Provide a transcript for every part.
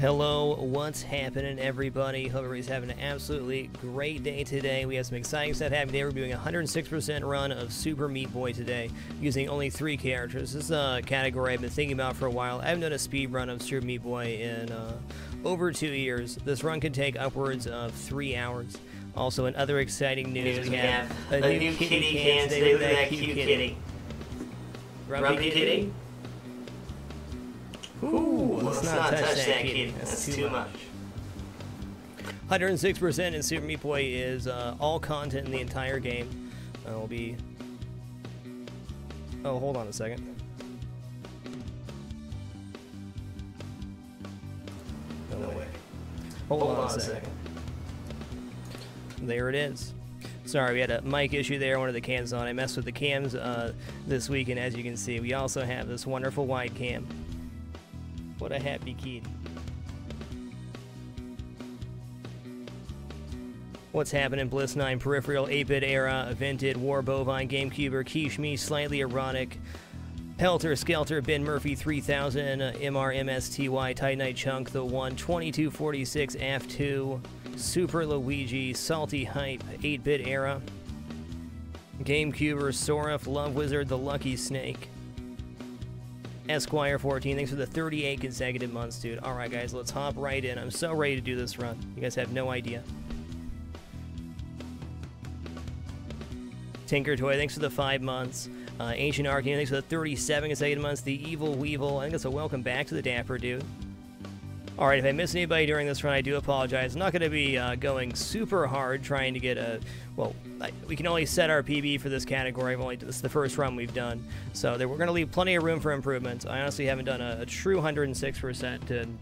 Hello, what's happening, everybody? Hope everybody's having an absolutely great day today. We have some exciting stuff happening today. We're doing a 106% run of Super Meat Boy today, using only 3 characters. This is a category I've been thinking about for a while. I haven't done a speed run of Super Meat Boy in over 2 years. This run could take upwards of 3 hours. Also, in other exciting news, we have a new kitty can today. Look at that cute kitty. Grumpy kitty? Ooh, let's not touch that kitty. That's too much. 106% in Super Meat Boy is all content in the entire game. Will be... Oh, hold on a second. No way. Hold on a second. There it is. Sorry, we had a mic issue there, one of the cams on. I messed with the cams this week, and as you can see, we also have this wonderful wide cam. What a happy kid. What's happening? Bliss 9, Peripheral, 8-Bit Era, Vented, War Bovine, GameCuber, Quiche Me, Slightly Erotic, Pelter, Skelter, Ben Murphy, 3000, MRMSTY, Titanite Chunk, The One, 2246, AF2, Super Luigi, Salty Hype, 8-Bit Era, GameCuber, Sorif, Love Wizard, The Lucky Snake, Esquire 14, thanks for the 38 consecutive months, dude. Alright guys, let's hop right in. I'm so ready to do this run. You guys have no idea. Tinker Toy, thanks for the 5 months. Ancient Arcane, thanks for the 37 consecutive months. The Evil Weevil, I think it's a welcome back to the Dapper dude. Alright, if I missed anybody during this run, I do apologize. I'm not going to be going super hard trying to get a... Well, we can only set our PB for this category. This is the first run we've done. So we're going to leave plenty of room for improvements. I honestly haven't done a true 106% in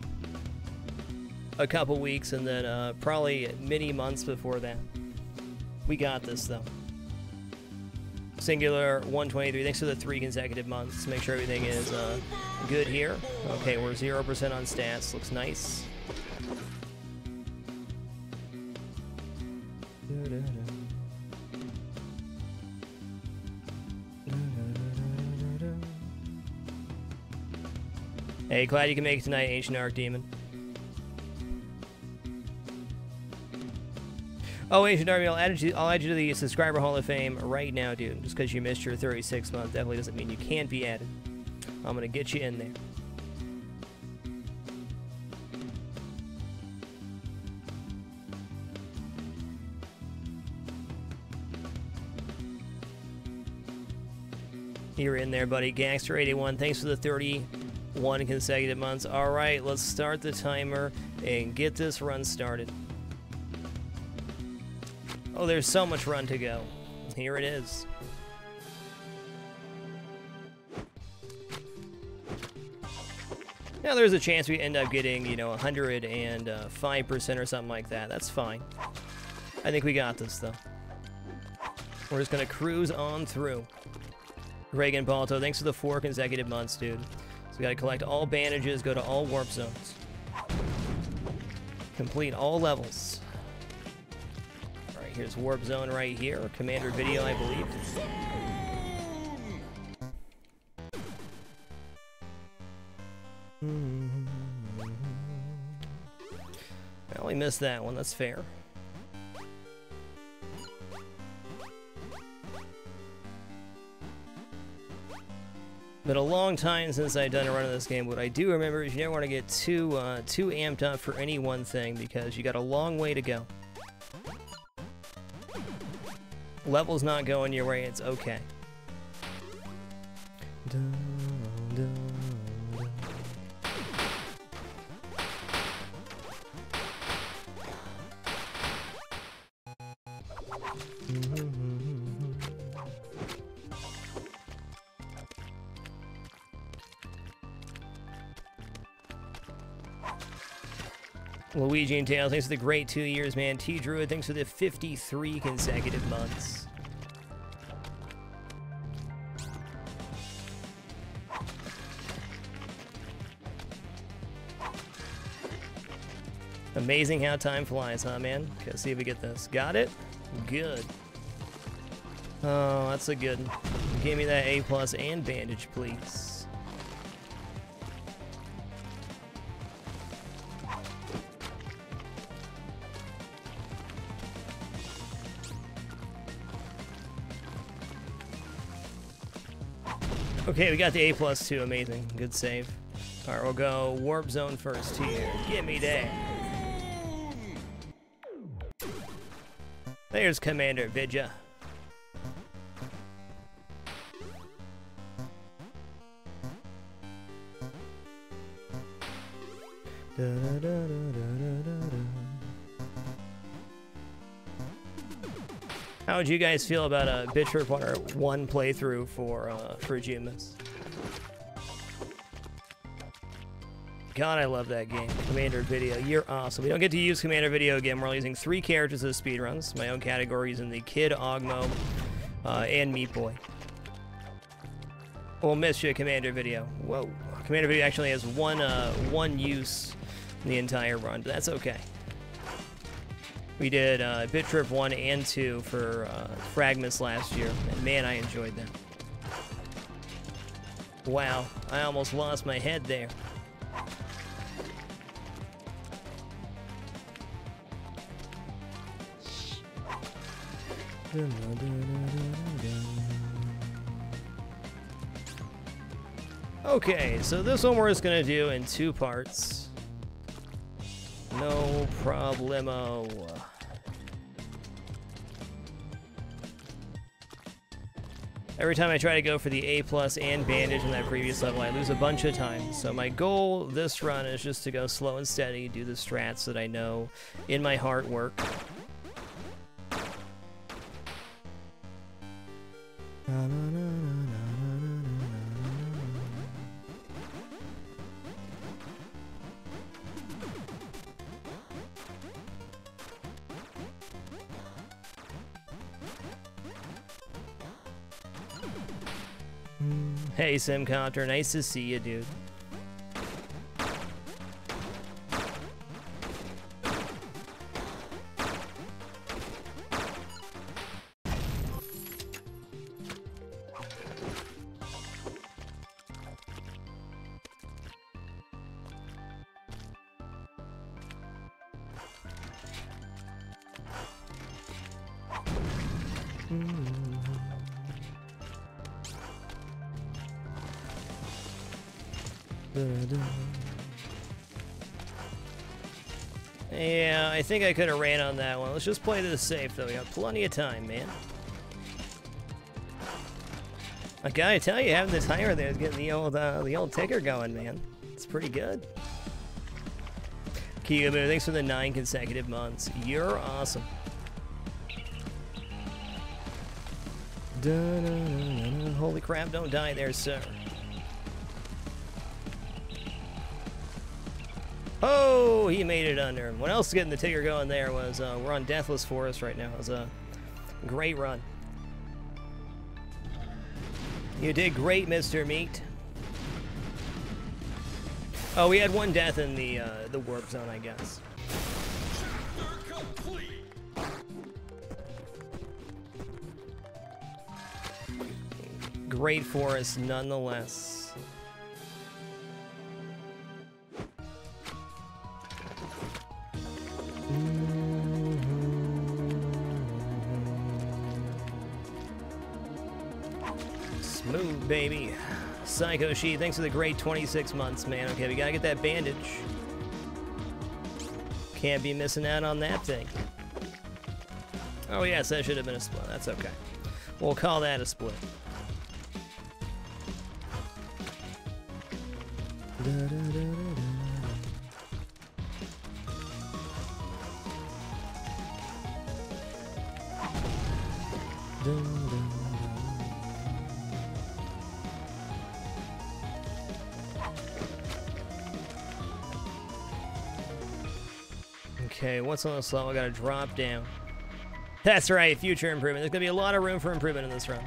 a couple weeks, and then probably many months before that. We got this, though. Singular 123, thanks for the 3 consecutive months. Make sure everything is good here. Okay, we're 0% on stats. Looks nice. Hey, glad you can make it tonight, Ancient Arc Demon. Oh, Ancient Army, I'll add you to the Subscriber Hall of Fame right now, dude. Just because you missed your 36th month definitely doesn't mean you can't be added. I'm going to get you in there. You're in there, buddy. Gangster81, thanks for the 31 consecutive months. All right, let's start the timer and get this run started. Oh, there's so much run to go. Here it is. Now, there's a chance we end up getting, 105% or something like that. That's fine. I think we got this, though. We're just going to cruise on through. Reagan Balto, thanks for the 4 consecutive months, dude. So we got to collect all bandages, go to all warp zones. Complete all levels. Here's Warp Zone right here. Commander video, I believe. I only missed that one. That's fair. Been a long time since I've done a run of this game. What I do remember is you never want to get too amped up for any one thing because you got a long way to go. Level's not going your way, it's okay. Luigi and Tails, thanks for the great 2 years, man. T-Druid, thanks for the 53 consecutive months. Amazing how time flies, huh, man? Let's see if we get this. Got it? Good. Oh, that's a good one. Give me that A+ and bandage, please. Okay, we got the A+2. Amazing. Good save. Alright, we'll go Warp Zone first here. Get me there. There's Commander Vidya. Da, da, da, da. How would you guys feel about a Bitch Water 1 playthrough for JuneMas? God, I love that game. Commander Video, you're awesome. We don't get to use Commander Video again. We're only using 3 characters as speedruns. My own categories in the Kid, Ogmo, and Meat Boy. We'll miss you, Commander Video. Whoa. Commander Video actually has one use in the entire run, but that's okay. We did Bit Trip 1 and 2 for Fragments last year, and man, I enjoyed them. Wow, I almost lost my head there. Okay, so this one we're just gonna do in 2 parts. No problemo. Every time I try to go for the A+ and bandage in that previous level, I lose a bunch of time. So my goal this run is just to go slow and steady, do the strats that I know in my heart work. Hey, Simcopter, nice to see you, dude. Yeah, I think I could have ran on that one. Let's just play this safe, though. We got plenty of time, man. I gotta tell you, having the timer there is getting the old ticker going, man. It's pretty good. Kiyomu, thanks for the 9 consecutive months. You're awesome. Holy crap, don't die there, sir. Oh, he made it under. What else is getting the ticker going there was, we're on Deathless Forest right now. It was a great run. You did great, Mr. Meat. Oh, we had 1 death in the warp zone, I guess. Great forest, nonetheless. Smooth, baby. Psycho She, thanks for the great 26 months, man. Okay, we gotta get that bandage. Can't be missing out on that thing. Oh yes, that should have been a split. That's okay. We'll call that a split. Okay, what's on the slow? I gotta drop down. That's right, future improvement. There's gonna be a lot of room for improvement in this run.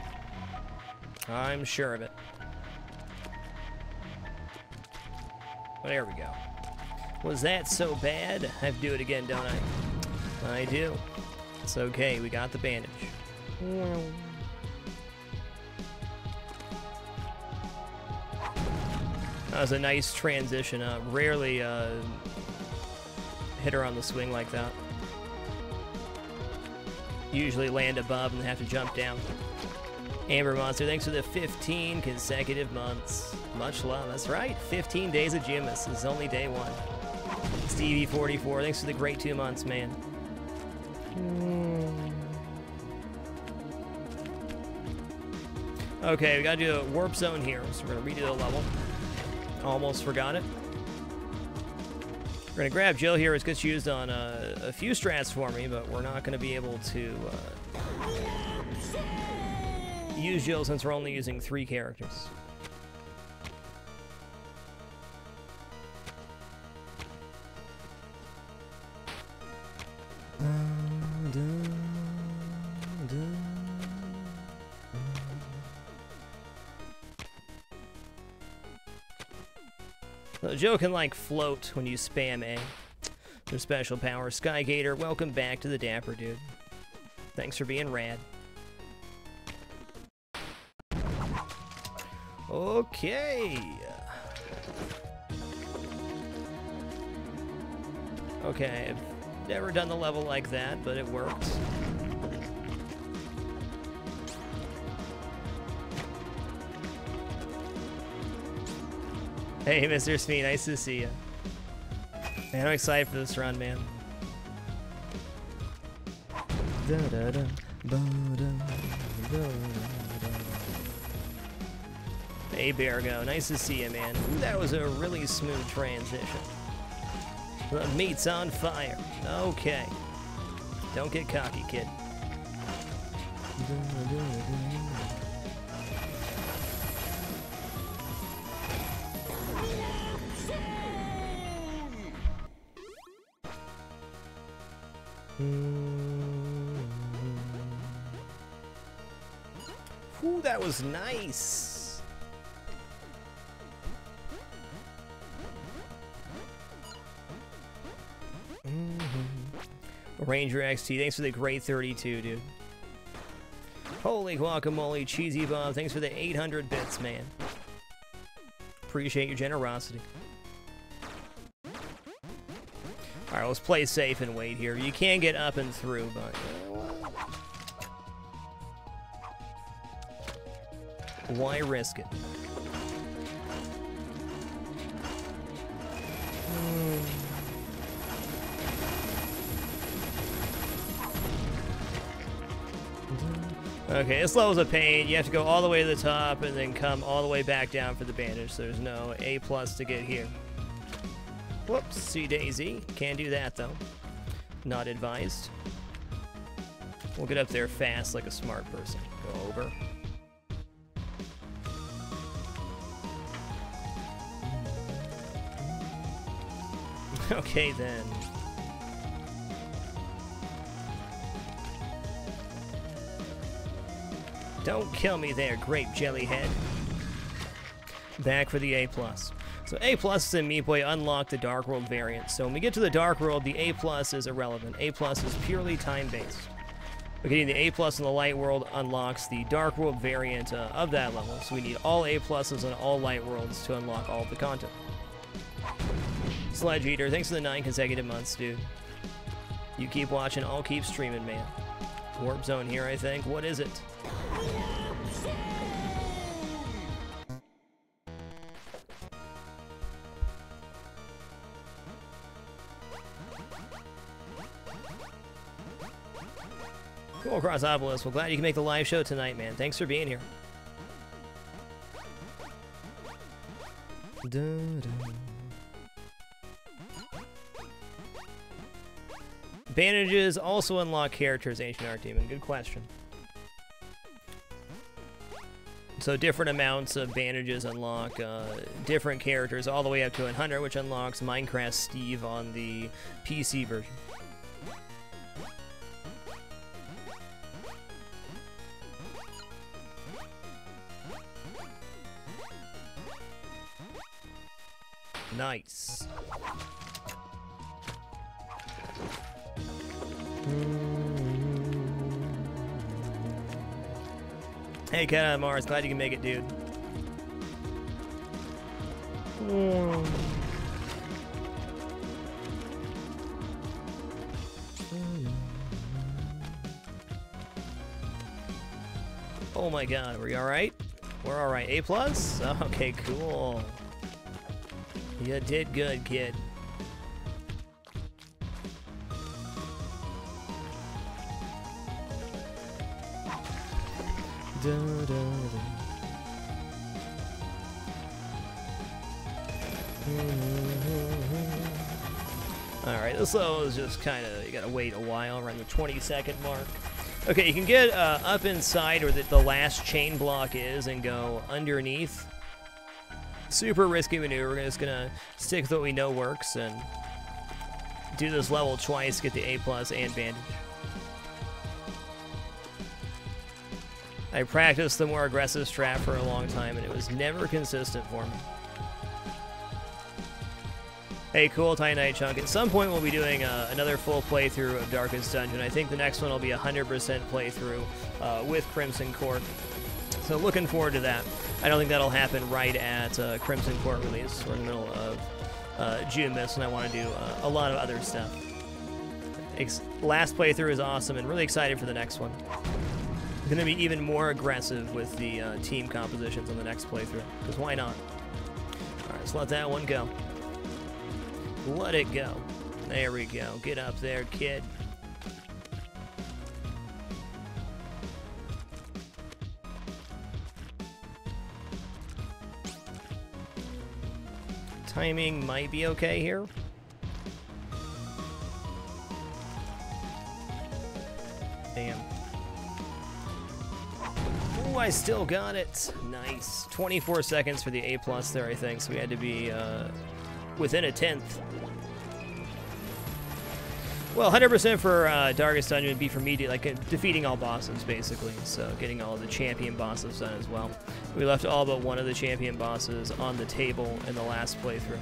I'm sure of it. There we go. Was that so bad? I have to do it again, don't I? I do. It's okay, we got the bandage. That was a nice transition. Rarely hit her on the swing like that. Usually land above and have to jump down. Amber Monster, thanks for the 15 consecutive months. Much love. That's right. 15 days of JuneMas. This is only day 1. Stevie44, thanks for the great 2 months, man. Okay, we gotta do a warp zone here, so we're gonna redo the level. Almost forgot it. We're gonna grab Jill here. It's gets used on a few strats for me, but we're not gonna be able to use Jill since we're only using 3 characters. So Jill can like float when you spam A. Their special power. Skygator, welcome back to the Dapper Dude. Thanks for being rad. Okay. Okay, I've never done the level like that, but it worked. Hey, Mr. Smee, nice to see you. Man, I'm excited for this run, man. Hey, Beargo, nice to see you, man. Ooh, that was a really smooth transition. The meat's on fire. Okay. Don't get cocky, kid. Ooh, that was nice. Ranger XT, thanks for the great 32, dude. Holy guacamole, Cheesy Bob, thanks for the 800 bits, man. Appreciate your generosity. Alright, let's play safe and wait here. You can get up and through, but... why risk it? Okay, this level's a pain. You have to go all the way to the top and then come all the way back down for the bandage. So there's no A+ to get here. Whoopsie daisy. Can't do that though. Not advised. We'll get up there fast like a smart person. Go over. Okay then. Don't kill me there, grape jelly head. Back for the A+. So A+ and Meat Boy unlock the Dark World variant. So when we get to the Dark World, the A+ is irrelevant. A+ is purely time-based. But getting the A+ in the Light World unlocks the Dark World variant of that level. So we need all A+ and all Light Worlds to unlock all of the content. Sledge Eater, thanks for the 9 consecutive months, dude. You keep watching, I'll keep streaming, man. Warp Zone here, I think. What is it? Cool, Crossopolis. Well, glad you can make the live show tonight, man. Thanks for being here. Bandages also unlock characters, Ancient Arc Demon. Good question. So different amounts of bandages unlock different characters, all the way up to 100, which unlocks Minecraft Steve on the PC version. Nice. Hey, Cat on Mars, glad you can make it, dude. Oh my god, are we alright? We're alright. A+? Okay, cool. You did good, kid. Da, da, da. Alright, this level is just kind of, you gotta wait a while, around the 20-second mark. Okay, you can get up inside where the last chain block is and go underneath. Super risky maneuver. We're just gonna stick with what we know works and do this level twice, get the A+ and bandage. I practiced the more aggressive strat for a long time and it was never consistent for me. Hey, cool, Tiny Night Chunk. At some point, we'll be doing another full playthrough of Darkest Dungeon. I think the next one will be 100% playthrough with Crimson Court. So looking forward to that. I don't think that'll happen right at Crimson Court release. We're in the middle of JuneMas, and I want to do a lot of other stuff. Last playthrough is awesome, and really excited for the next one. I'm going to be even more aggressive with the team compositions on the next playthrough, because why not? All right, let's let that one go. Let it go. There we go. Get up there, kid. Timing might be okay here. Damn. Ooh, I still got it. Nice. 24 seconds for the A+ there, I think, so we had to be within a 10th. Well, 100% for Darkest Dungeon would be for me, like defeating all bosses, basically. So getting all the champion bosses done as well. We left all but one of the champion bosses on the table in the last playthrough.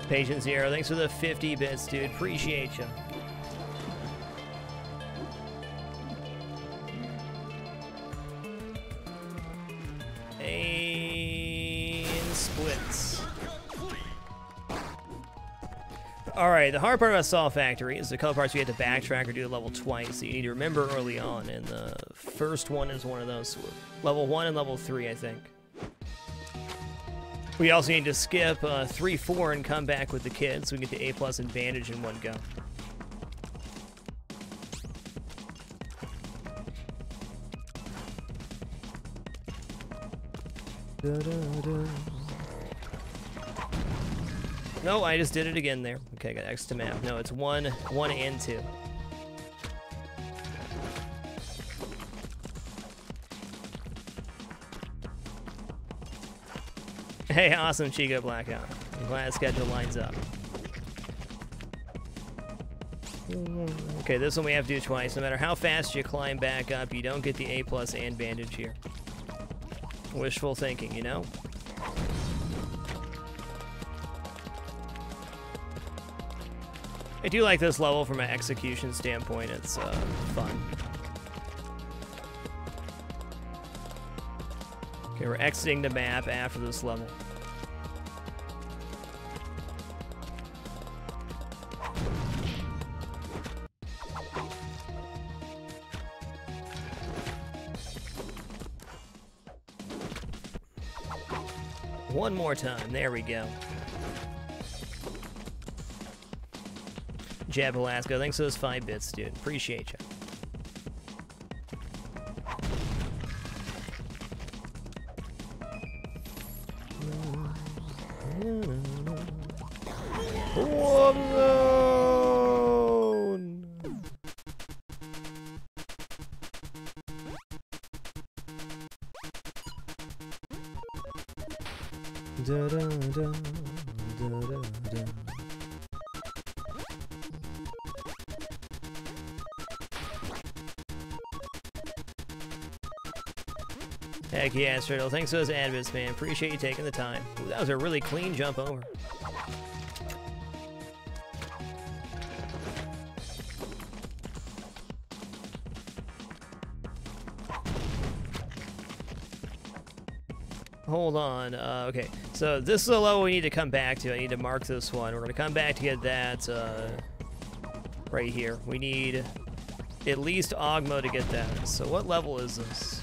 Patience Zero, thanks for the 50 bits, dude. Appreciate you. And splits. Alright, the hard part about Saw Factory is the couple parts you have to backtrack or do the level twice that you need to remember early on, and the first one is one of those. Level 1 and level 3, I think. We also need to skip 3, 4 and come back with the kids so we get the A+ advantage in one go. No, I just did it again there. Okay, I got X to map. No, it's 1 and 2. Hey, awesome, Chico Blackout. I'm glad the schedule lines up. Okay, this one we have to do twice. No matter how fast you climb back up, you don't get the A+ and bandage here. Wishful thinking, you know? I do like this level from an execution standpoint. It's fun. Okay, we're exiting the map after this level. One more time. There we go. Jab Alaska, thanks for those 5 bits, dude. Appreciate you. Heck yeah, Turtle. Thanks for those admins, man. Appreciate you taking the time. Ooh, that was a really clean jump over. Hold on. Okay, so this is a level we need to come back to. I need to mark this one. We're going to come back to get that right here. We need at least Ogmo to get that. So what level is this?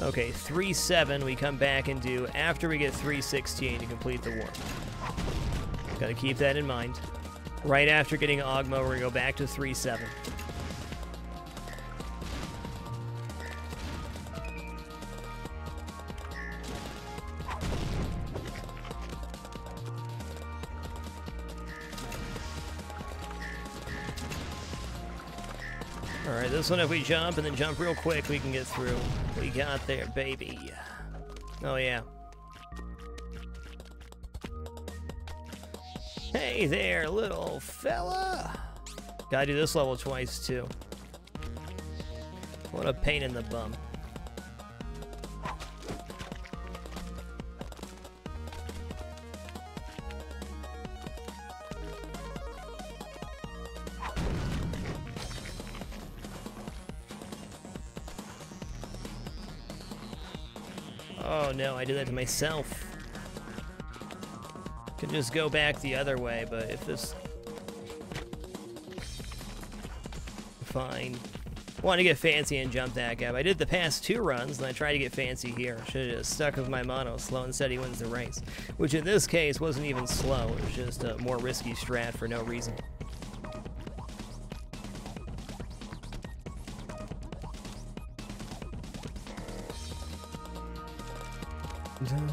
Okay, 3-7 we come back and do after we get 3-16 to complete the warp. Gotta keep that in mind. Right after getting Ogmo, we're gonna go back to 3-7. Alright, this one if we jump and then jump real quick, we can get through. We got there, baby. Oh yeah. Hey there, little fella! Gotta do this level twice, too. What a pain in the bum. Oh no, I did that to myself. Could just go back the other way, but if this... Fine. Want to get fancy and jump that gap. I did the past 2 runs, and I tried to get fancy here. Should have just stuck with my mono slow and said he wins the race. Which in this case wasn't even slow, it was just a more risky strat for no reason. Okay.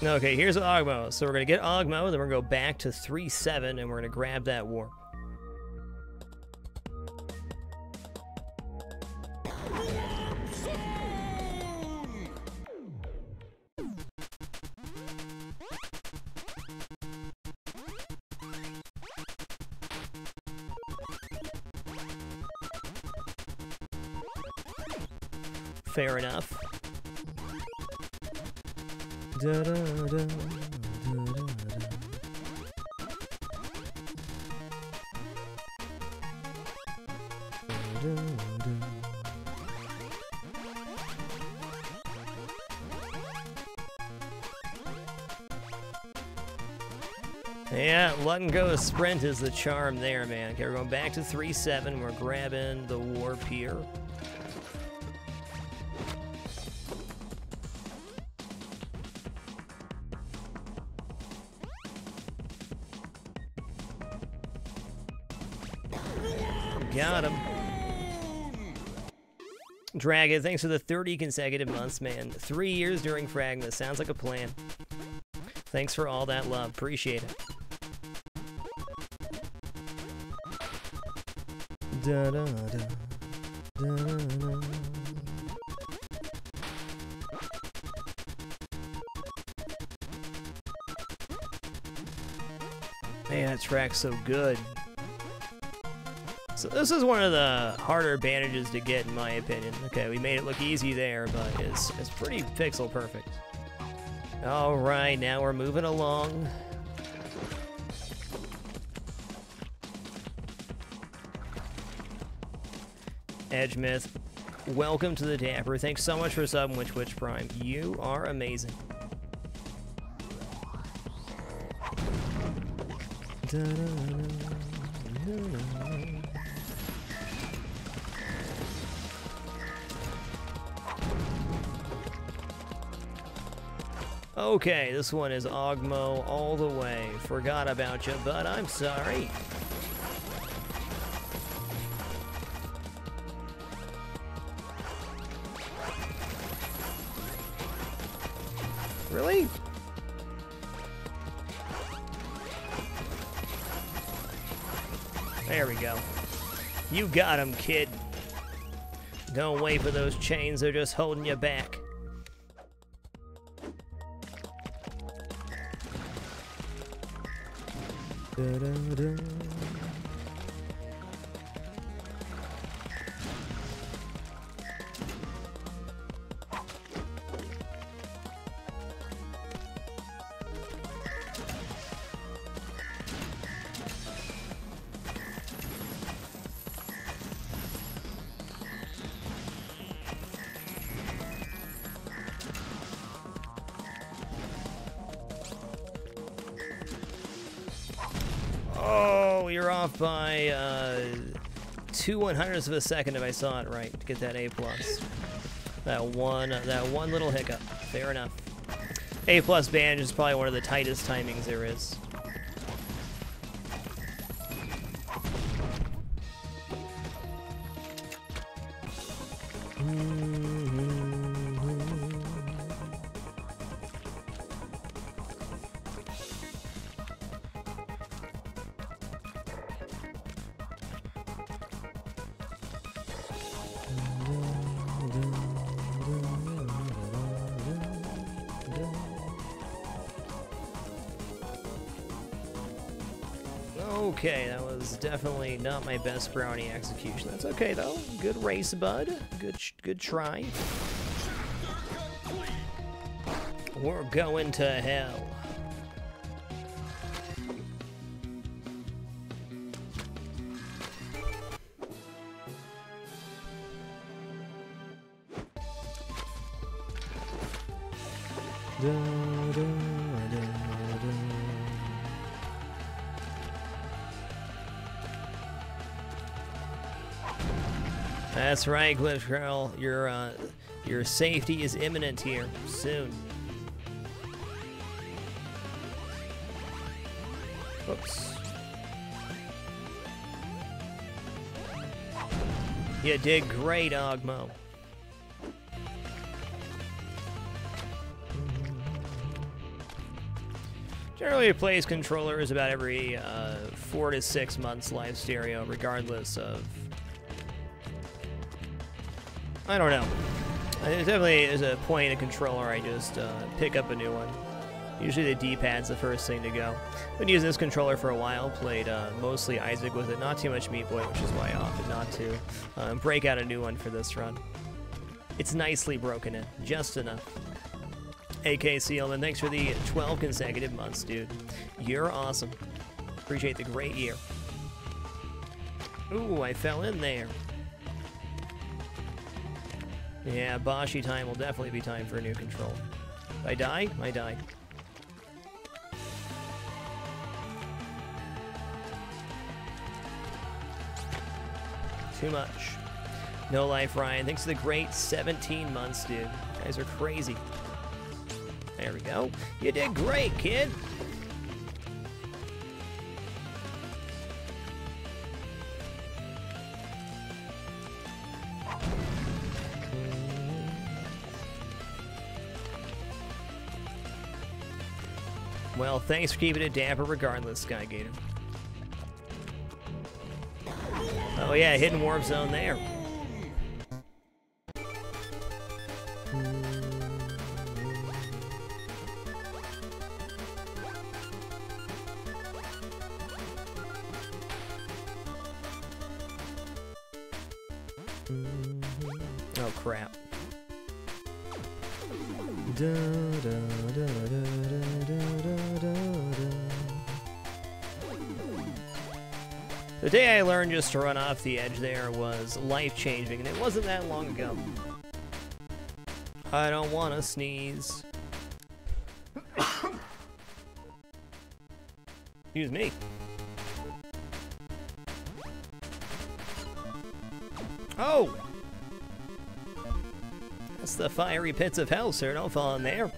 Okay, here's Ogmo. So we're going to get Ogmo, then we're going to go back to 3-7, and we're going to grab that warp. Fair enough. Da, da, da, da, da, da. Yeah, letting go of sprint is the charm there, man. Okay, we're going back to 3-7. We're grabbing the warp here. Got him. Dragon, thanks for the 30 consecutive months, man. 3 years during Fragma. Sounds like a plan. Thanks for all that love. Appreciate it. Da, da, da, da, da. Man, that track's so good. So this is one of the harder bandages to get, in my opinion. Okay, we made it look easy there, but it's pretty pixel perfect. All right, now we're moving along. Edge Myth, welcome to the Dapper. Thanks so much for subbing with Twitch Prime. You are amazing. Da, da, da, da, da. Okay, this one is Ogmo all the way. Forgot about you, but I'm sorry. Really? There we go. You got him, kid. Don't wait for those chains, they're just holding you back. Da-da-da. Oh, you're off by 2/100ths of a second if I saw it right to get that A+. That one little hiccup. Fair enough. A+ bandage is probably one of the tightest timings there is. Okay, that was definitely not my best brownie execution. That's okay though. Good race, bud. Good try. We're going to hell. That's right, Glitch Girl. Your safety is imminent here soon. Whoops. You did great, Ogmo. Generally, replace controllers about every 4 to 6 months live stereo, regardless of. I don't know. There definitely is a point in a controller I just pick up a new one. Usually the D-pad's the first thing to go. Been using this controller for a while, played mostly Isaac with it, not too much Meat Boy, which is why I opted not to break out a new one for this run. It's nicely broken in, just enough. AK Sealman, thanks for the 12 consecutive months, dude. You're awesome. Appreciate the great year. Ooh, I fell in there. Yeah, Boshi time will definitely be time for a new control. If I die, I die. Too much. No life, Ryan. Thanks for the great 17 months, dude. You guys are crazy. There we go. You did great, kid. Well, thanks for keeping it dapper regardless, Skygator. Oh yeah, hidden warp zone there. Oh crap. The day I learned just to run off the edge there was life-changing, and it wasn't that long ago. I don't want to sneeze. Excuse me. Oh! That's the fiery pits of hell, sir. Don't fall in there.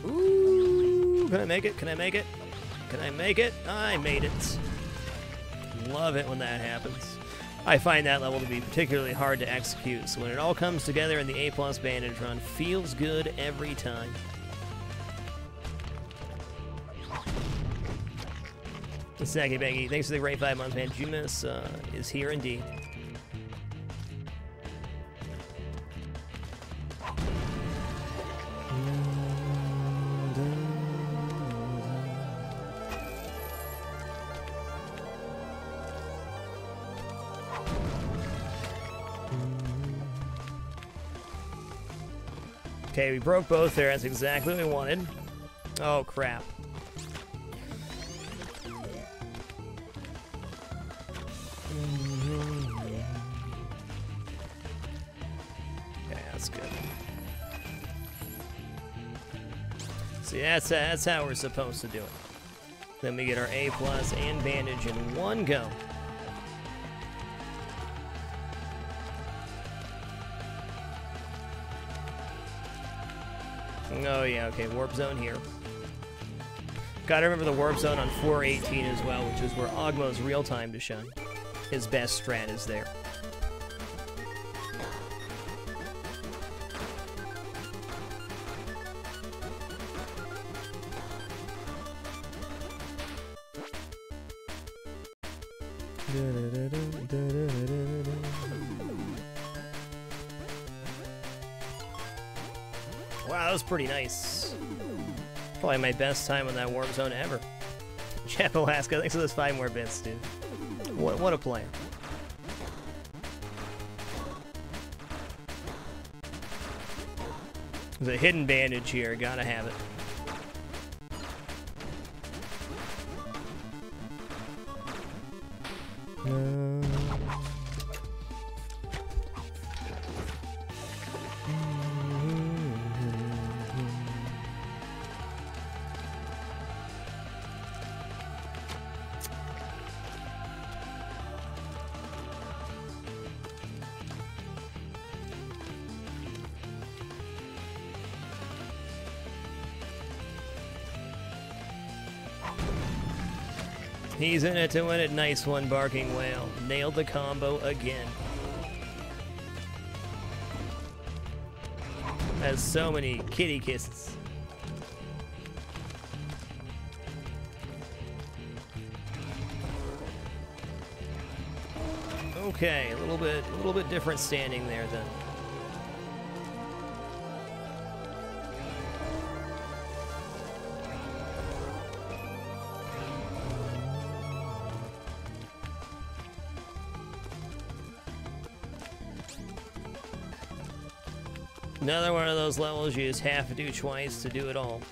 Ooh, can I make it? Can I make it? Can I make it? I made it. Love it when that happens. I find that level to be particularly hard to execute, so when it all comes together in the A+ bandage run, feels good every time. Snacky Baggy, thanks for the great 5 months, man. JuneMas is here indeed. Okay, we broke both there. That's exactly what we wanted. Oh, crap. Okay, that's good. See, that's how we're supposed to do it. Then we get our A+ and bandage in one go. Oh yeah, okay, warp zone here. Gotta remember the warp zone on 418 as well, which is where Ogmo's real time to shine. His best strat is there. Wow, that was pretty nice. Probably my best time on that warp zone ever. Jeff Alaska, thanks for those 5 more bits, dude. What a player. There's a hidden bandage here, gotta have it. He's in it to win it. Nice one, Barking Whale. Nailed the combo again. Has so many kitty kisses. Okay, a little bit different standing there then. Another one of those levels you just have to do twice to do it all.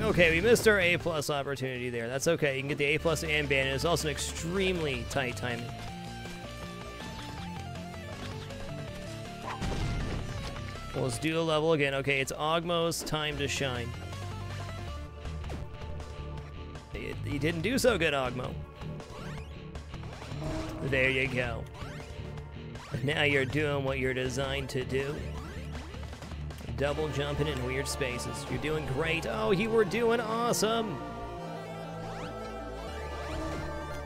Okay, we missed our A+ opportunity there. That's okay. You can get the A+ and bandage. It's also an extremely tight timing. Well, let's do a level again. Okay, it's Ogmo's time to shine. You didn't do so good, Ogmo. There you go. Now you're doing what you're designed to do. Double jumping in weird spaces. You're doing great. Oh, you were doing awesome.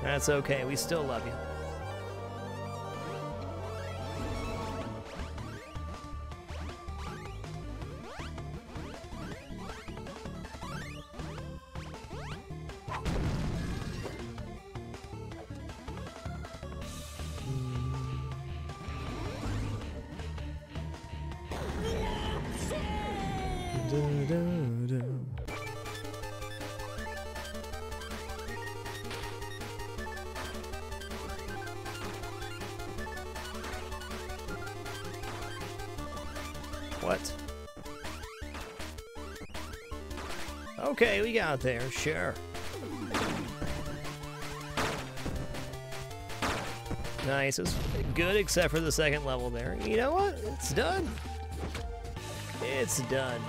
That's okay. We still love you. What? Okay, we got there, sure. Nice. It's good except for the second level there. You know what? It's done. It's done.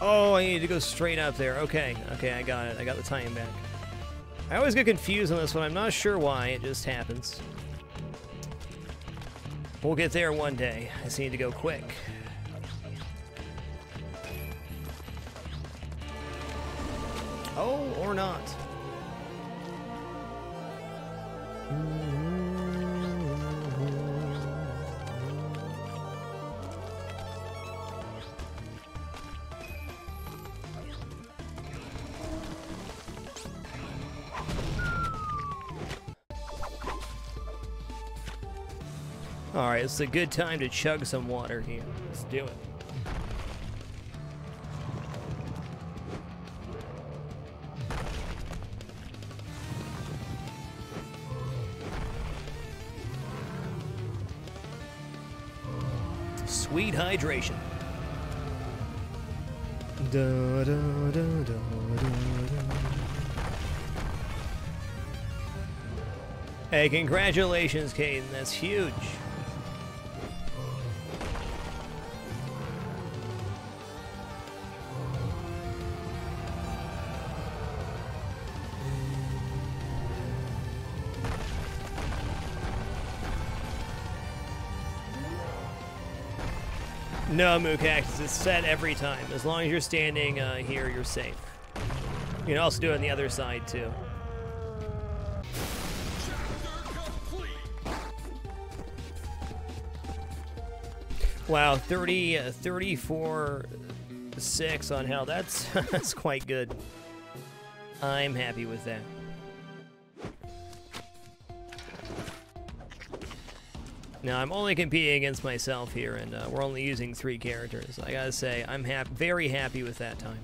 Oh, I need to go straight up there. Okay, okay, I got it. I got the time back. I always get confused on this one. I'm not sure why. It just happens. We'll get there one day. I just need to go quick. Oh, or not. Alright, it's a good time to chug some water here. Let's do it. Sweet hydration. Da, da, da, da, da, da. Hey, congratulations, Caden. That's huge. No, Moocactus, it's set every time. As long as you're standing here, you're safe. You can also do it on the other side, too. Wow, 34-6 on hell. That's, that's quite good. I'm happy with that. Now, I'm only competing against myself here, and we're only using 3 characters. I gotta say, I'm very happy with that time.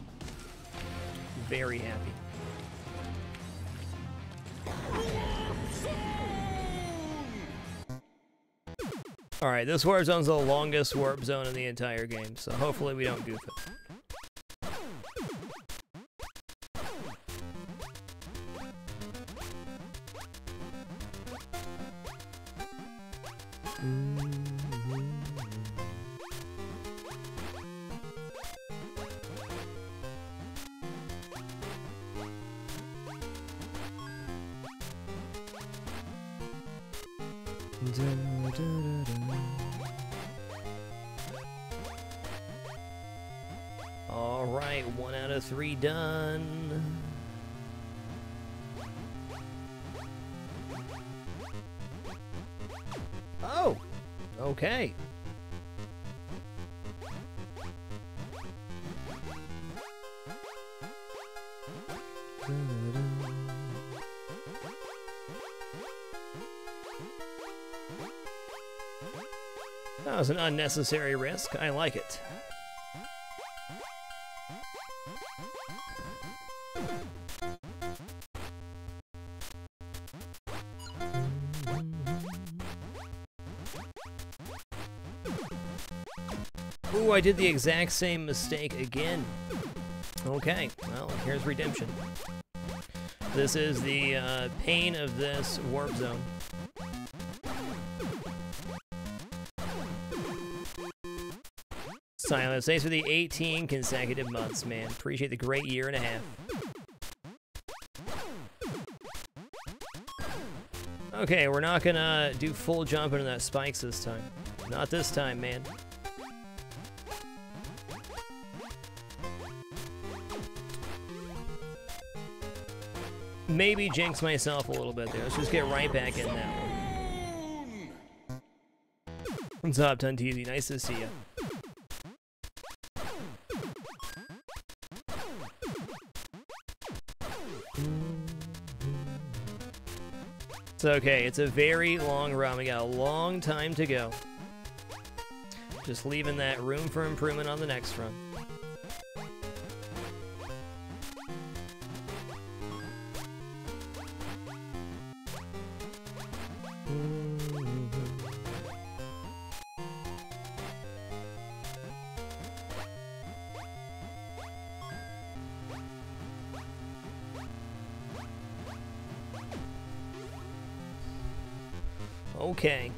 Very happy. Alright, this warp zone's the longest warp zone in the entire game, so hopefully we don't goof it. Alright, 1 out of 3 done. Oh! Okay. That was an unnecessary risk. I like it. Ooh, I did the exact same mistake again. Okay, well, here's redemption. This is the pain of this warp zone. Silence, thanks for the 18 consecutive months, man. Appreciate the great year and a half. Okay, we're not gonna do full jump into that spikes this time. Not this time, man. Maybe jinx myself a little bit there. Let's just get right back in that one. What's up, Tunteezy? Nice to see you. It's okay, it's a very long run. We got a long time to go. Just leaving that room for improvement on the next run. Okay.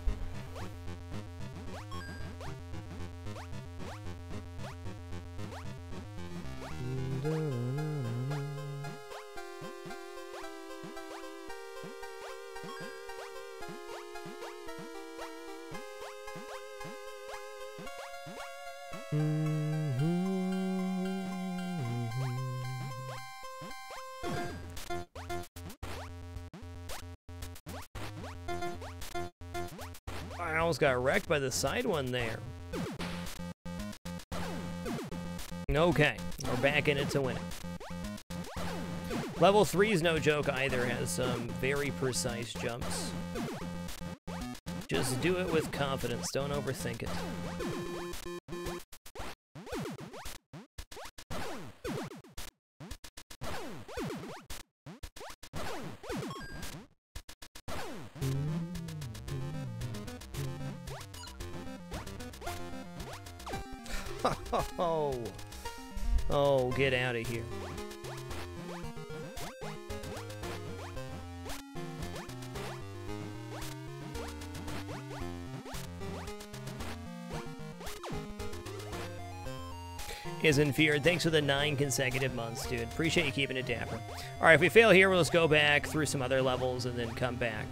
I almost got wrecked by the side one there. Okay, we're back in it to win it. Level 3 is no joke either, has some very precise jumps. Just do it with confidence, don't overthink it. Oh, get out of here. Isn't feared. Thanks for the 9 consecutive months, dude. Appreciate you keeping it dapper. All right, if we fail here, we'll just go back through some other levels and then come back.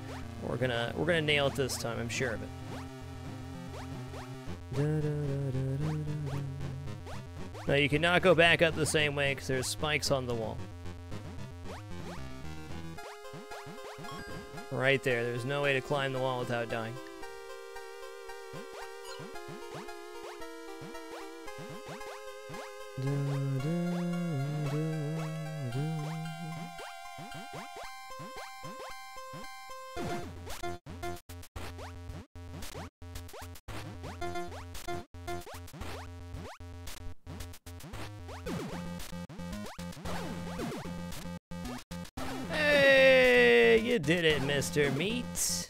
We're gonna nail it this time. I'm sure of it. Now you cannot go back up the same way because there's spikes on the wall. Right there. There's no way to climb the wall without dying. Hey, you did it, Mr. Meat.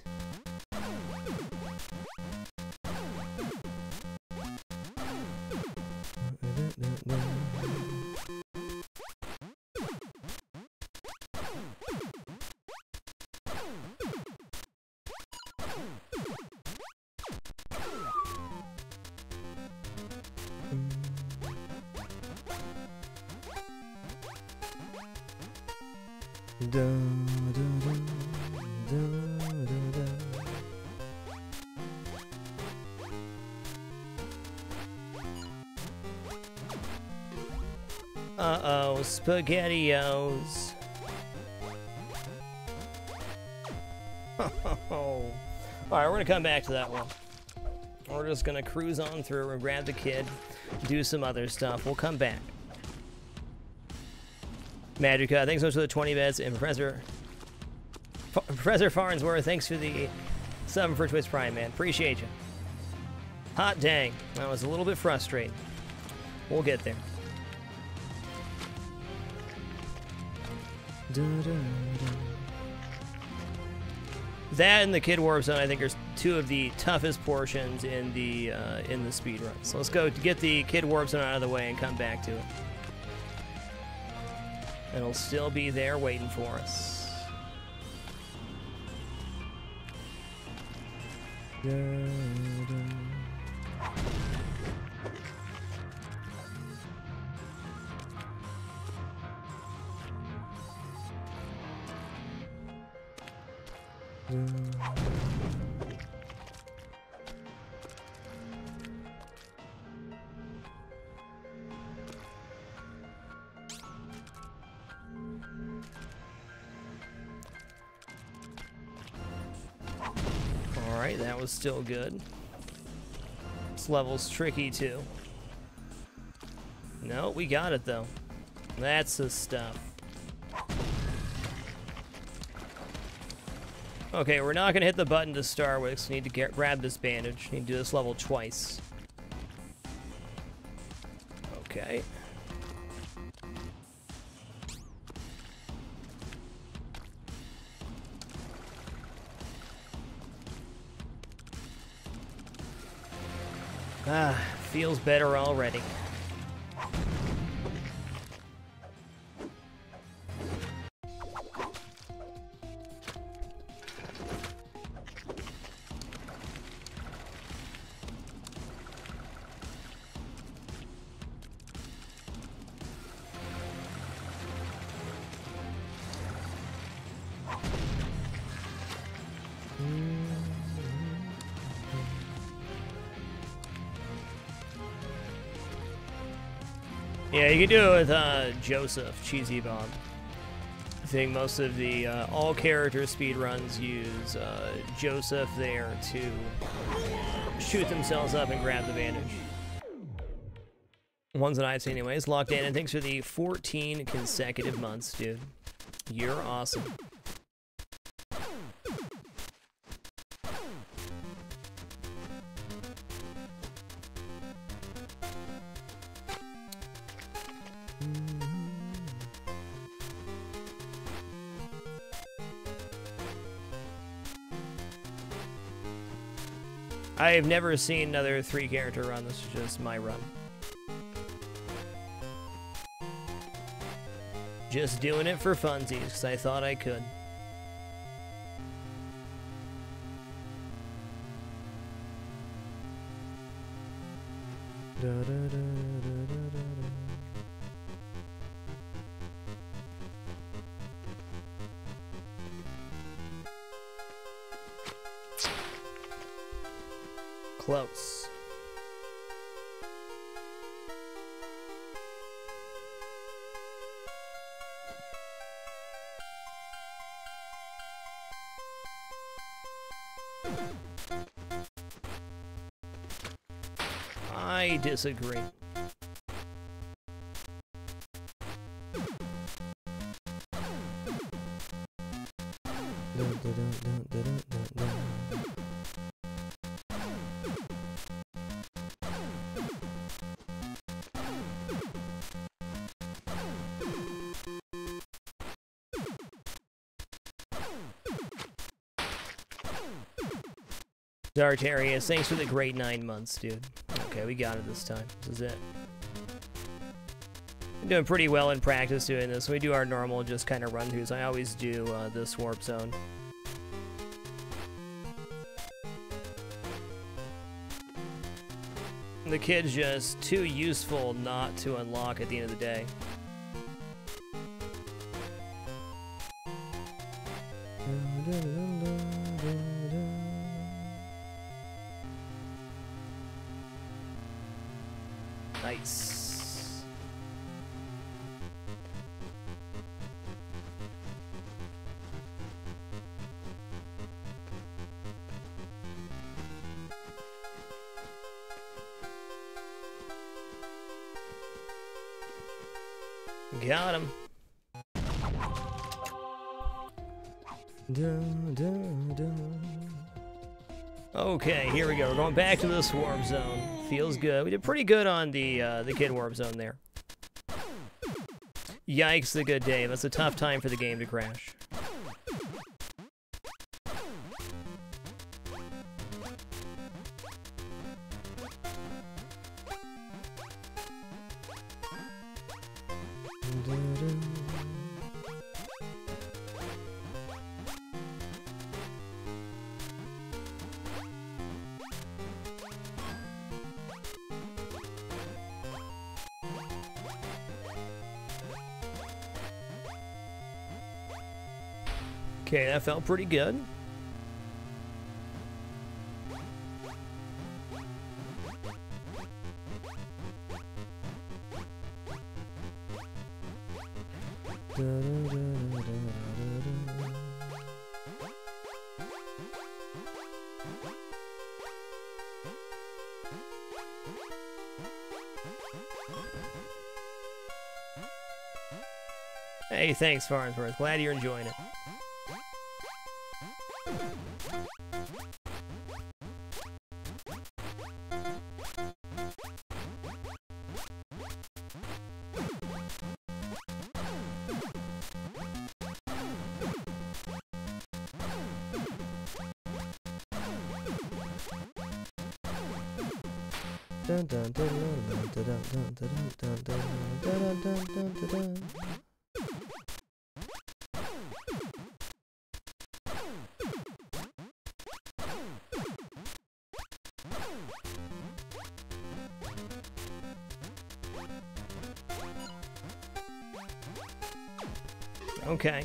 Uh-oh, SpaghettiOs. Alright, we're gonna come back to that one. We're just gonna cruise on through and grab the kid, do some other stuff. We'll come back. Magica, thanks so much for the 20 bits, and Professor Farnsworth, thanks for the 7 for Twist Prime, man. Appreciate you. Hot dang, that was a little bit frustrating. We'll get there. That and the Kid Warp Zone, I think, are 2 of the toughest portions in the speed run. So let's go get the Kid Warp Zone out of the way and come back to it. It'll still be there waiting for us. Alright, that was still good. This level's tricky too. No, we got it though. That's the stuff. Okay, we're not gonna hit the button to start with, so we need to grab this bandage. Need to do this level twice. Okay. Ah, feels better already. Yeah, you can do it with Joseph, Cheesy Bob. I think most of the all-character speedruns use Joseph there to shoot themselves up and grab the bandage. Ones that I've seen anyways. Locked in, and thanks for the 14 consecutive months, dude. You're awesome. I've never seen another 3-character run. This is just my run. Just doing it for funsies, because I thought I could. Da, da, da, da, da, da. Close. I disagree. Dartarius, thanks for the great 9 months, dude. Okay, we got it this time. This is it. I'm doing pretty well in practice doing this. We do our normal just kind of run-throughs. I always do this warp zone. The kid's just too useful not to unlock at the end of the day. Nice. Got him. Okay, here we go. We're going back to this warp zone. Feels good. We did pretty good on the kid warp zone there. Yikes, the good day. That's a tough time for the game to crash. Okay, that felt pretty good. Hey, thanks, Farnsworth. Glad you're enjoying it. Okay.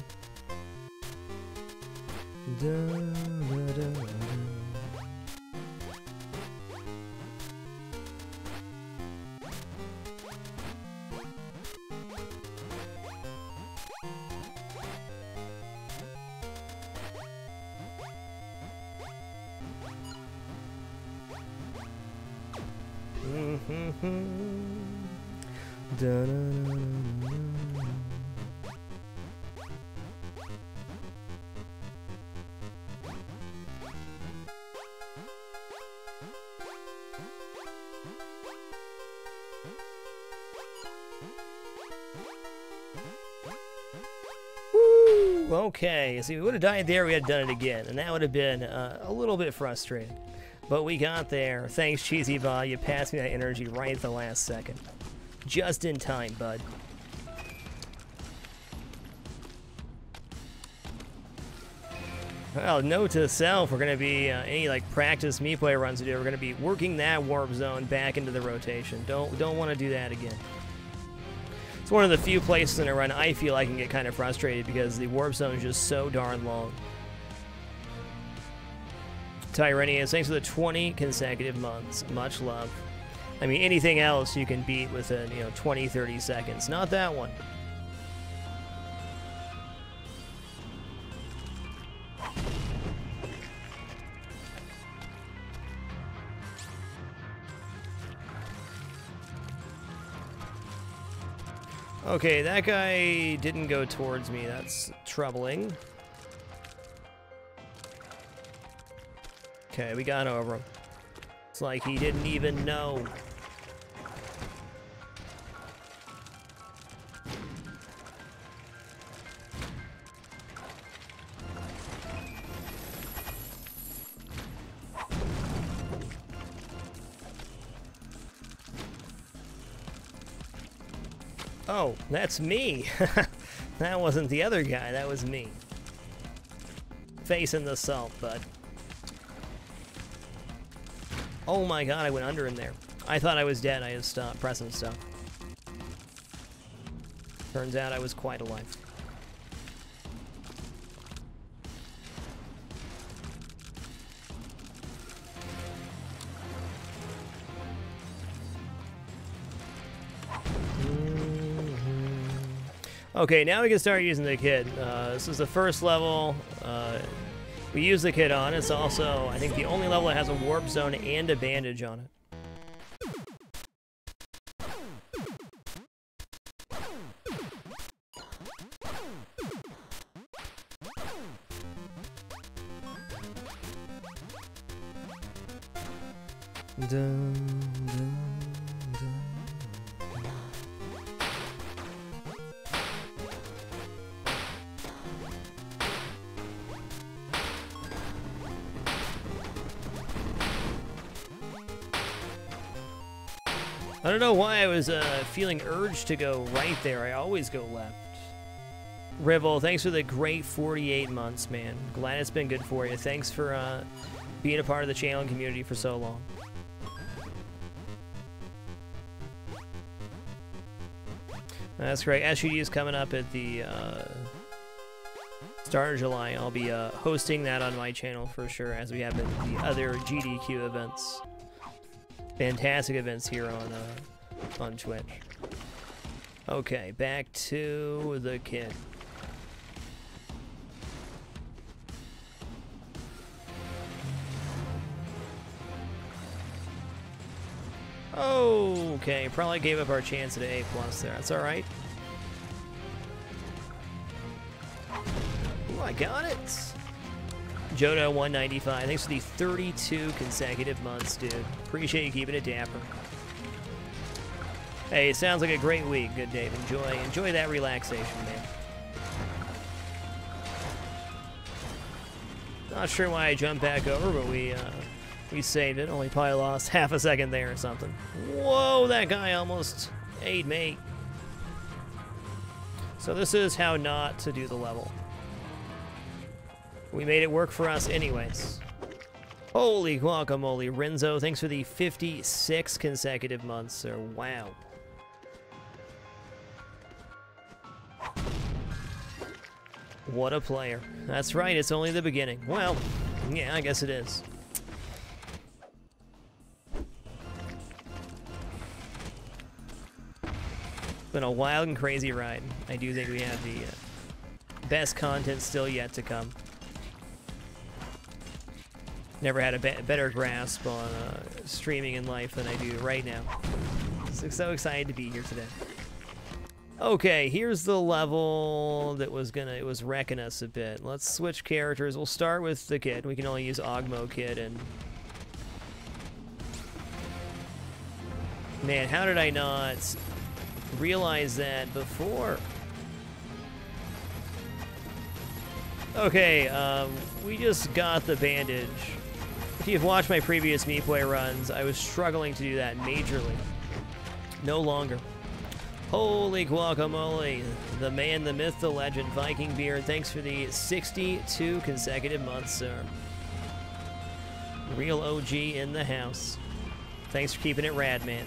Okay, see, we would have died there, we had done it again, and that would have been a little bit frustrating. But we got there. Thanks, Cheesy Ba. You passed me that energy right at the last second. Just in time, bud. Well, note to self, we're going to be, any, like, practice me play runs to do, we're going to be working that warp zone back into the rotation. Don't want to do that again. It's one of the few places in a run I feel I can get kind of frustrated because the warp zone is just so darn long. Tyrannius, thanks for the 20 consecutive months. Much love. I mean, anything else you can beat within, 20, 30 seconds. Not that one. Okay, that guy didn't go towards me. That's troubling. Okay, we got over him. It's like he didn't even know. Oh, that's me. That wasn't the other guy, that was me. Facing the salt, bud. Oh my god, I went under in there. I thought I was dead, I just stopped pressing stuff. Turns out I was quite alive. Okay, now we can start using the kit. This is the first level we use the kit on. It's also, I think, the only level that has a warp zone and a bandage on it. Dun, dun. I don't know why I was feeling urged to go right there. I always go left. Rivel, thanks for the great 48 months, man. Glad it's been good for you. Thanks for being a part of the channel and community for so long. That's great. SGD is coming up at the start of July. I'll be hosting that on my channel for sure, as we have in the other GDQ events. Fantastic events here on Twitch. Okay, back to the kid. Okay, probably gave up our chance at an A+ there. That's all right. Ooh, I got it. Jodo 195, thanks for the 32 consecutive months, dude. Appreciate you keeping it dapper. Hey, it sounds like a great week. Good, Dave. Enjoy that relaxation, man. Not sure why I jumped back over, but we saved it. Only probably lost half a second there or something. Whoa, that guy almost ate me. So this is how not to do the level. We made it work for us anyways. Holy guacamole, Renzo, thanks for the 56 consecutive months, sir. Wow. What a player. That's right, it's only the beginning. Well, yeah, I guess it is. Been a wild and crazy ride. I do think we have the best content still yet to come. Never had a better grasp on streaming in life than I do right now. So excited to be here today. Okay, here's the level that it was wrecking us a bit. Let's switch characters. We'll start with the kid. We can only use Ogmo Kid, and man, how did I not realize that before? Okay, we just got the bandage. If you've watched my previous Meepway runs, I was struggling to do that majorly. No longer. Holy guacamole. The man, the myth, the legend, Viking Beard. Thanks for the 62 consecutive months, sir. Real OG in the house. Thanks for keeping it rad, man.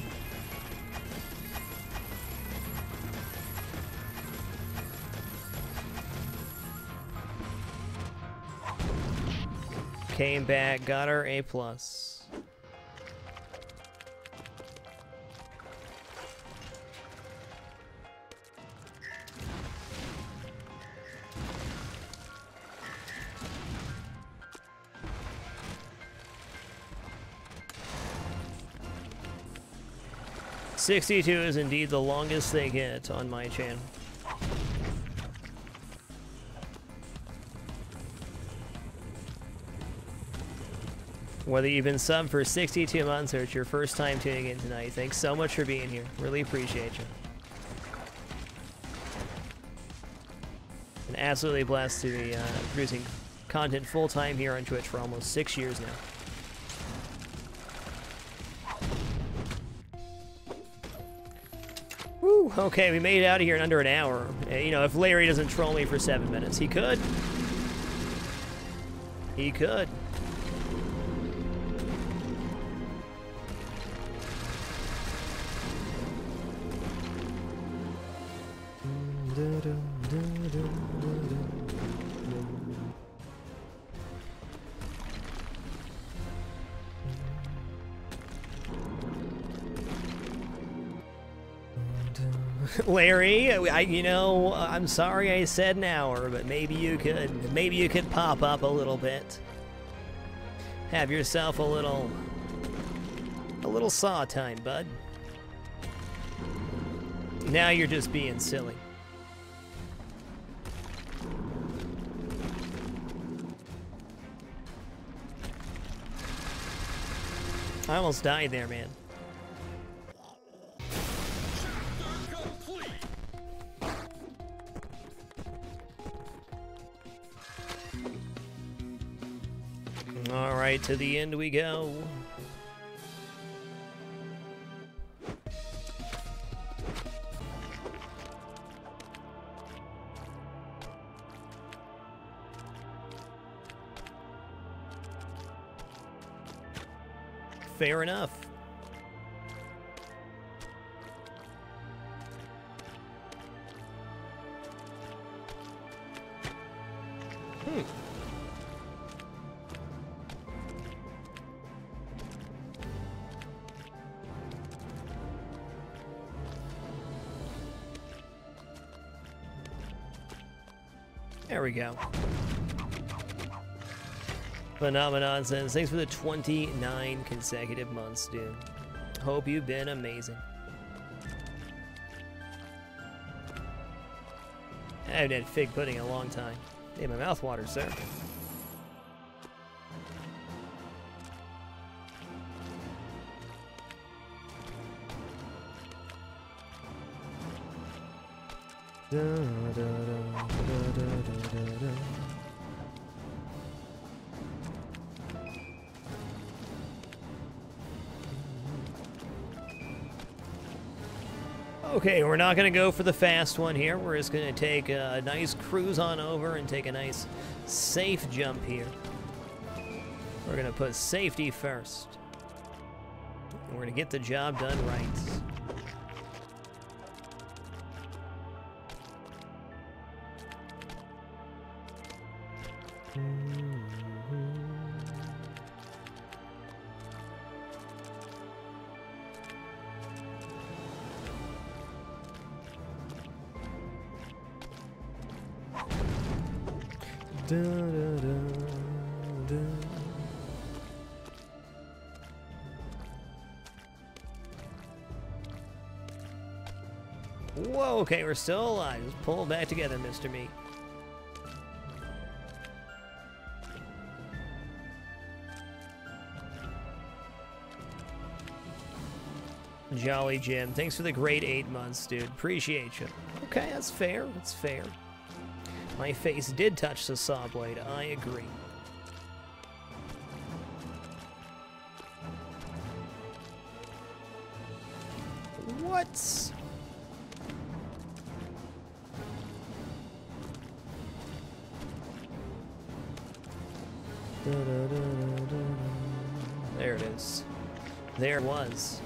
Came back, got our A+. 62 is indeed the longest they get on my channel. Whether you've been subbed for 62 months or it's your first time tuning in tonight, thanks so much for being here. Really appreciate you. And absolutely blessed to be producing content full-time here on Twitch for almost 6 years now. Woo, okay, we made it out of here in under an hour. You know, if Larry doesn't troll me for 7 minutes, he could. He could. Larry, you know, I'm sorry I said an hour, but maybe you could pop up a little bit. Have yourself a little saw time, bud. Now you're just being silly. I almost died there, man. All right, to the end we go. Fair enough. There we go. Phenomenon says, thanks for the 29 consecutive months, dude. Hope you've been amazing. I haven't had fig pudding in a long time. Made my mouth water, sir. Da, da, da. Okay, we're not going to go for the fast one here. We're just going to take a nice cruise on over and take a nice safe jump here. We're going to put safety first. We're going to get the job done right. Da, da, da, da. Whoa, okay, we're still alive. Just pull it back together, Mr. Meat. Jolly Jim, thanks for the great 8 months, dude. Appreciate you. Okay, that's fair. That's fair. My face did touch the saw blade. I agree. What? There it is. There it was.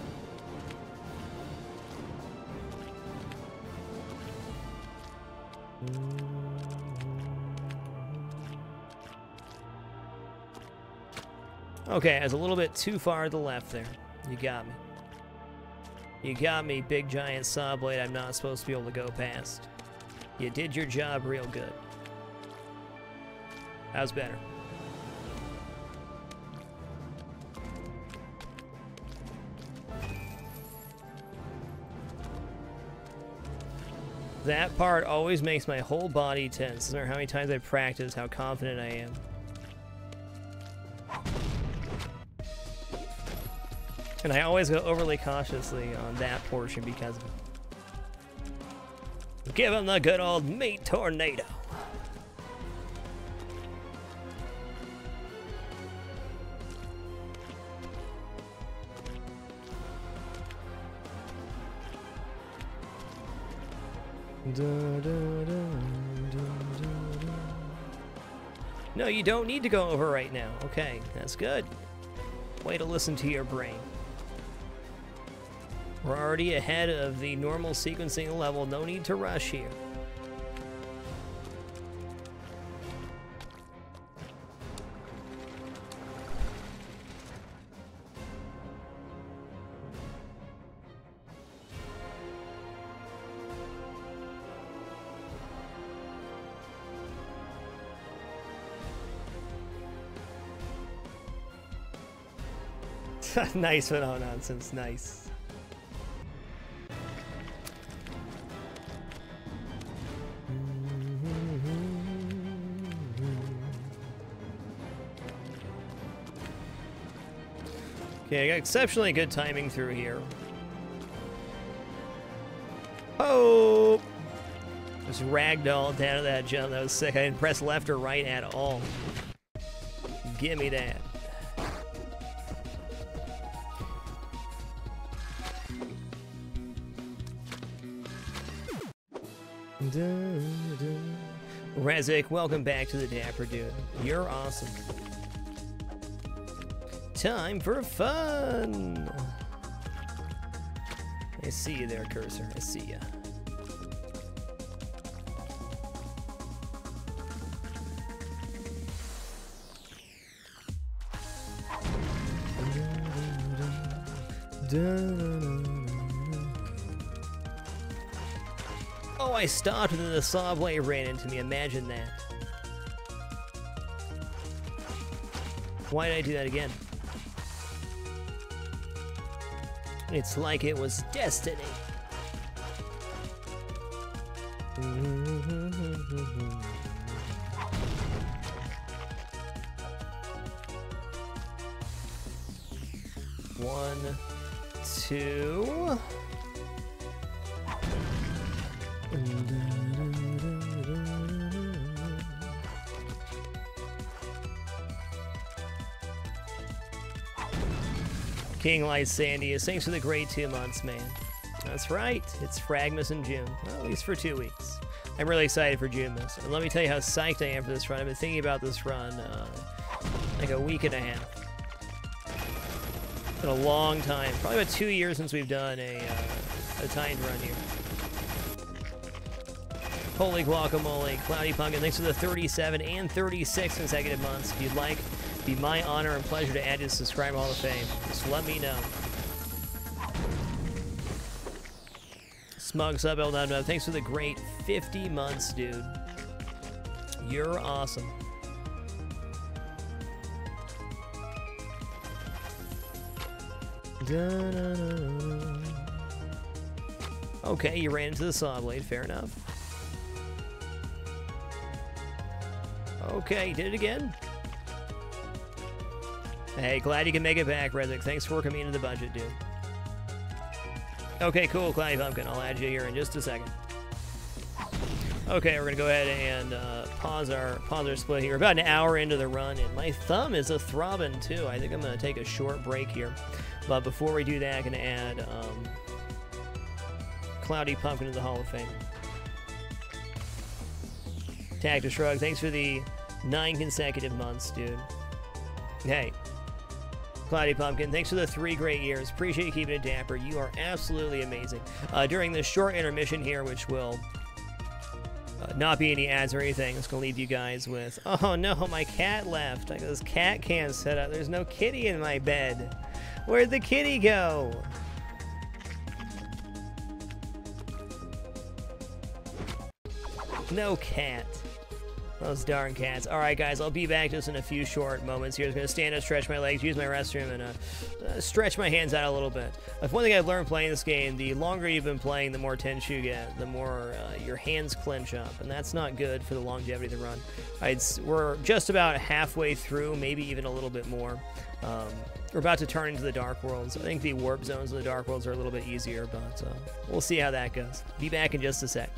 Okay, I was a little bit too far to the left there. You got me. You got me, big giant saw blade I'm not supposed to be able to go past. You did your job real good. That was better. That part always makes my whole body tense. No matter how many times I practice, how confident I am. And I always go overly cautiously on that portion because of it. Give him the good old meat tornado. No, you don't need to go over right now. Okay, that's good. Way to listen to your brain. We're already ahead of the normal sequencing level. No need to rush here. Nice, but no nonsense. Nice. Okay, I got exceptionally good timing through here. Oh! Just ragdoll down to that jump. That was sick. I didn't press left or right at all. Give me that. Rezik, welcome back to the Dapper Dude. You're awesome. Time for fun! I see you there, cursor. I see ya. Oh, I stopped and then the saw blade ran into me. Imagine that. Why did I do that again? It's like it was destiny. One, two. King Light Sandy is thanks for the great 2 months, man. That's right, it's Fragmas in June. Well, at least for 2 weeks. I'm really excited for JuneMas. And let me tell you how psyched I am for this run. I've been thinking about this run like a week and a half. It's been a long time. Probably about 2 years since we've done a timed run here. Holy guacamole, Cloudy Pumpkin, thanks for the 37 and 36 consecutive months. If you'd like, it'd be my honor and pleasure to add you to the Subscriber Hall of Fame. Just let me know. Smug sub L9, thanks for the great 50 months, dude. You're awesome. Okay, you ran into the saw blade. Fair enough. Okay, did it again. Hey, glad you can make it back, Rezik. Thanks for working me into the budget, dude. Okay, cool, Cloudy Pumpkin. I'll add you here in just a second. Okay, we're gonna go ahead and pause our split here. We're about an hour into the run, and my thumb is a-throbbing too. I think I'm gonna take a short break here. But before we do that, I'm gonna add Cloudy Pumpkin to the Hall of Fame. Tag to Shrug, thanks for the 9 consecutive months, dude. Hey. Cloudy Pumpkin, thanks for the 3 great years. Appreciate you keeping it dapper. You are absolutely amazing. During this short intermission here, which will not be any ads or anything, it's going to leave you guys with... Oh no, my cat left. I got this cat cam set up. There's no kitty in my bed. Where'd the kitty go? No cat. Those darn cats. Alright guys, I'll be back just in a few short moments here. I'm going to stand up, stretch my legs, use my restroom, and stretch my hands out a little bit. If one thing I've learned playing this game, the longer you've been playing, the more tense you get, the more your hands clench up, and that's not good for the longevity of the run. We're just about halfway through, maybe even a little bit more. We're about to turn into the Dark Worlds. I think the warp zones of the Dark Worlds are a little bit easier, but we'll see how that goes. Be back in just a sec.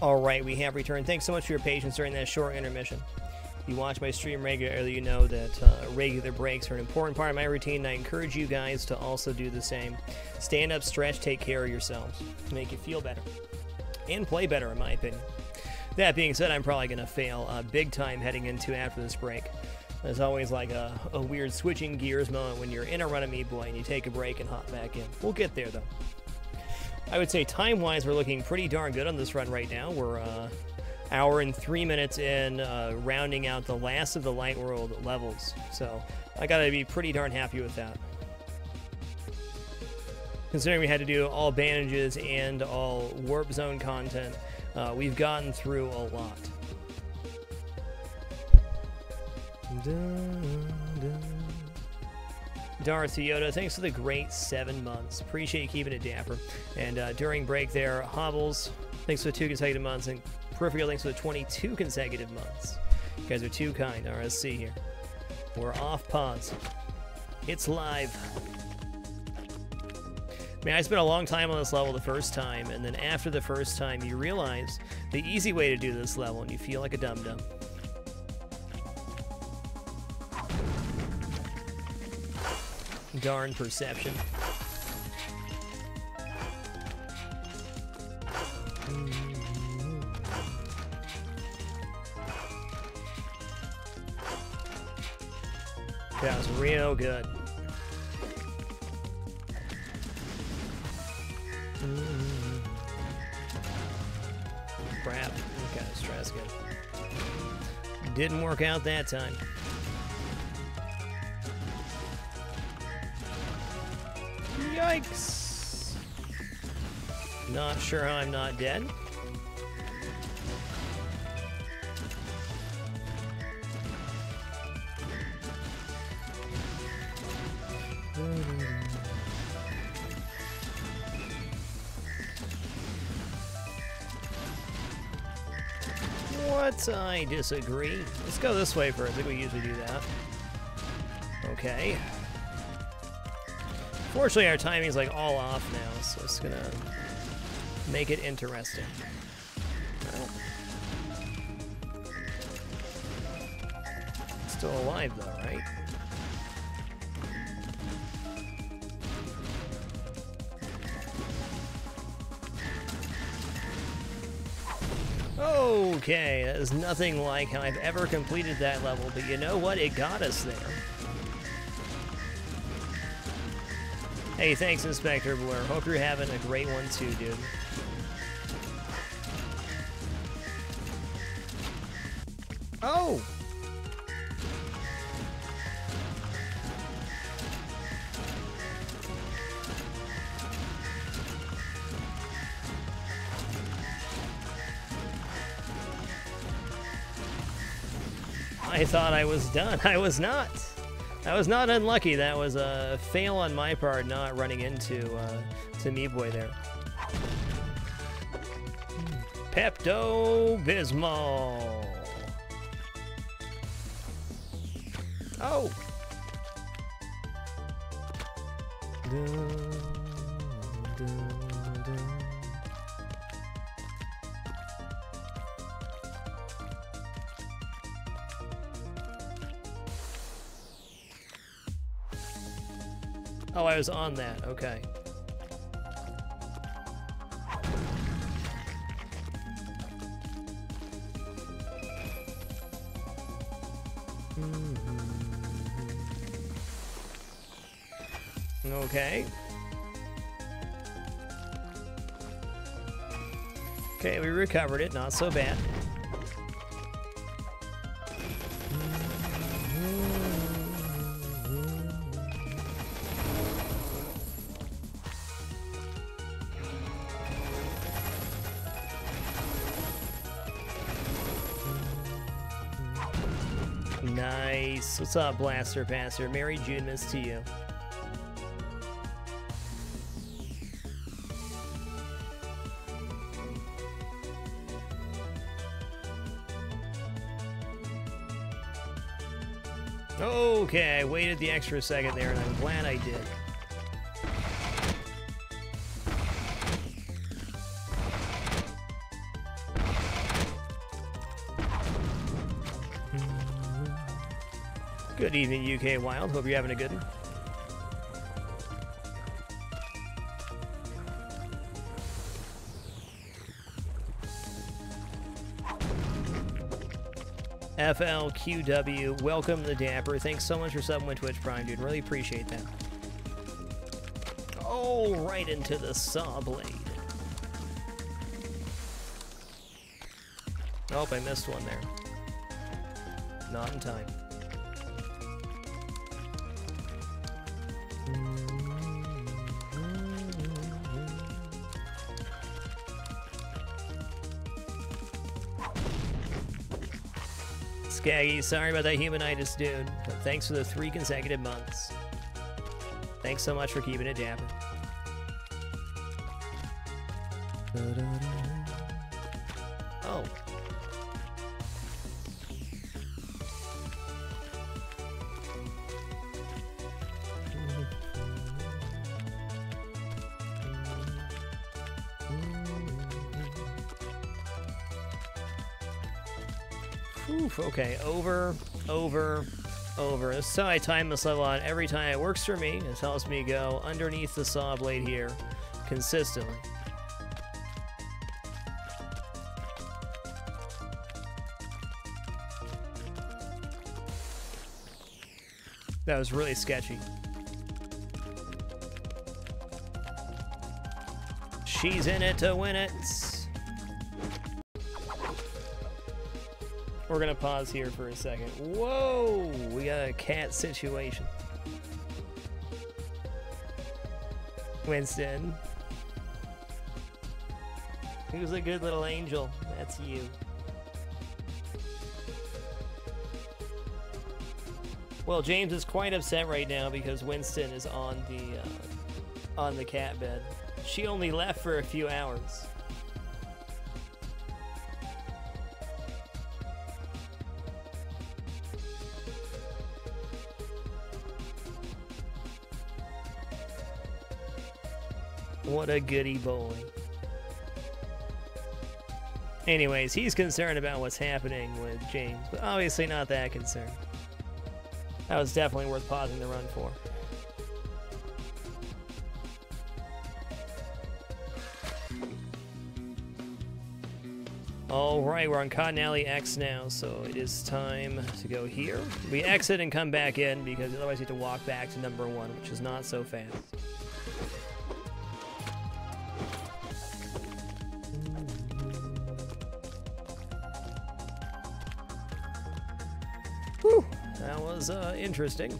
Alright, we have returned. Thanks so much for your patience during that short intermission. If you watch my stream regularly, you know that regular breaks are an important part of my routine, and I encourage you guys to also do the same. Stand up, stretch, take care of yourselves to make you feel better. And play better, in my opinion. That being said, I'm probably going to fail big time heading into after this break. There's always like a weird switching gears moment when you're in a run of Meat Boy and you take a break and hop back in. We'll get there, though. I would say time-wise, we're looking pretty darn good on this run right now. We're hour and 3 minutes in, rounding out the last of the Light World levels. So I gotta be pretty darn happy with that. Considering we had to do all bandages and all warp zone content, we've gotten through a lot. Darth Yoda, thanks for the great 7 months. Appreciate you keeping it dapper. And during break there, Hobbles, thanks for the 2 consecutive months. And Peripheral, thanks for the 22 consecutive months. You guys are too kind. All right, let's see here. We're off pause. It's live. Man, I spent a long time on this level the first time, and then after the first time, you realize the easy way to do this level, and you feel like a dum-dum. Darn perception. That was real good. Crap, I'm kind of stressed. Didn't work out that time. Yikes! Not sure how I'm not dead. What? I disagree. Let's go this way first. I think we usually do that. Okay. Fortunately, our timing's like all off now, so it's gonna make it interesting. Well, still alive though, right? Okay, that is nothing like how I've ever completed that level, but you know what? It got us there. Hey, thanks, Inspector Blur. Hope you're having a great one too, dude. Oh! I thought I was done. I was not. I was not unlucky. That was a fail on my part, not running into to Meat Boy there. Pepto-Bismol. Oh. Oh, I was on that. Okay. Okay. Okay, we recovered it. Not so bad. Nice. What's up, Blaster Passer? Merry JuneMas to you. Okay, I waited the extra second there, and I'm glad I did. Good evening, UK Wild. Hope you're having a good one. FLQW, welcome to the Dapper. Thanks so much for subbing with Twitch Prime, dude. Really appreciate that. Oh, right into the saw blade. Oh, I missed one there. Not in time. Skaggy, sorry about that humanitis, dude. But thanks for the 3 consecutive months. Thanks so much for keeping it dapper. Oh. Oof, okay, over. This is how I time this level on every time. It works for me. It helps me go underneath the saw blade here consistently. That was really sketchy. She's in it to win it. We're gonna pause here for a second. Whoa! We got a cat situation. Winston. Who's a good little angel? That's you. Well, James is quite upset right now because Winston is on the cat bed. She only left for a few hours. What a goody boy. Anyways, he's concerned about what's happening with James, but obviously not that concerned. That was definitely worth pausing the run for. Alright, we're on Cotton Alley X now, so it is time to go here. We exit and come back in because otherwise you have to walk back to number 1, which is not so fast. Whew, that was interesting.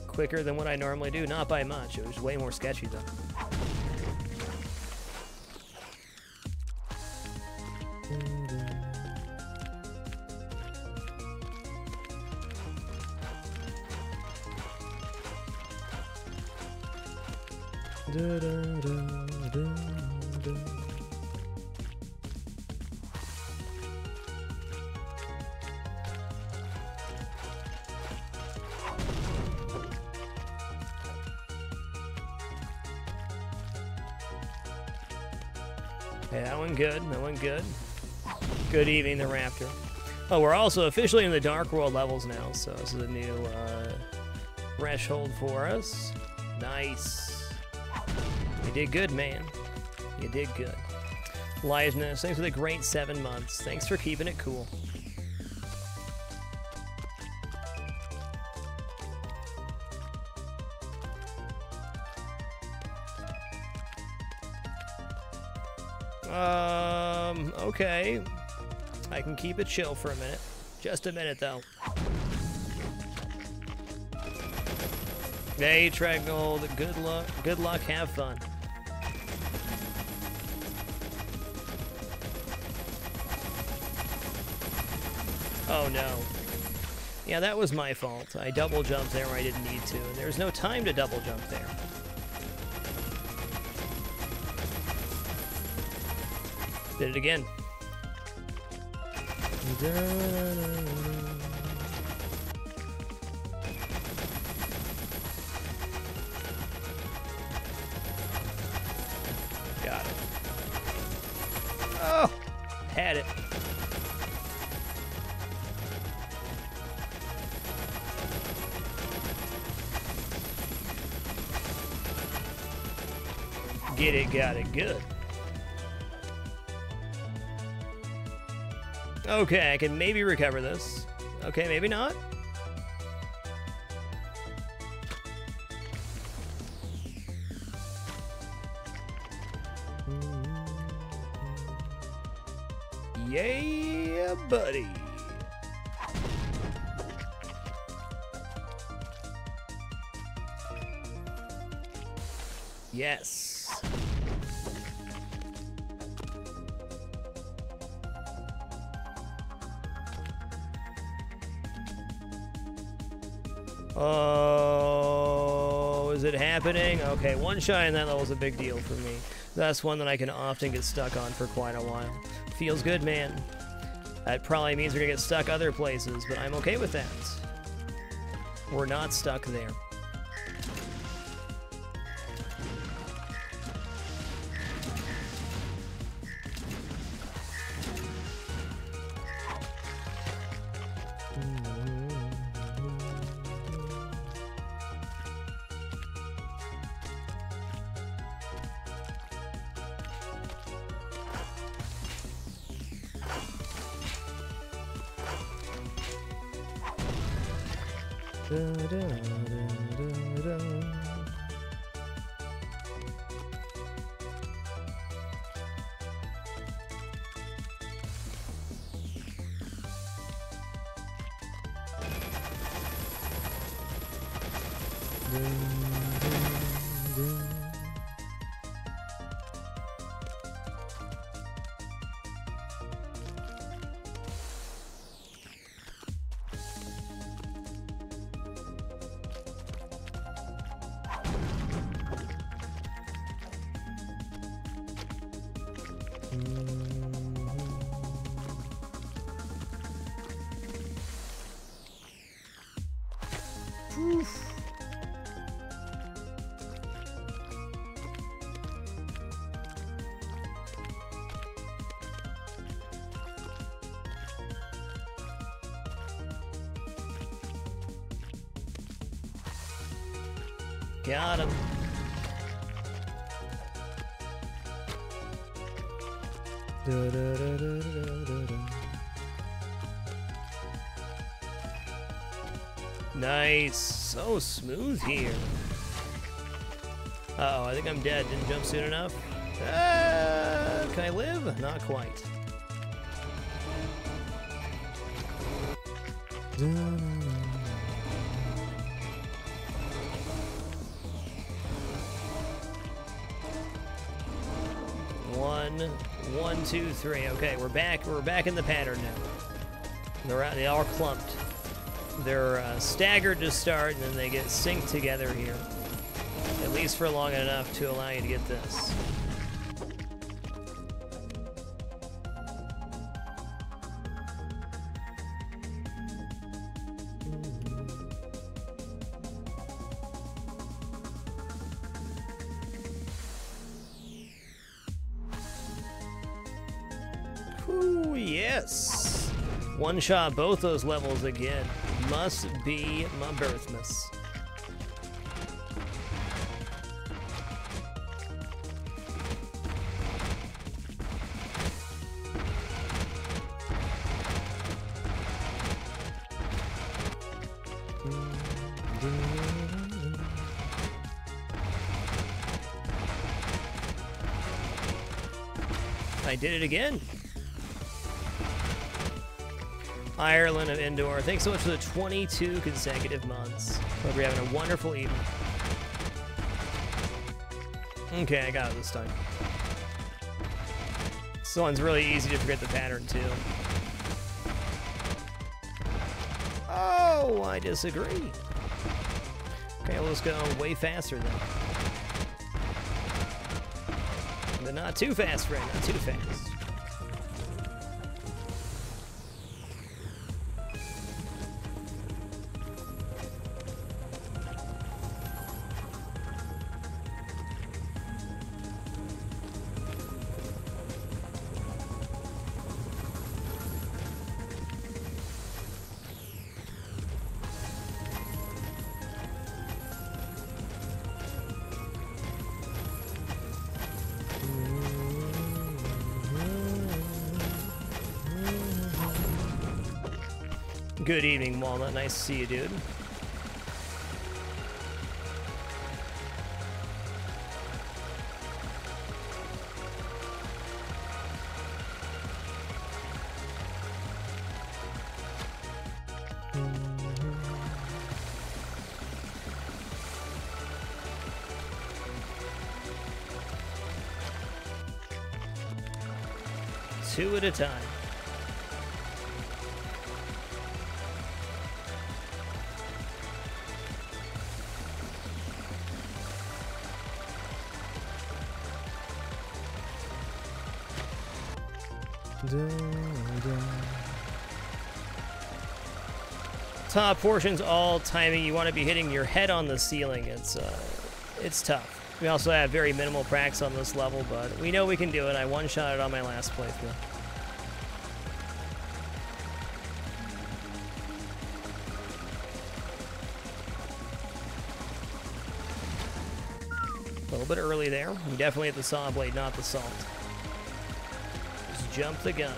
Quicker than what I normally do, not by much. It was way more sketchy though. Okay, that one good. That one good. Good evening, the Rapture. Oh, we're also officially in the Dark World levels now, so this is a new threshold for us. Nice. You did good, man. You did good. Liveness, thanks for the great 7 months. Thanks for keeping it cool. Okay. I can keep it chill for a minute. Just a minute, though. Hey, Tregnold, good luck, have fun. Oh, no. Yeah, that was my fault. I double jumped there where I didn't need to, and there's no time to double jump there. Did it again. Got it. Oh, had it. Get it, got it, good. Okay, I can maybe recover this. Okay, maybe not. Yeah, buddy. Yes. Oh, is it happening? Okay, one shot in that level is a big deal for me. That's one that I can often get stuck on for quite a while. Feels good, man. That probably means we're gonna get stuck other places, but I'm okay with that. We're not stuck there. Got him. Nice. So smooth here. Uh-oh, I think I'm dead. Didn't jump soon enough. Can I live? Not quite. One, two, three. Okay, we're back. We're back in the pattern now. They all clumped. They're staggered to start, and then they get synced together here. At least for long enough to allow you to get this. Ooh, yes. One shot both those levels again. Must be my birthmas. I did it again. Ireland of Indoor, thanks so much for the 22 consecutive months. Hope you're having a wonderful evening. Okay, I got it this time. This one's really easy to forget the pattern, too. Oh, I disagree. Okay, well, let's go way faster then. But not too fast, Ray, not too fast. Good evening, Walnut. Nice to see you, dude. Two at a time. Top portions, all timing. You want to be hitting your head on the ceiling. It's tough. We also have very minimal practice on this level, but we know we can do it. I one-shot it on my last playthrough. A little bit early there. We definitely hit the saw blade, not the salt. Just jump the gun.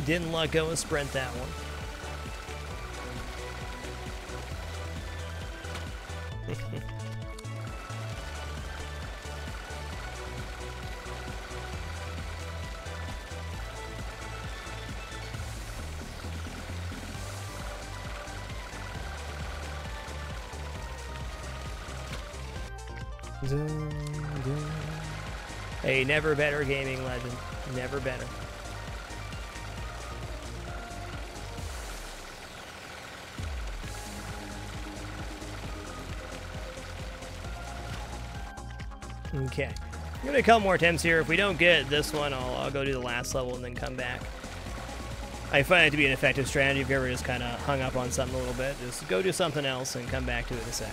Didn't let go and sprint that one. Hey, never better gaming legend. Never better. Okay, give it a couple more attempts here. If we don't get this one, I'll go do the last level and then come back. I find it to be an effective strategy if you're ever just kind of hung up on something a little bit. Just go do something else and come back to it in a sec.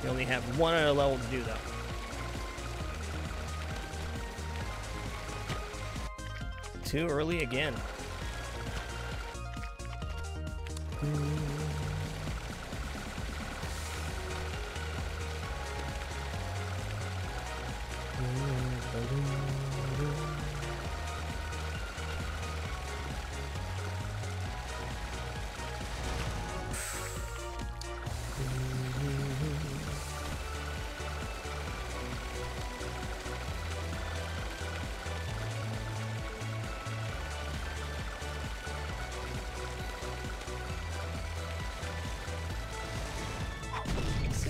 You only have one other level to do, though. Too early again.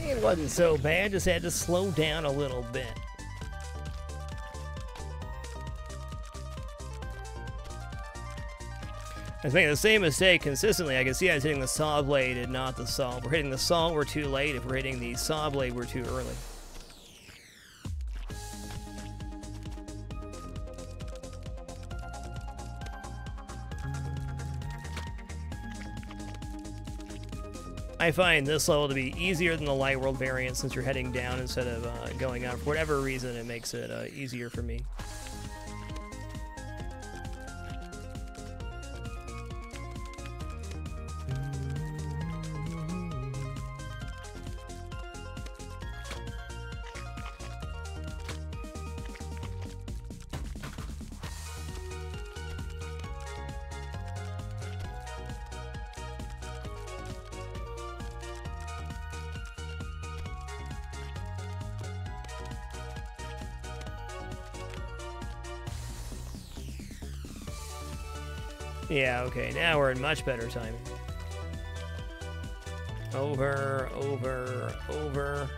It wasn't so bad, just had to slow down a little bit. I was making the same mistake consistently. I can see I was hitting the saw blade and not the saw. If we're hitting the saw, we're too late. If we're hitting the saw blade, we're too early. I find this level to be easier than the Light World variant since you're heading down instead of going up. For whatever reason, it makes it easier for me. Yeah, okay, now we're in much better timing. Over, over, over.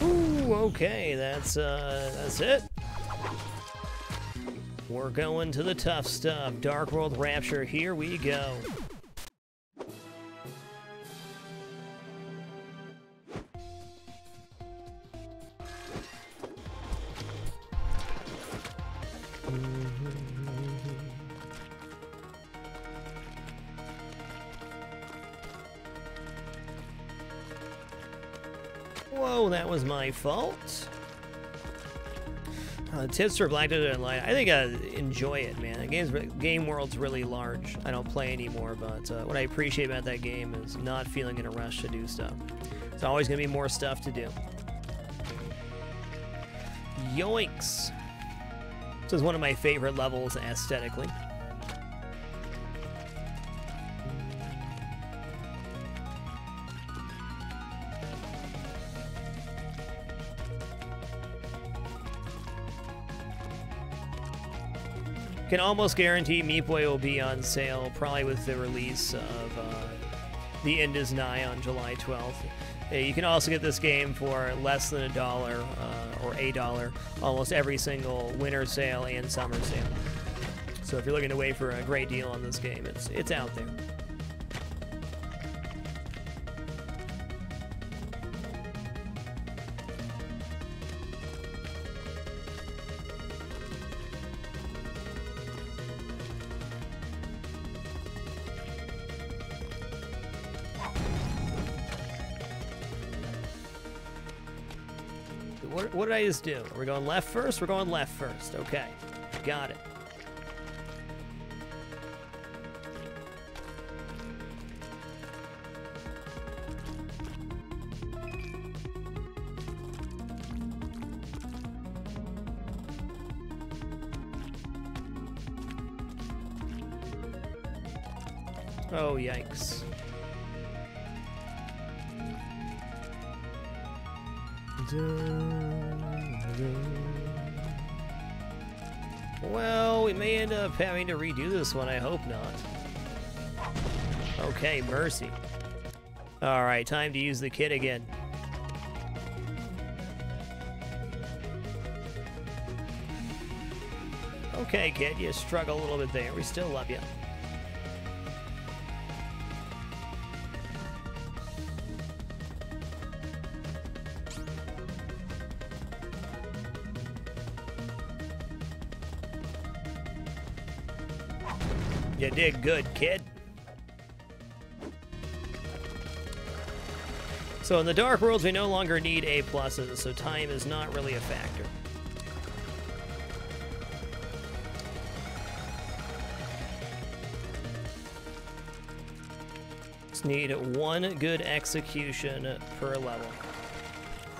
Ooh, okay, that's it. We're going to the tough stuff. Dark World Rapture, here we go. Whoa, that was my fault. Tips for Black Desert Light. I think I enjoy it, man. The game world's really large. I don't play anymore, but what I appreciate about that game is not feeling in a rush to do stuff. There's always going to be more stuff to do. Yoinks! This is one of my favorite levels aesthetically. Can almost guarantee Meat Boy will be on sale, probably with the release of The End Is Nigh on July 12th. You can also get this game for less than $1 or $1 almost every single winter sale and summer sale. So if you're looking to wait for a great deal on this game, it's out there. What did I just do? Are we going left first? We're going left first. Okay. Got it. Oh, yikes. Well, we may end up having to redo this one. I hope not. Okay, mercy. Alright, time to use the kit again. Okay, kid, you struggle a little bit there. We still love you. You did good, kid. So in the Dark Worlds, we no longer need A+, so time is not really a factor. Just need one good execution per level.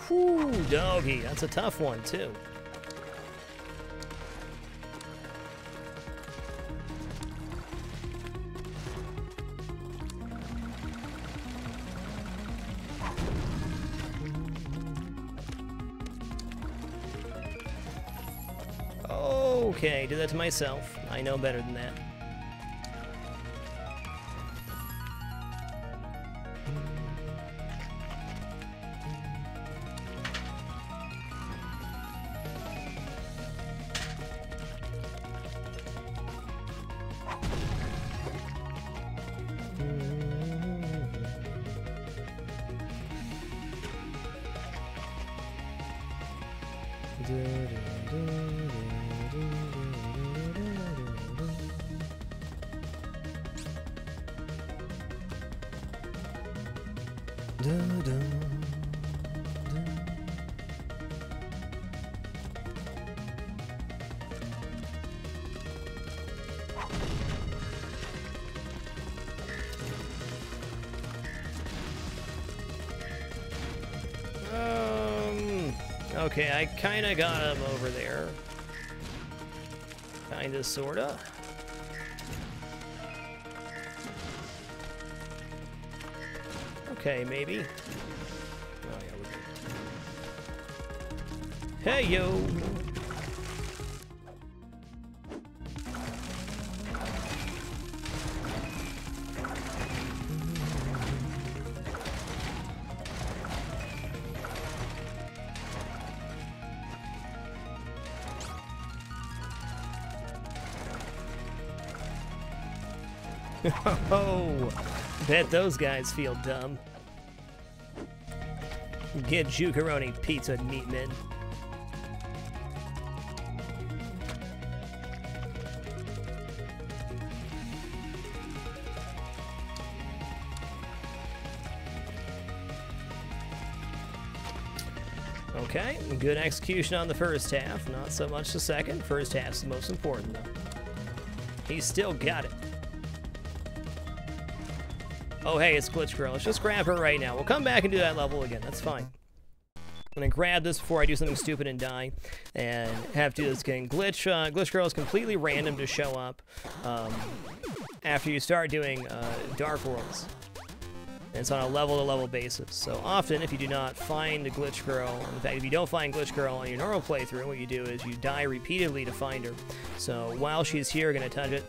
Whew, doggy, that's a tough one, too. Okay, did that to myself. I know better than that. Okay, I kinda got him over there. Kinda, sorta. Okay, maybe. Oh, yeah, we're good. Hey, yo! Oh, bet those guys feel dumb. Get Jukaroni pizza, meat men. Okay, good execution on the first half, not so much the second. First half's the most important, though. He's still got it. Oh, hey, it's Glitch Girl. Let's just grab her right now. We'll come back and do that level again. That's fine. I'm going to grab this before I do something stupid and die, and have to do this again. Glitch Girl is completely random to show up after you start doing Dark Worlds. And it's on a level-to-level basis. So often, if you do not find a Glitch Girl, in fact, if you don't find Glitch Girl on your normal playthrough, what you do is you die repeatedly to find her. So while she's here, we're going to touch it.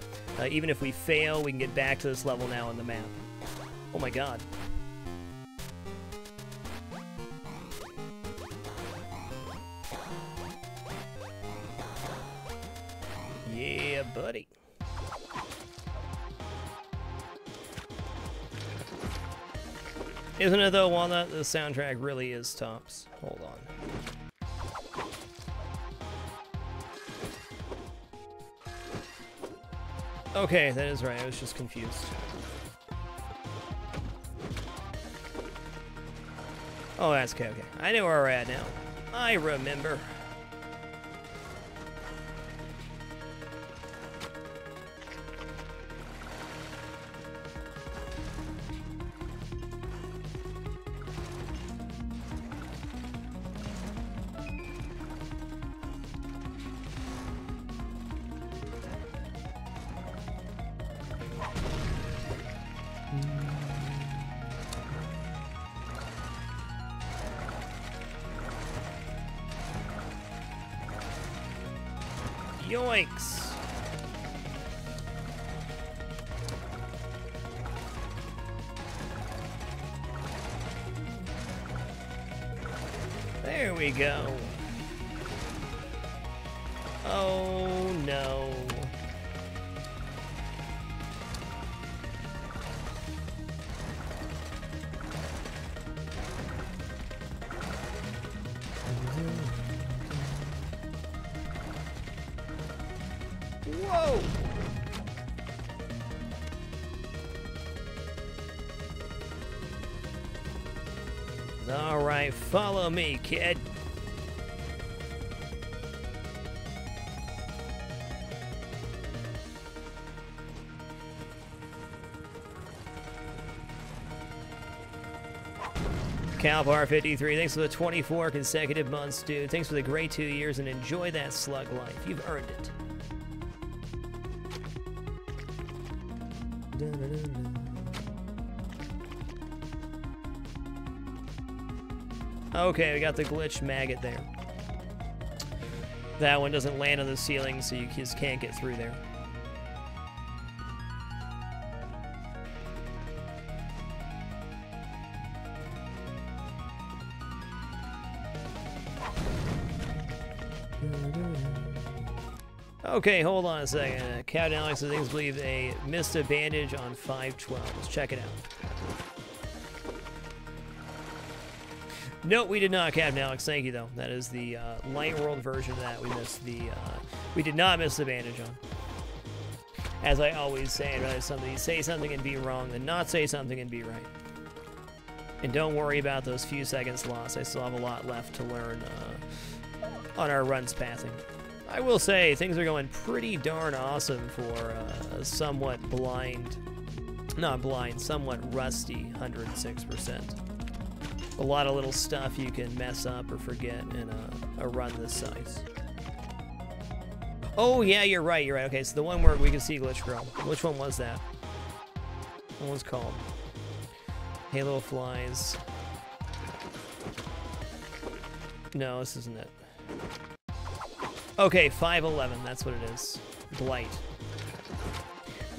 Even if we fail, we can get back to this level now on the map. Oh my god. Yeah, buddy. Isn't it though, Walnut? The soundtrack really is tops. Hold on. Okay, that is right. I was just confused. Oh, that's okay, okay. I know where we're at now. I remember. Yoinks! There we go. Oh no. Whoa! All right, follow me, kid. Calbar53, thanks for the 24 consecutive months, dude. Thanks for the great 2 years, and enjoy that slug life. You've earned it. Okay, we got the glitch maggot there. That one doesn't land on the ceiling, so you just can't get through there. Okay, hold on a second. Captain Alex, I think, believe they missed a bandage on 512. Let's check it out. No, we did not, Captain Alex. Thank you, though. That is the Light World version of that. We missed the. We did not miss the bandage on. As I always say, I'd rather somebody say something and be wrong than not say something and be right. And don't worry about those few seconds lost. I still have a lot left to learn on our runs pathing. I will say things are going pretty darn awesome for a somewhat blind, not blind, somewhat rusty 106%. A lot of little stuff you can mess up or forget in a run this size. Oh yeah, you're right, you're right. Okay, so the one where we can see Glitch Girl. Which one was that? What was called? Halo Flies. No, this isn't it. Okay, 511, that's what it is. Blight.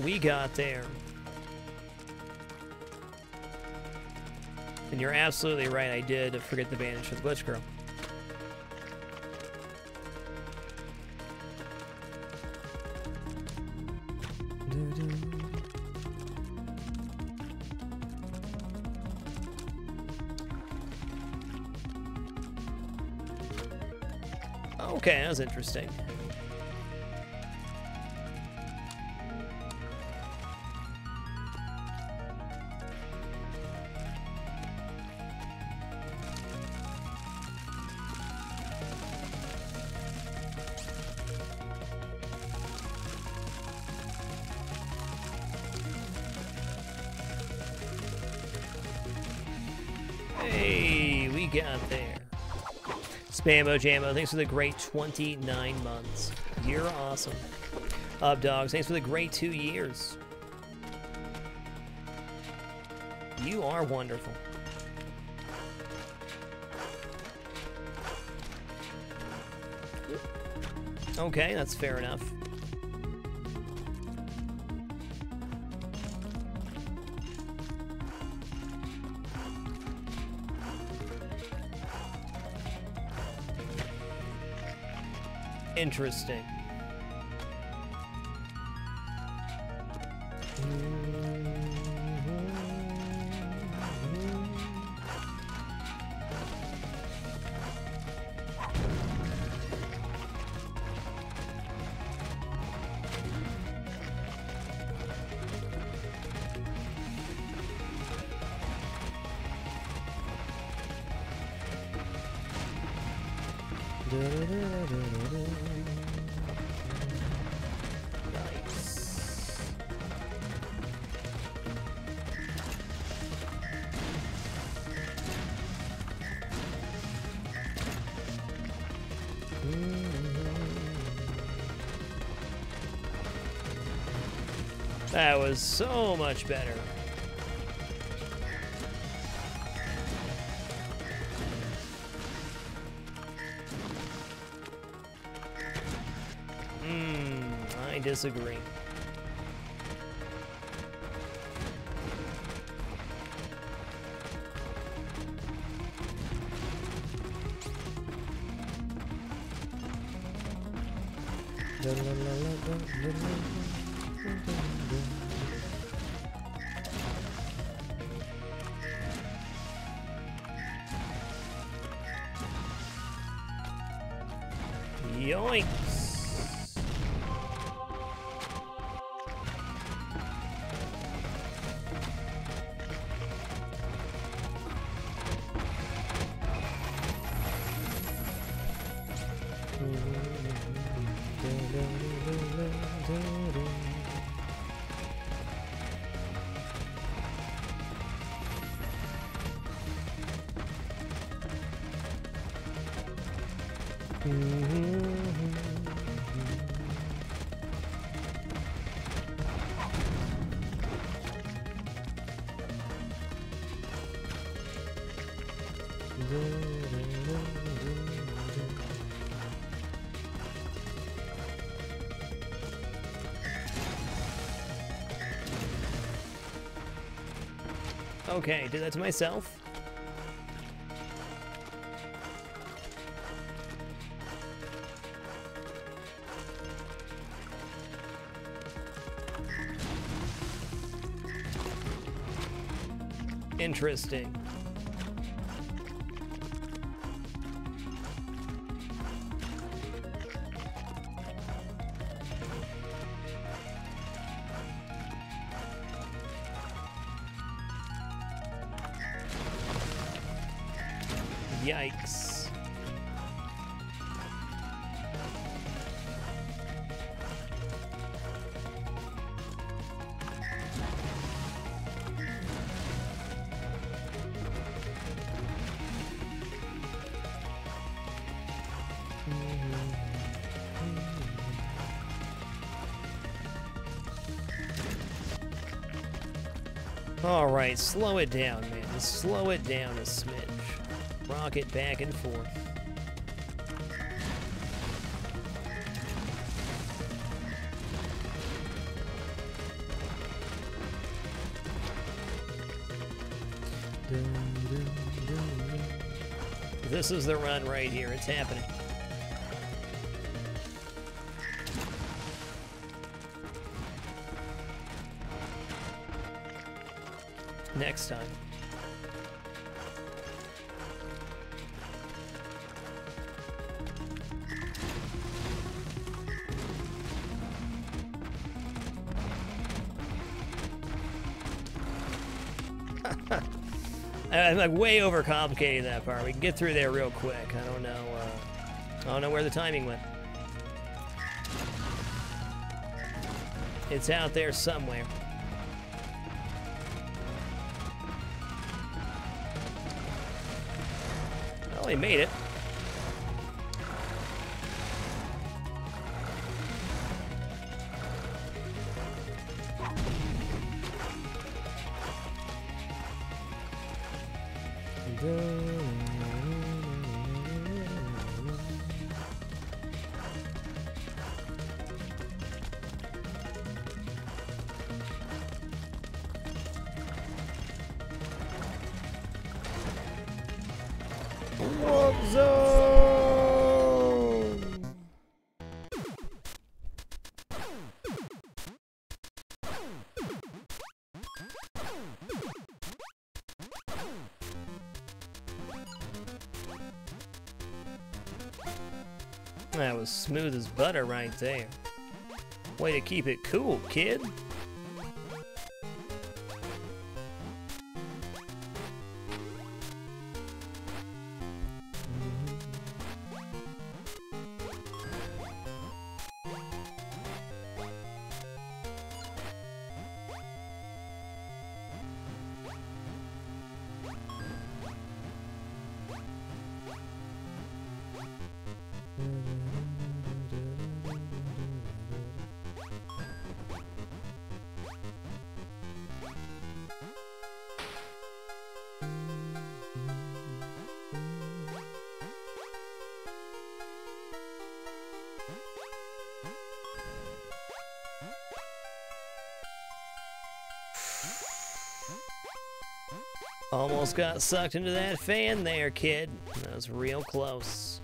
We got there. And you're absolutely right, I did forget the bandage for the Glitch Girl. Okay, that was interesting. Hey, we got there. Spammo Jammo, thanks for the great 29 months. You're awesome. Dogs, thanks for the great 2 years. You are wonderful. Okay, that's fair enough. Interesting. That was so much better. I disagree. Yoinks! Okay, did that to myself. Interesting. Yikes. All right, slow it down, man. Slow it down a smidge. Rock it back and forth. This is the run right here. It's happening. Next time. I'm like way overcomplicating that part. We can get through there real quick. I don't know where the timing went. It's out there somewhere. Well, he made it. That was smooth as butter right there. Way to keep it cool, kid. Almost got sucked into that fan there, kid. That was real close.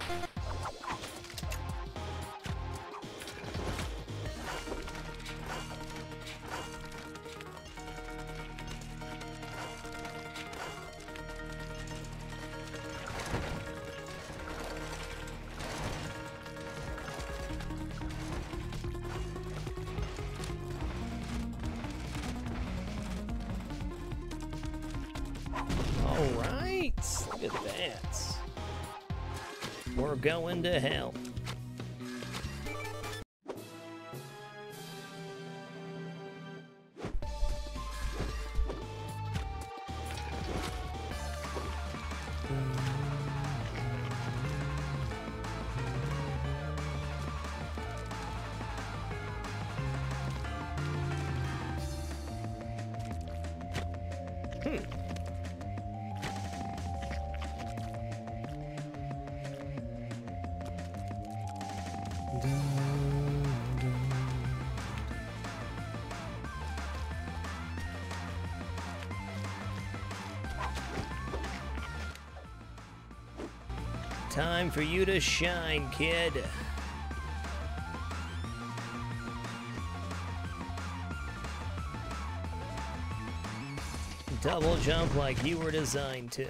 We're going to hell. Time for you to shine, kid. Double jump like you were designed to.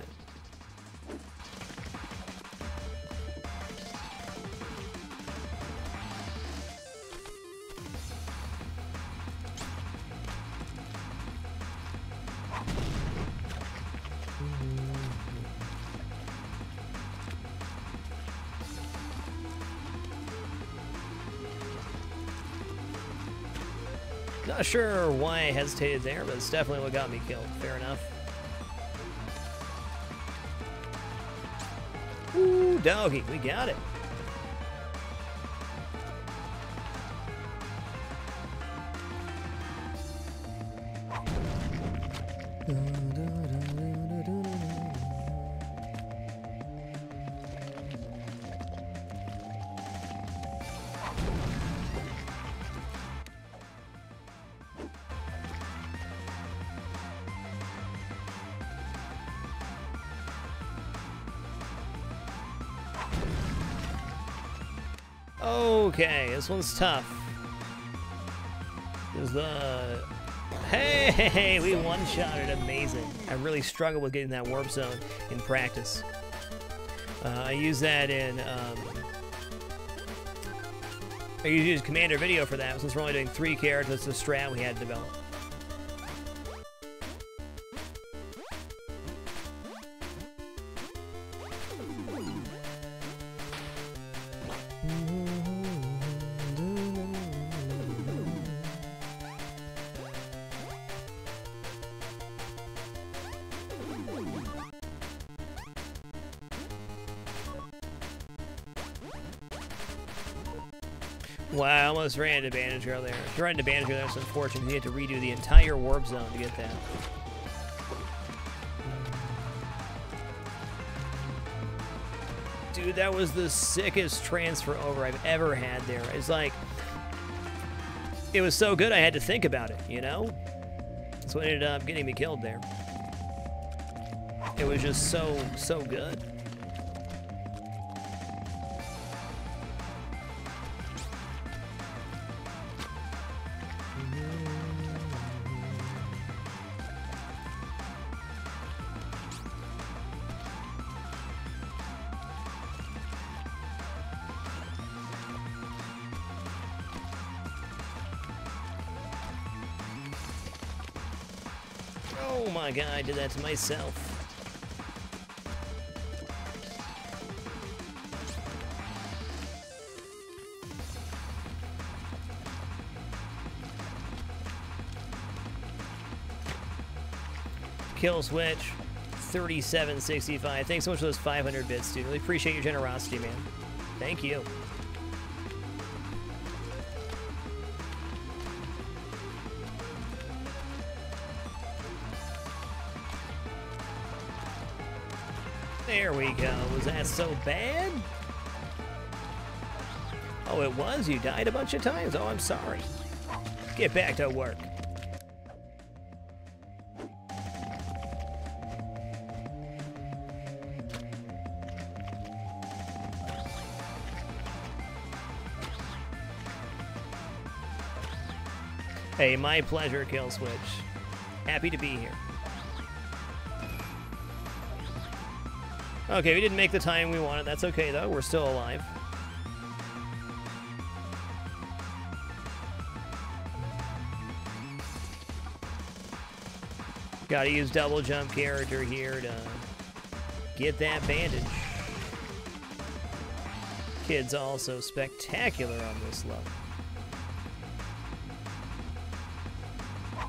Not sure why I hesitated there, but it's definitely what got me killed. Fair enough. Ooh, doggy, we got it. Okay, this one's tough. There's the... Hey, we one-shotted. Amazing. I really struggled with getting that warp zone in practice. I use that in... I usually use Commander Video for that, since we're only doing 3 characters, it's a strat we had to develop. Wow, I almost ran into bandage girl there. If you ran into bandage girl, that's unfortunate. You had to redo the entire warp zone to get that. Dude, that was the sickest transfer over I've ever had there. It's like, it was so good I had to think about it, you know? That's what ended up getting me killed there. It was just so good. Oh my god, I did that to myself. Kill switch, 3765. Thanks so much for those 500 bits, dude. Really appreciate your generosity, man. Thank you. There we go. Was that so bad? Oh, it was? You died a bunch of times? Oh, I'm sorry. Get back to work. Hey, my pleasure, Kill Switch. Happy to be here. Okay, we didn't make the time we wanted. That's okay, though. We're still alive. Gotta use double jump character here to get that bandage. Kid's also spectacular on this level.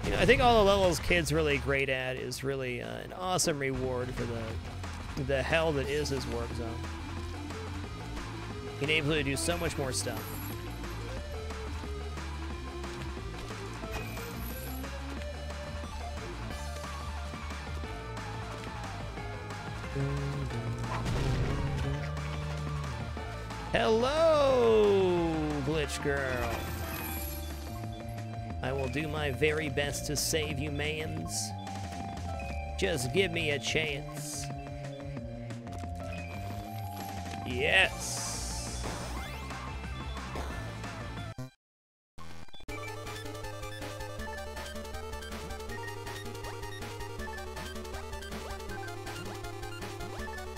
You know, I think all the levels Kid's really great at is really an awesome reward for the hell that is his warp zone. He's able to do so much more stuff. Hello, Glitch Girl. I will do my very best to save you, mans. Just give me a chance. Yes.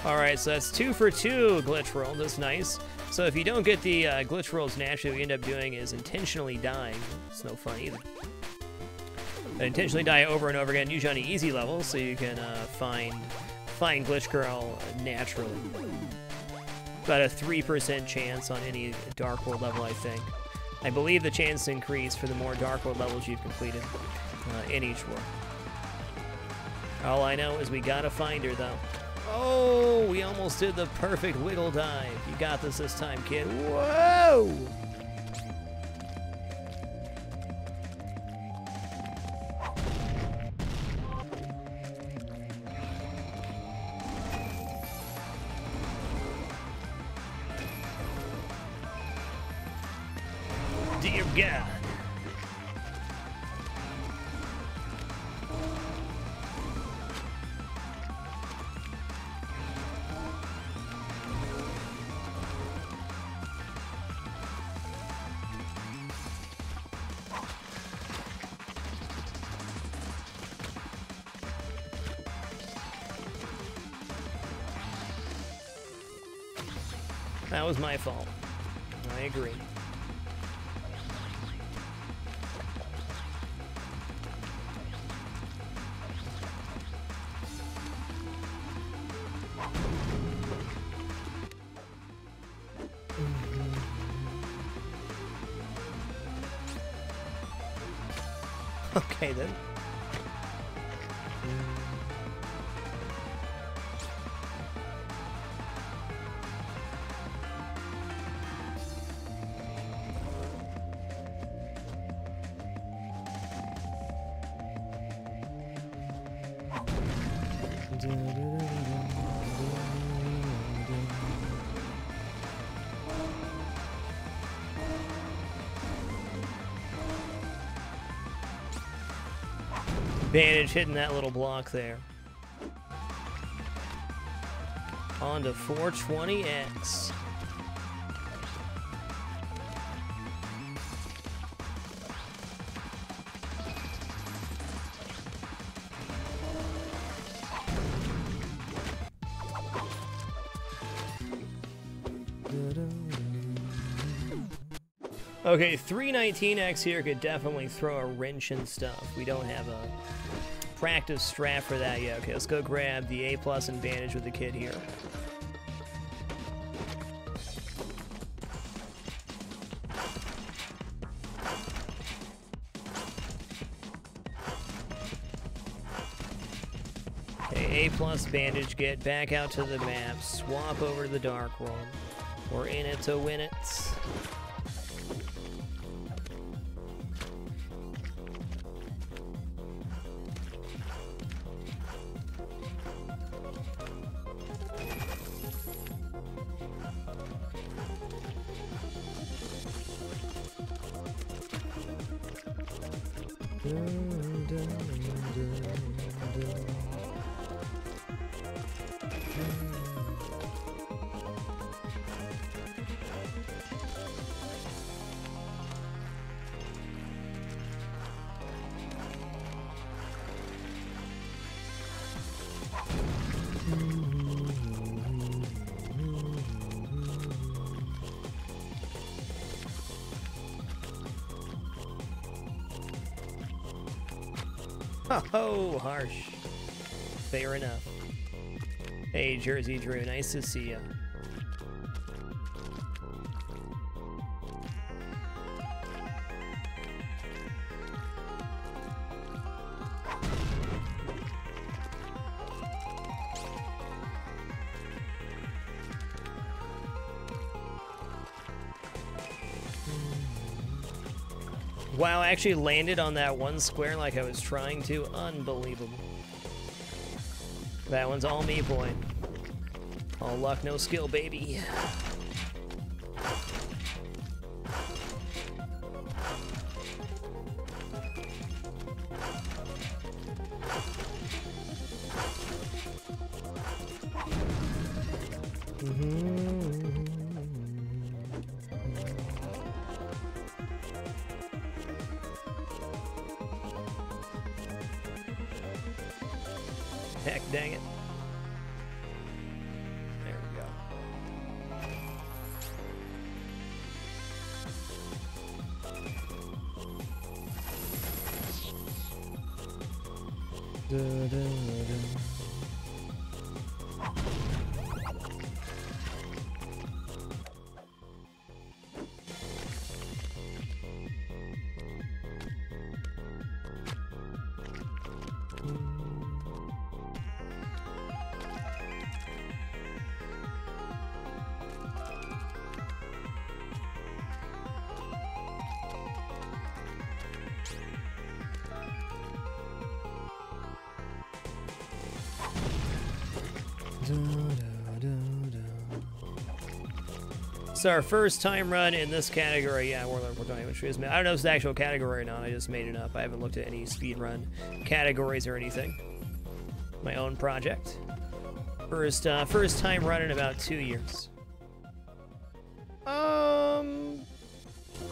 Alright, so that's 2 for 2 glitch rolls. That's nice. So if you don't get the glitch rolls naturally, what you end up doing is intentionally dying. It's no fun either. Intentionally die over and over again, usually on the easy level, so you can find Glitch Girl naturally. About a 3% chance on any Dark World level, I think. I believe the chance increased for the more Dark World levels you've completed in each world. All I know is we gotta find her, though. Oh, we almost did the perfect wiggle dive. You got this time, kid. Whoa! Dear God. That was my fault. I agree. Okay, then. Bandage hitting that little block there. On to 420X. Okay, 319X here could definitely throw a wrench and stuff. We don't have a practice strat for that yet. Okay, let's go grab the A+ and bandage with the kid here. Okay, A+ bandage, get back out to the map, swap over to the dark room. We're in it to win it. Oh, harsh. Fair enough. Hey, Jersey Drew, nice to see ya. Wow, I actually landed on that one square like I was trying to. Unbelievable. That one's all me, boy. All luck, no skill, baby. Heck, dang it. There we go. So our first time run in this category, yeah, Warlord, we're talking which is, I don't know if it's the actual category or not, I just made it up. I haven't looked at any speedrun categories or anything. My own project. First time run in about 2 years.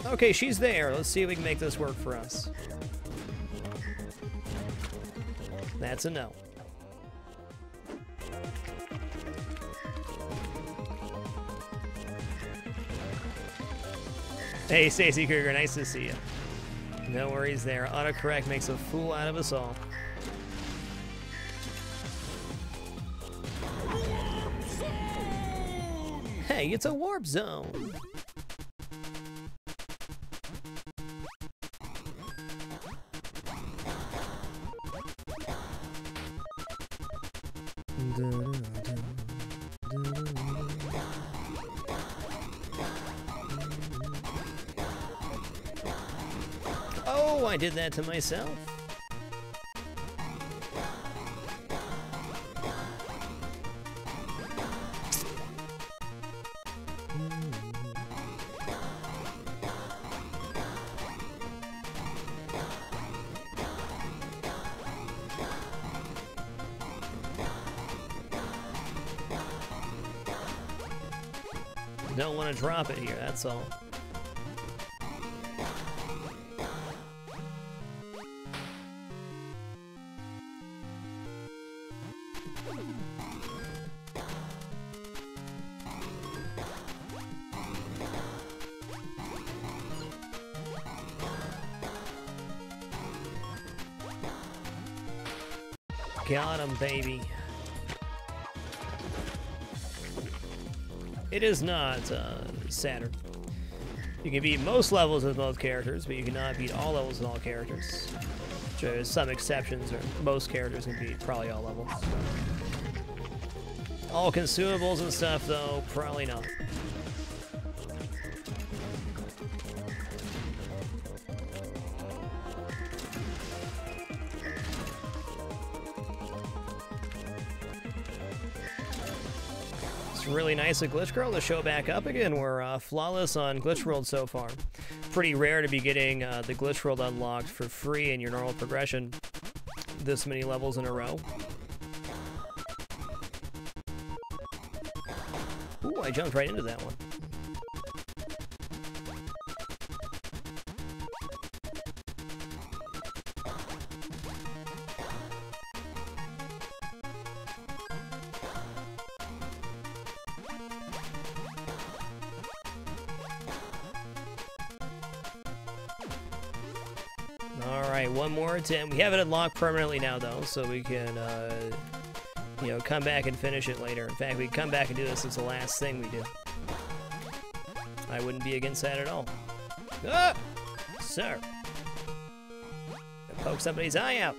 Okay, she's there. Let's see if we can make this work for us. That's a no. Hey, Stacey Kruger, nice to see you. No worries there. Autocorrect makes a fool out of us all. Hey, it's a warp zone. Oh, I did that to myself. Don't want to drop it here, that's all. Got him, baby. It is not Saturn. You can beat most levels with both characters, but you cannot beat all levels with all characters. There's some exceptions, or most characters can beat probably all levels. All consumables and stuff, though, probably not. Really nice of Glitch Girl to show back up again. We're flawless on Glitch World so far. Pretty rare to be getting the Glitch World unlocked for free in your normal progression this many levels in a row. Ooh, I jumped right into that one. One more attempt. We have it unlocked permanently now, though, so we can, you know, come back and finish it later. In fact, we can come back and do this as the last thing we do. I wouldn't be against that at all. Ah! Sir! Poke somebody's eye out.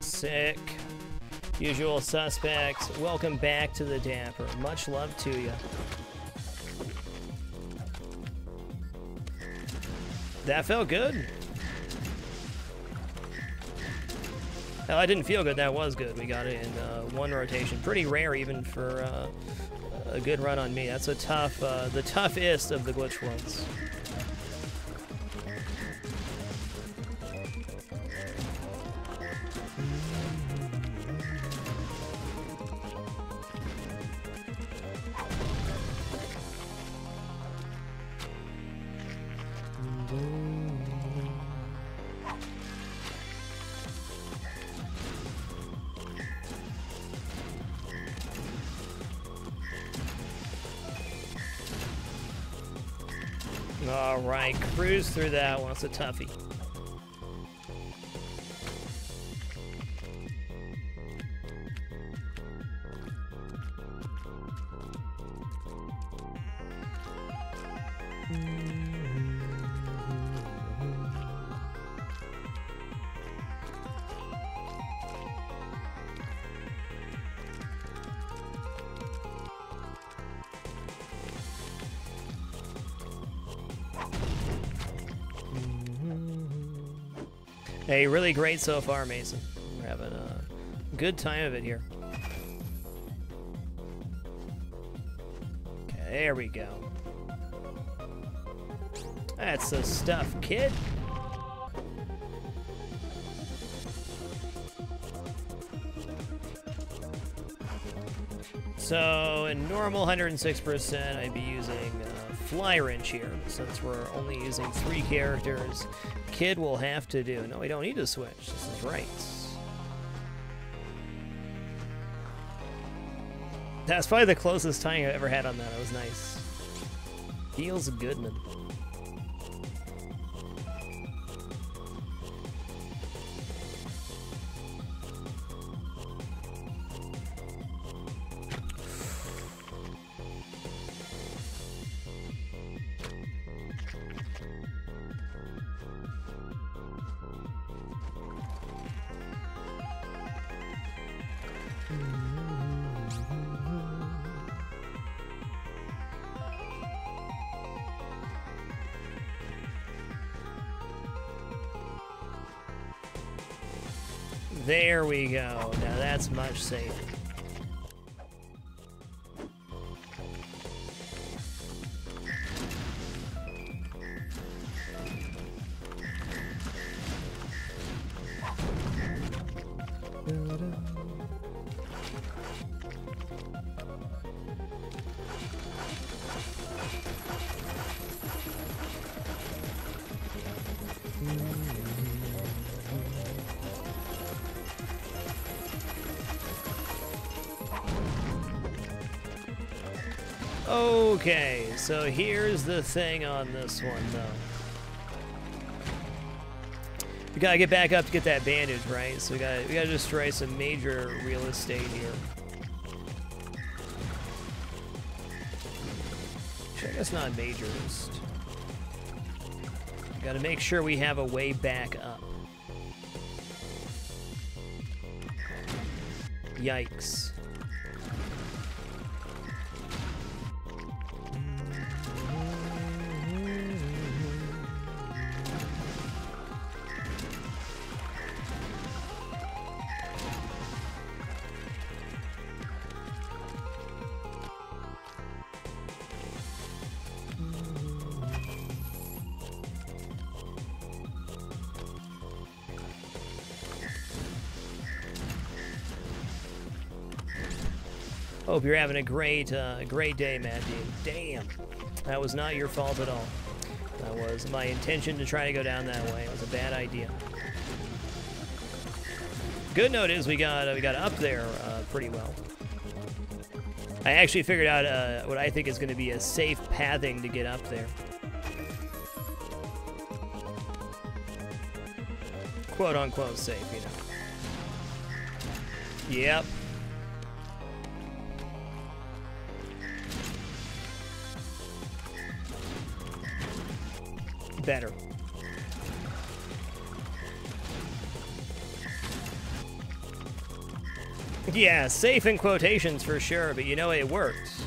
Sick. Usual suspects. Welcome back to the Dapper. Much love to you. That felt good. Hell, I didn't feel good. That was good. We got it in one rotation. Pretty rare even for a good run on me. That's a tough, the toughest of the glitch worlds. Alright, cruise through that one. It's a toughie. Hey, really great so far, Mason. We're having a good time of it here. Okay, there we go. That's the stuff, kid. So, in normal 106%, I'd be using Fly Wrench here, since we're only using 3 characters. Kid will have to do. No, we don't need to switch. This is right. That's probably the closest time I've ever had on that. It was nice. Feels good, man. There we go. Now that's much safer. Okay, so here's the thing on this one, though. We gotta get back up to get that bandage, right? So we gotta destroy some major real estate here. Which I guess not major. Just gotta make sure we have a way back up. Yikes. Hope you're having a great day, Matt Dean. Damn, that was not your fault at all. That was my intention to try to go down that way. It was a bad idea. Good note is we got up there pretty well. I actually figured out what I think is going to be a safe pathing to get up there. Quote unquote safe, you know. Yep. Better. Yeah, safe in quotations for sure, but you know it works.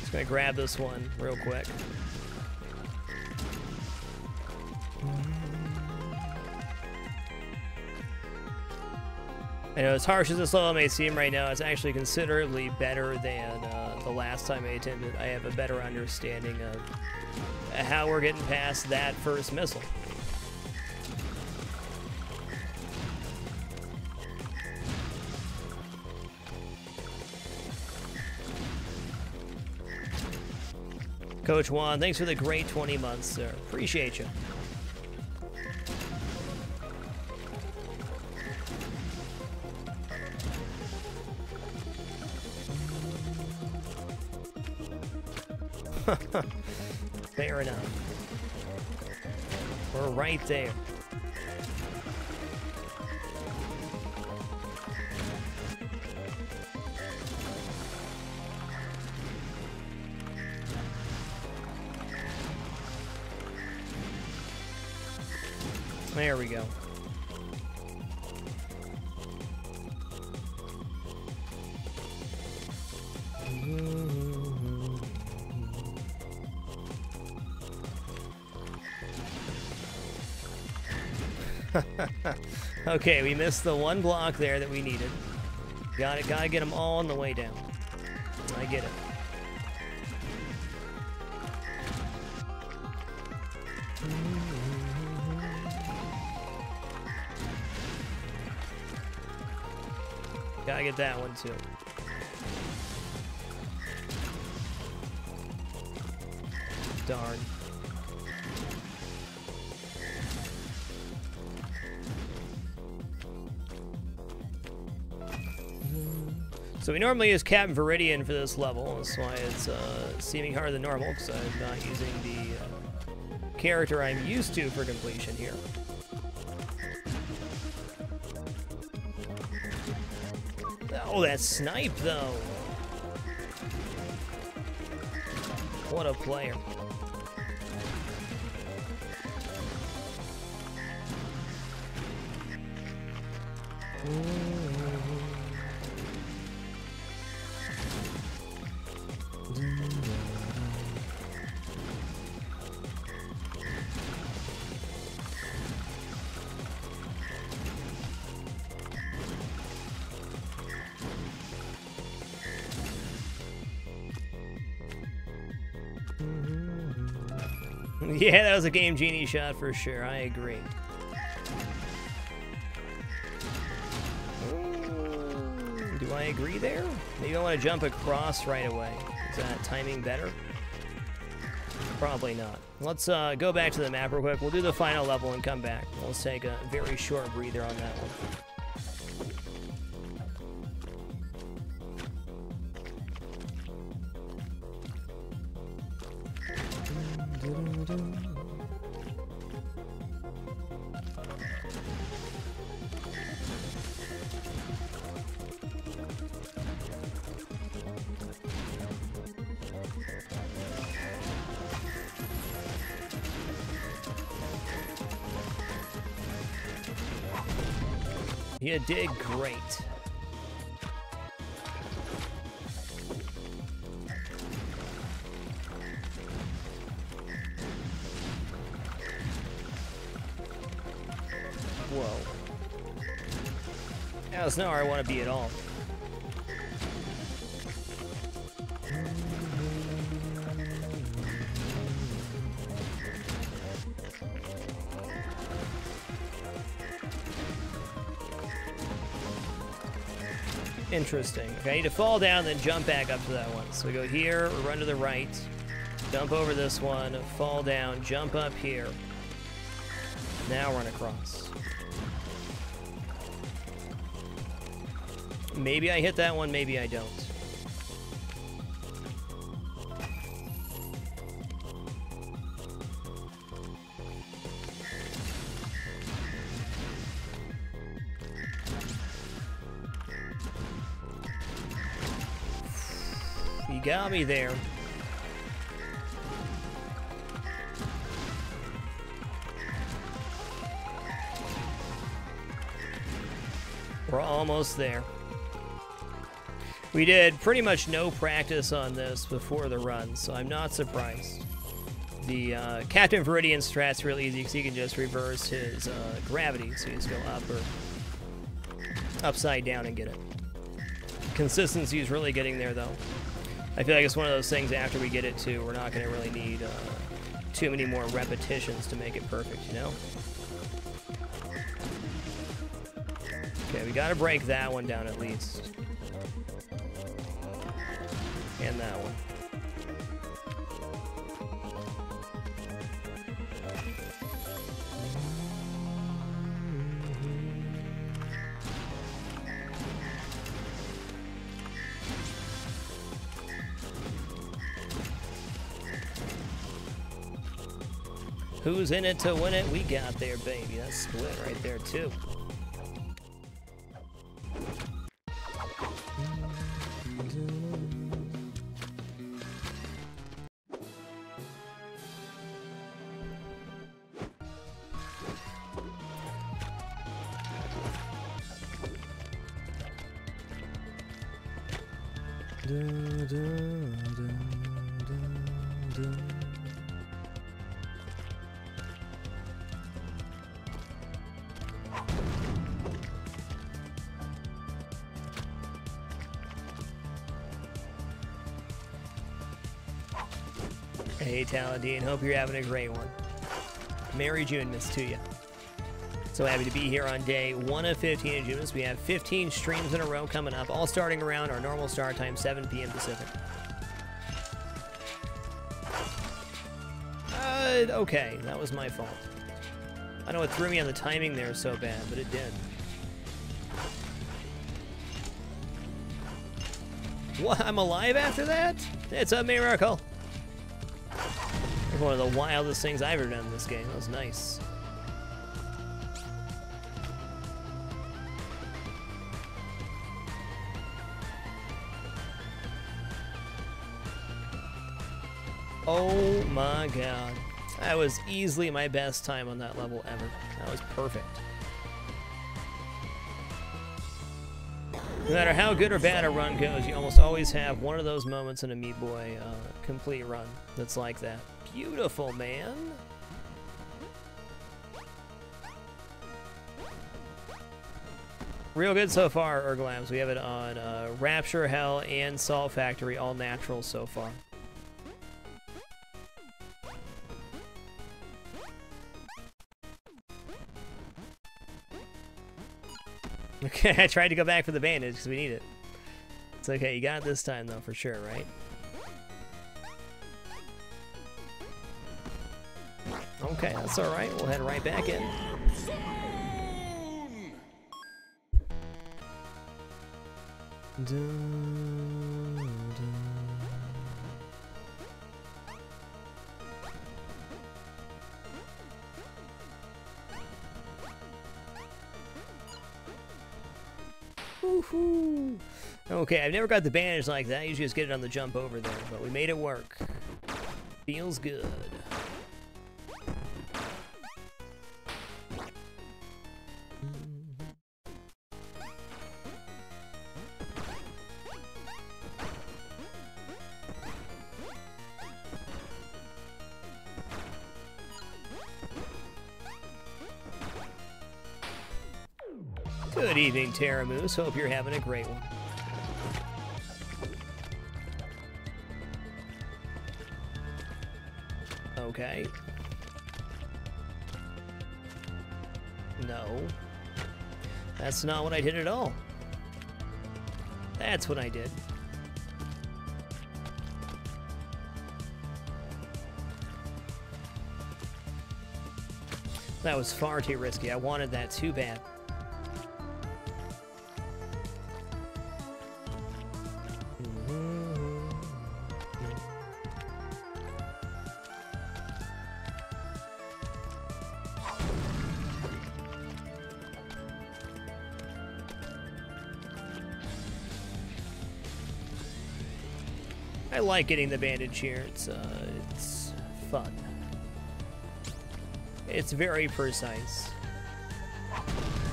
Just gonna grab this one real quick. I know, as harsh as this level may seem right now, it's actually considerably better than the last time I attempted. I have a better understanding of how we're getting past that first missile. Coach Juan, thanks for the great 20 months, sir. Appreciate you. Fair enough. We're right there. There we go. Okay, we missed the one block there that we needed. Gotta get them all on the way down. I get it. Gotta get that one too. Darn. So we normally use Captain Viridian for this level. That's why it's seeming harder than normal, because I'm not using the character I'm used to for completion here. Oh, that snipe, though. What a player. Yeah, that was a Game Genie shot for sure. I agree. Do I agree there? Maybe I want to jump across right away. Is that timing better? Probably not. Let's go back to the map real quick. We'll do the final level and come back. Let's take a very short breather on that one. You did great. Whoa. Yeah, that's not where I want to be at all. Interesting. Okay, I need to fall down, then jump back up to that one. So we go here, or run to the right, jump over this one, fall down, jump up here. Now run across. Maybe I hit that one, maybe I don't. You got me there. We're almost there. We did pretty much no practice on this before the run, so I'm not surprised. The Captain Viridian strat's real easy because he can just reverse his gravity, so you just go up or upside down and get it. Consistency is really getting there, though. I feel like it's one of those things after we get it to, we're not going to really need too many more repetitions to make it perfect, you know? Okay, we got to break that one down at least. And that one. Who's in it to win it? We got there, baby. That's split right there, too. Hey, Taladine, hope you're having a great one. Merry JuneMas to you. So happy to be here on day 1 of 15 of JuneMas. We have 15 streams in a row coming up, all starting around our normal start time, 7 p.m. Pacific. Okay, that was my fault. I know it threw me on the timing there so bad, but it did. What? I'm alive after that? It's a miracle. One of the wildest things I've ever done in this game. That was nice. Oh my god. That was easily my best time on that level ever. That was perfect. No matter how good or bad a run goes, you almost always have one of those moments in a Meat Boy complete run that's like that. Beautiful, man. Real good so far, Erglams. We have it on Rapture, Hell, and Salt Factory, all natural so far. Okay, I tried to go back for the bandage because we need it. It's okay, you got it this time though, for sure, right? Okay, that's alright. We'll head right back in. Dun, dun. Woohoo! Okay, I've never got the bandage like that. I usually just get it on the jump over there, but we made it work. Feels good. Good evening, Terra Moose. Hope you're having a great one. Okay. No. That's not what I did at all. That's what I did. That was far too risky. I wanted that too bad. I like getting the bandage here. It's fun. It's very precise.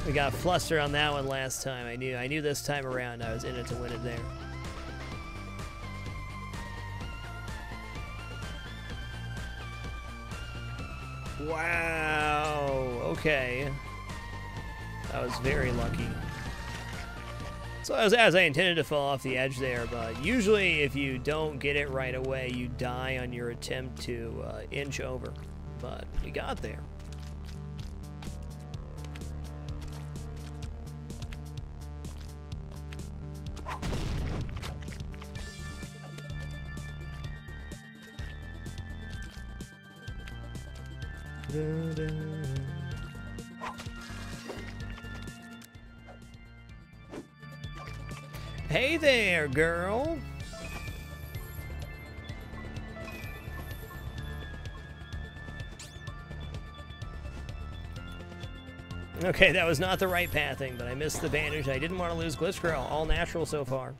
We got flustered on that one last time. I knew this time around I was in it to win it there. Wow. Okay. I was very lucky. So as I intended to fall off the edge there, but usually if you don't get it right away, you die on your attempt to inch over. But we got there. Hey there, girl. Okay, that was not the right pathing, but I missed the bandage. I didn't want to lose Glitch Girl. All natural so far.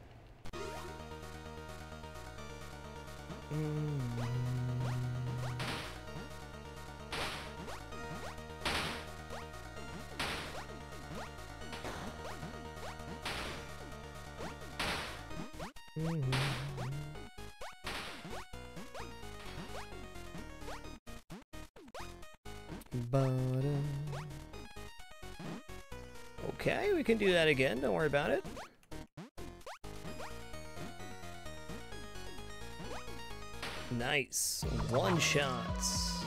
Okay, we can do that again. Don't worry about it. Nice. One shots.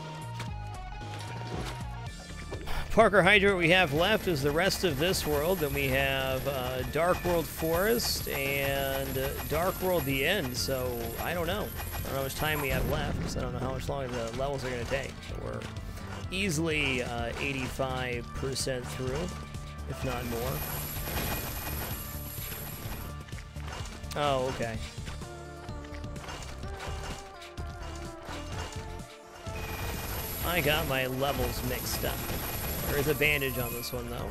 Parker Hydra, what we have left is the rest of this world. Then we have Dark World Forest and Dark World the End. So I don't know. I don't know how much time we have left. So I don't know how much longer the levels are going to take. So we're easily 85% through, if not more. Oh, okay. I got my levels mixed up. There is a bandage on this one, though.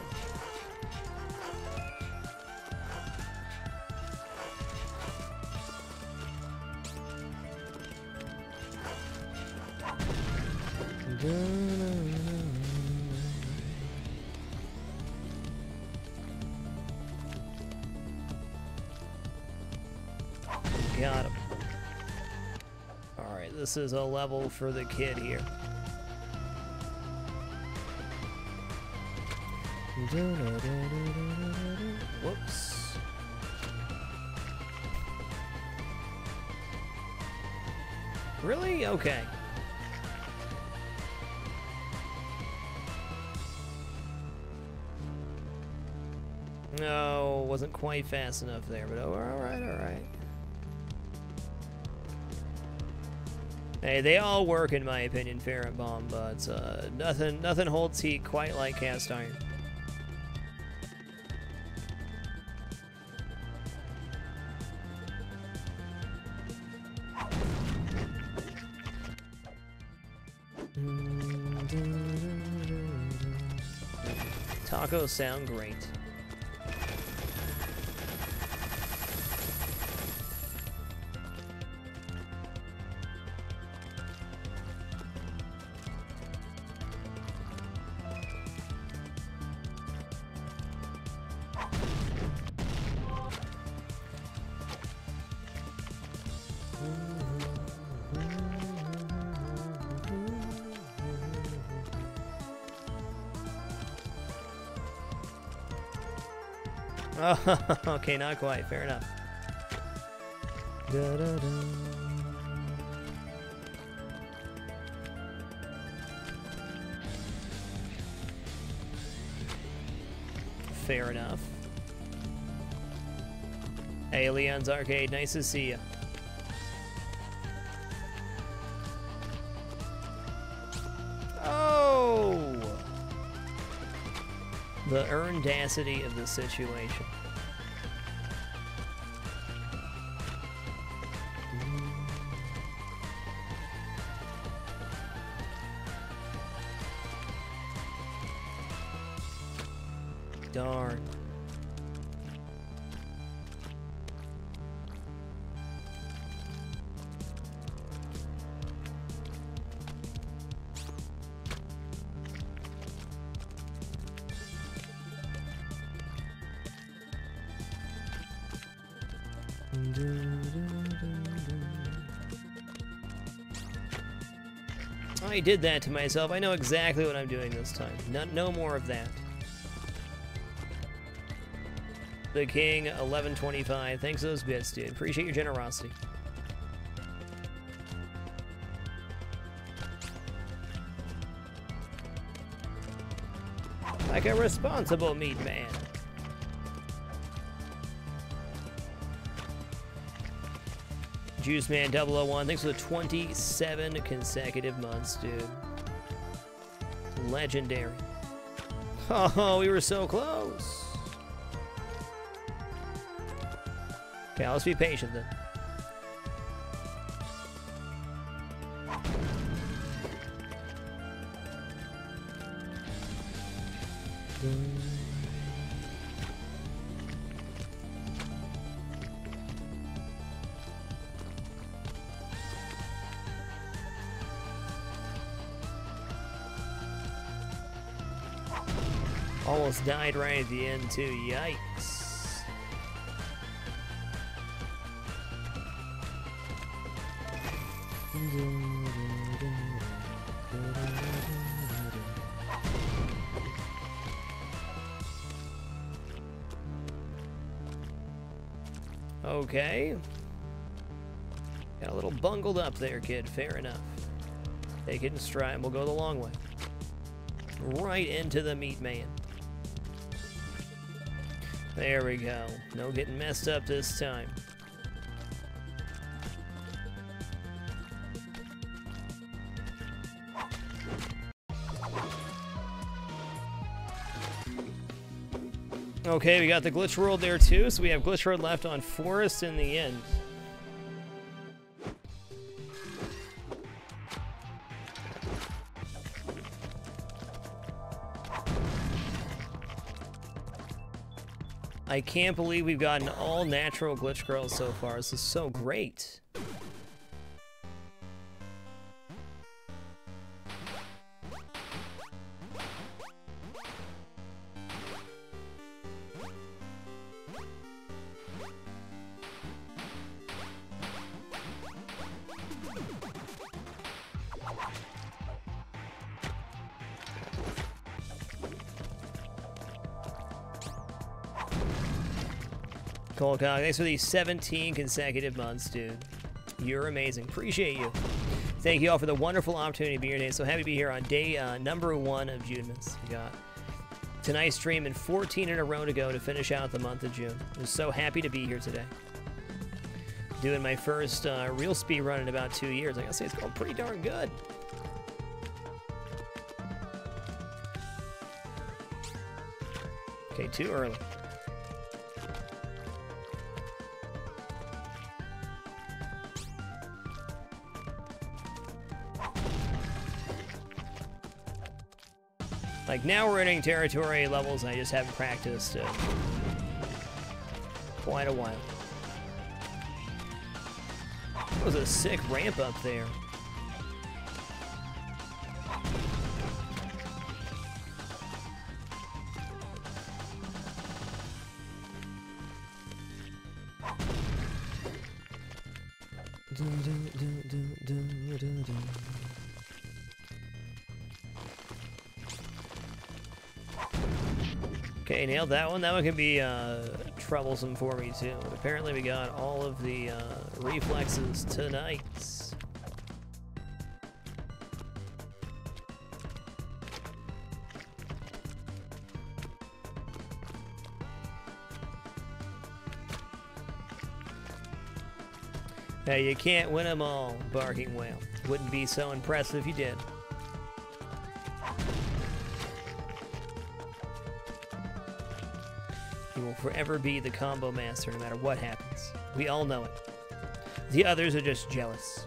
Got him. Alright, this is a level for the kid here. Whoops. Really? Okay. No, wasn't quite fast enough there, but oh, alright, alright. Hey, they all work in my opinion, Ferret Bomb, but nothing holds heat quite like cast iron. Tacos sound great. Oh, okay, not quite. Fair enough. Da, da, da. Fair enough. Hey, Leon's Arcade, nice to see you. Oh! The earnedacity of the situation. Darn. I did that to myself. I know exactly what I'm doing this time. No more of that. The King, 1125. Thanks for those bits, dude. Appreciate your generosity. Like a responsible meat man. JuneMas 001. Thanks for the 27 consecutive months, dude. Legendary. Oh, we were so close. Okay, let's be patient then. Almost died right at the end too, yikes. Okay. Got a little bungled up there, kid. Fair enough. Take it in stride and we'll go the long way. Right into the meat man. There we go. No getting messed up this time. Okay, we got the glitch world there too, so we have glitch world left on forest in the end. I can't believe we've gotten all natural glitch girls so far. This is so great. Cold Cock, thanks for these 17 consecutive months, dude. You're amazing. Appreciate you. Thank you all for the wonderful opportunity to be here today. So happy to be here on day number 1 of JuneMas. We got Tonight's stream and 14 in a row to go to finish out the month of June. I'm so happy to be here today. Doing my first real speed run in about 2 years. I gotta say, it's going pretty darn good. Okay, too early. Like, now we're entering territory levels I just haven't practiced quite a while. That was a sick ramp up there. Okay, nailed that one. That one can be troublesome for me too. But apparently we got all of the reflexes tonight. Hey, you can't win them all, Barking Whale. Wouldn't be so impressive if you did. You will forever be the combo master no matter what happens. We all know it. The others are just jealous.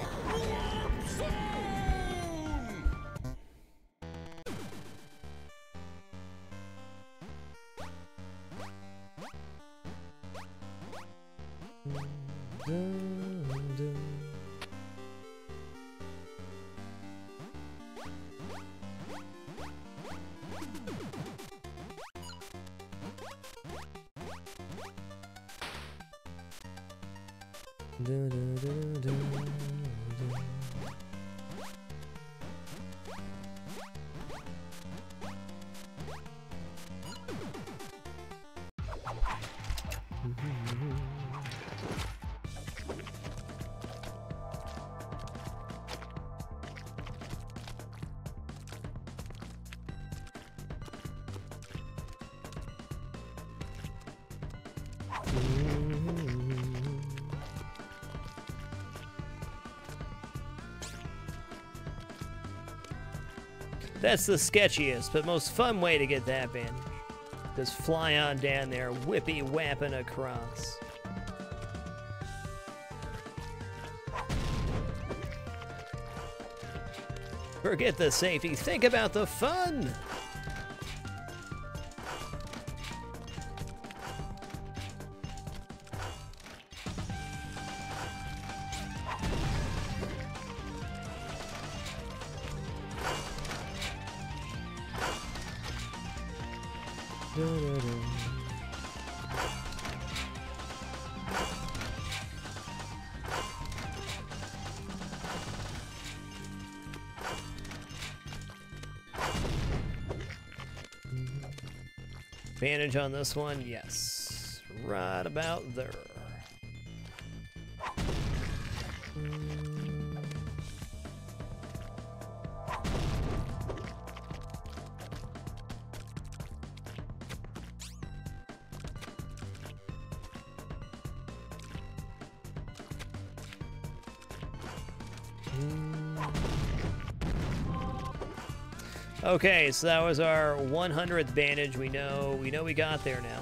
That's the sketchiest, but most fun way to get that bandage. Just fly on down there, whippy-whapping across. Forget the safety, think about the fun! Bandage on this one, yes. Right about there. Okay, so that was our 100th bandage. We know we got there now.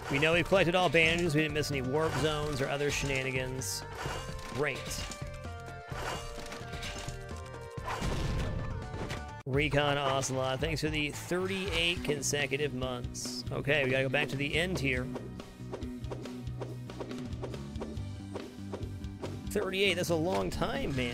We know we've collected all bandages. We didn't miss any warp zones or other shenanigans. Great. Recon Ocelot, thanks for the 38 consecutive months. Okay, we gotta go back to the end here. 38, that's a long time, man.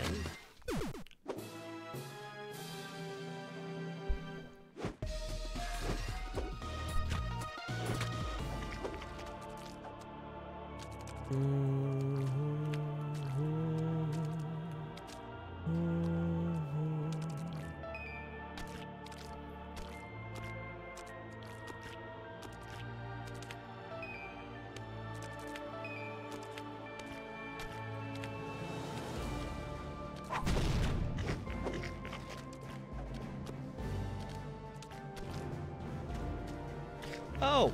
Oh!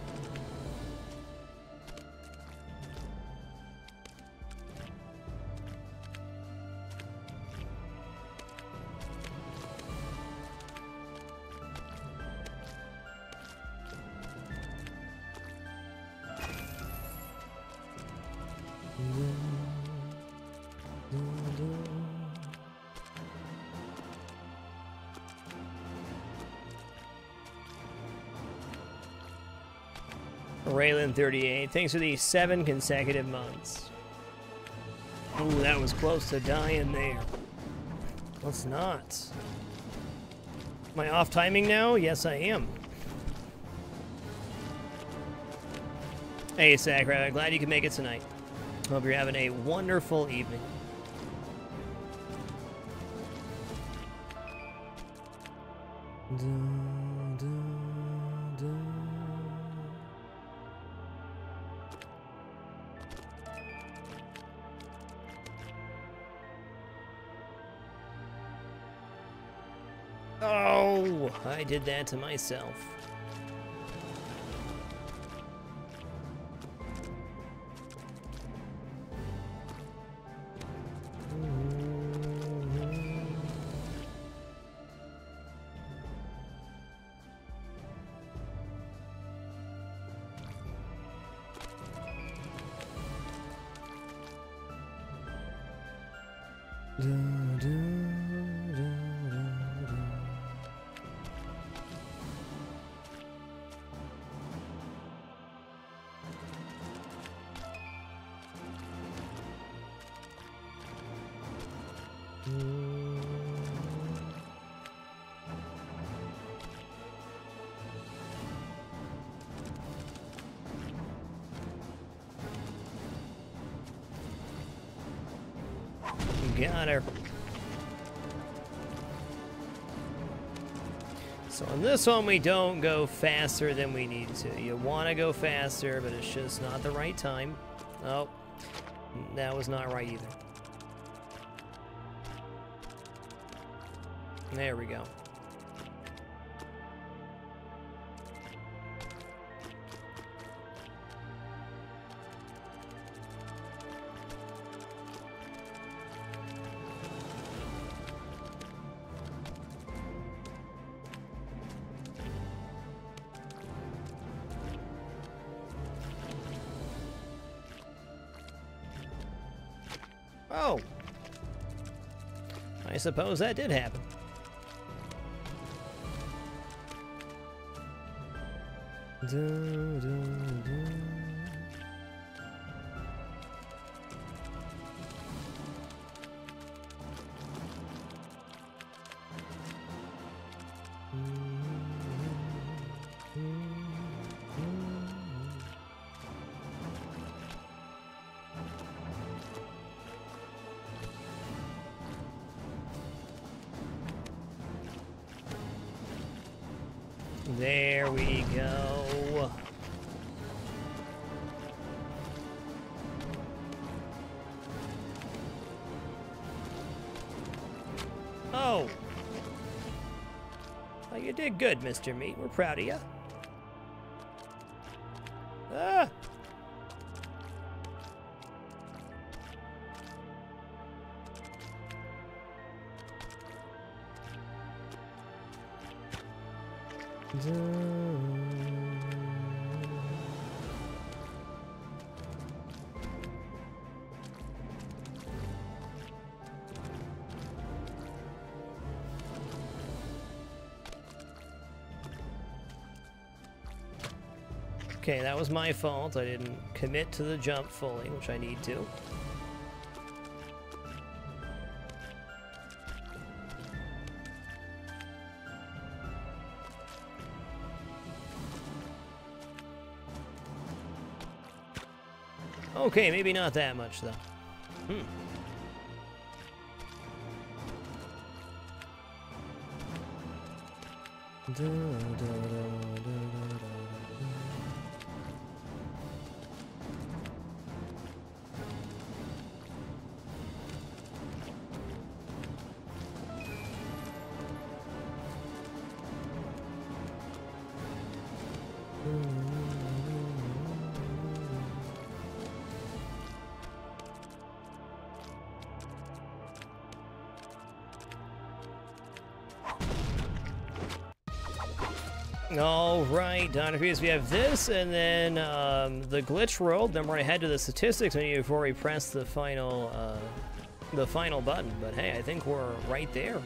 Raylan 38, thanks for these 7 consecutive months. Ooh, that was close to dying there. Let's not. Am I off timing now? Yes, I am. Hey, Sakura, glad you could make it tonight. Hope you're having a wonderful evening. Oh, I did that to myself. Got her. So on this one, we don't go faster than we need to. You want to go faster, but it's just not the right time. Oh, that was not right either. There we go. Oh, I suppose that did happen. There we go. Oh. Oh, you did good, Mr. Meat. We're proud of you. Ah. Okay, that was my fault. I didn't commit to the jump fully, which I need to. Okay, maybe not that much, though. All right, Dr. Fuse, we have this, and then the glitch world. Then we're gonna head to the statistics menu before we press the final button. But hey, I think we're right there.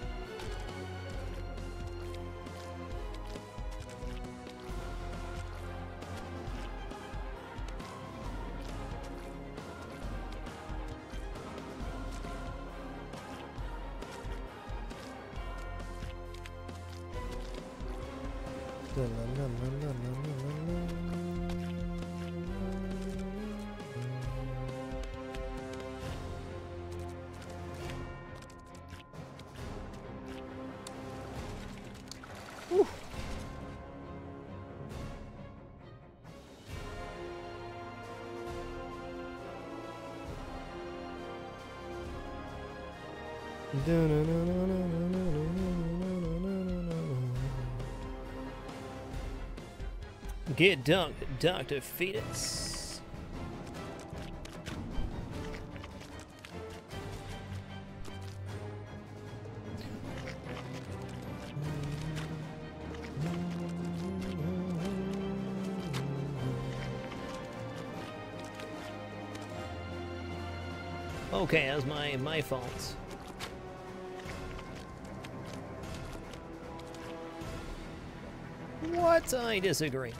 Whew. Get dunked, Dr. Fetus. Okay, that was my fault. What? I disagree.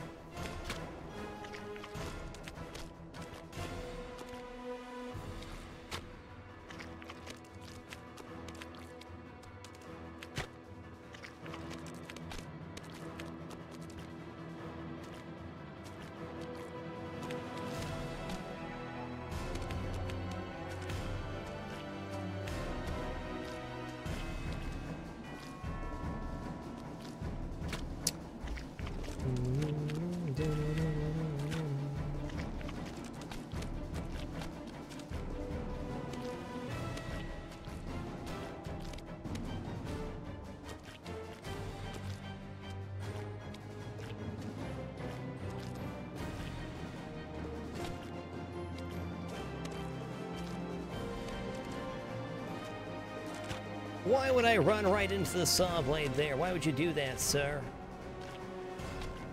Why would I run right into the saw blade there? Why would you do that, sir?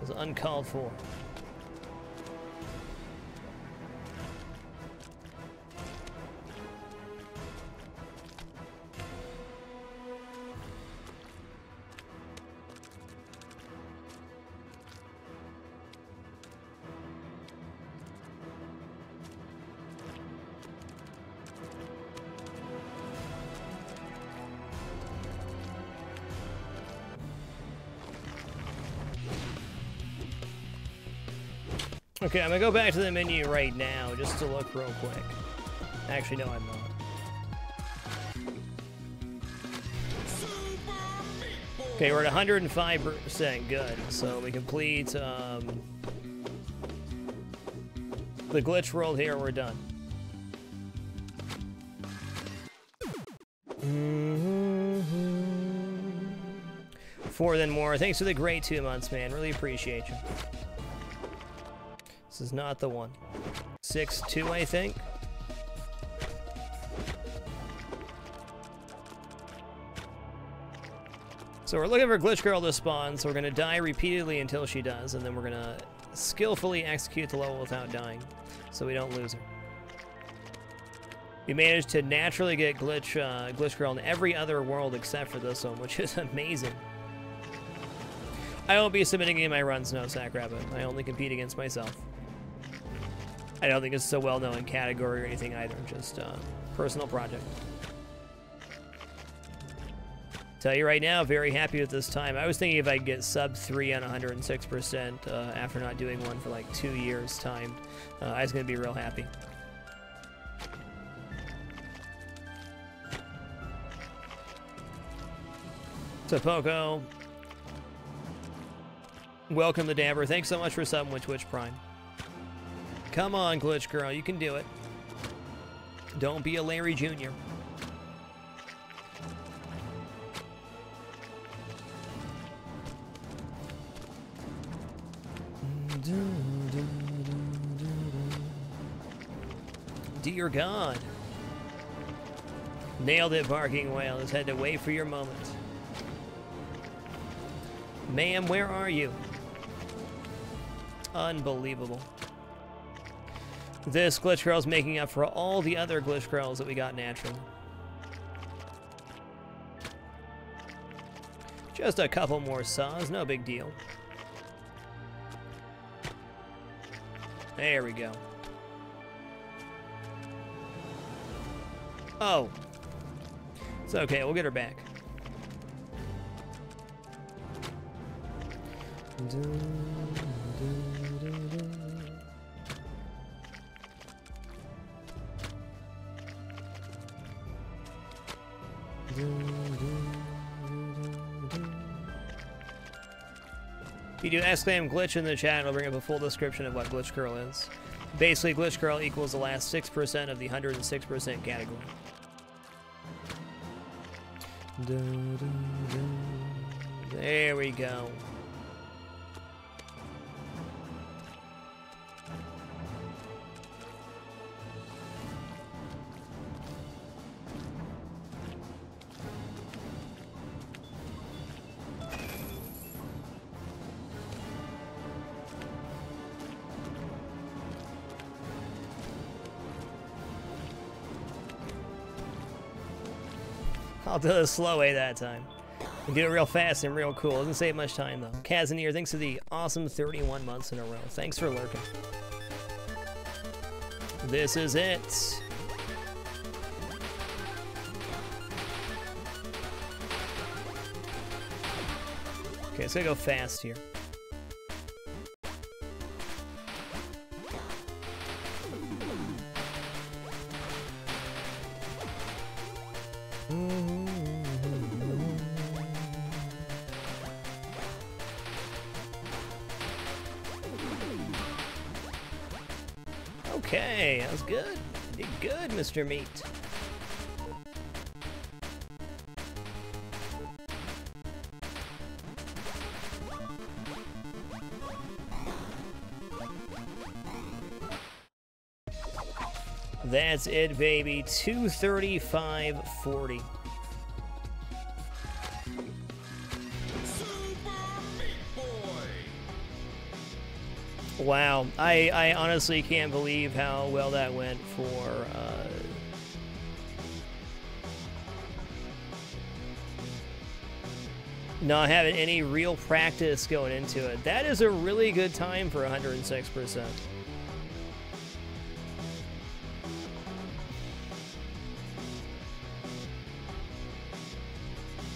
It was uncalled for. Okay, I'm gonna go back to the menu right now just to look real quick. Actually, no, I'm not. Okay, we're at 105%. Good. So we complete the glitch world here. We're done. Four then more. Thanks for the great 2 months, man. Really appreciate you. This is not the one. 6-2, I think. So we're looking for Glitch Girl to spawn, so we're going to die repeatedly until she does, and then we're going to skillfully execute the level without dying, so we don't lose her. We managed to naturally get Glitch Girl in every other world except for this one, which is amazing. I won't be submitting any of my runs, no, Sack Rabbit. I only compete against myself. I don't think it's a well-known category or anything either, just a personal project. Tell you right now, very happy with this time. I was thinking if I could get sub 3 on 106% after not doing one for like 2 years timed, I was going to be real happy. So Poco, welcome to Dabber. Thanks so much for subbing with Twitch Prime. Come on, Glitch Girl, you can do it. Don't be a Larry Jr. Dear God. Nailed it, Barking Whale. Just had to wait for your moment. Ma'am, where are you? Unbelievable. This glitch girl is making up for all the other glitch girls that we got naturally. Just a couple more saws, no big deal. There we go. Oh. It's okay, we'll get her back. If you do exclaim glitch in the chat, it'll bring up a full description of what glitch girl is. Basically, glitch girl equals the last 6% of the 106% category. There we go. I'll do the slow way that time. And do it real fast and real cool. Doesn't save much time though. Kazanir, thanks for the awesome 31 months in a row. Thanks for lurking. This is it. Okay, it's gonna go fast here. Okay, that was good. You did good, Mr. Meat. That's it, baby. 235.40. Wow, I honestly can't believe how well that went for not having any real practice going into it. That is a really good time for 106%.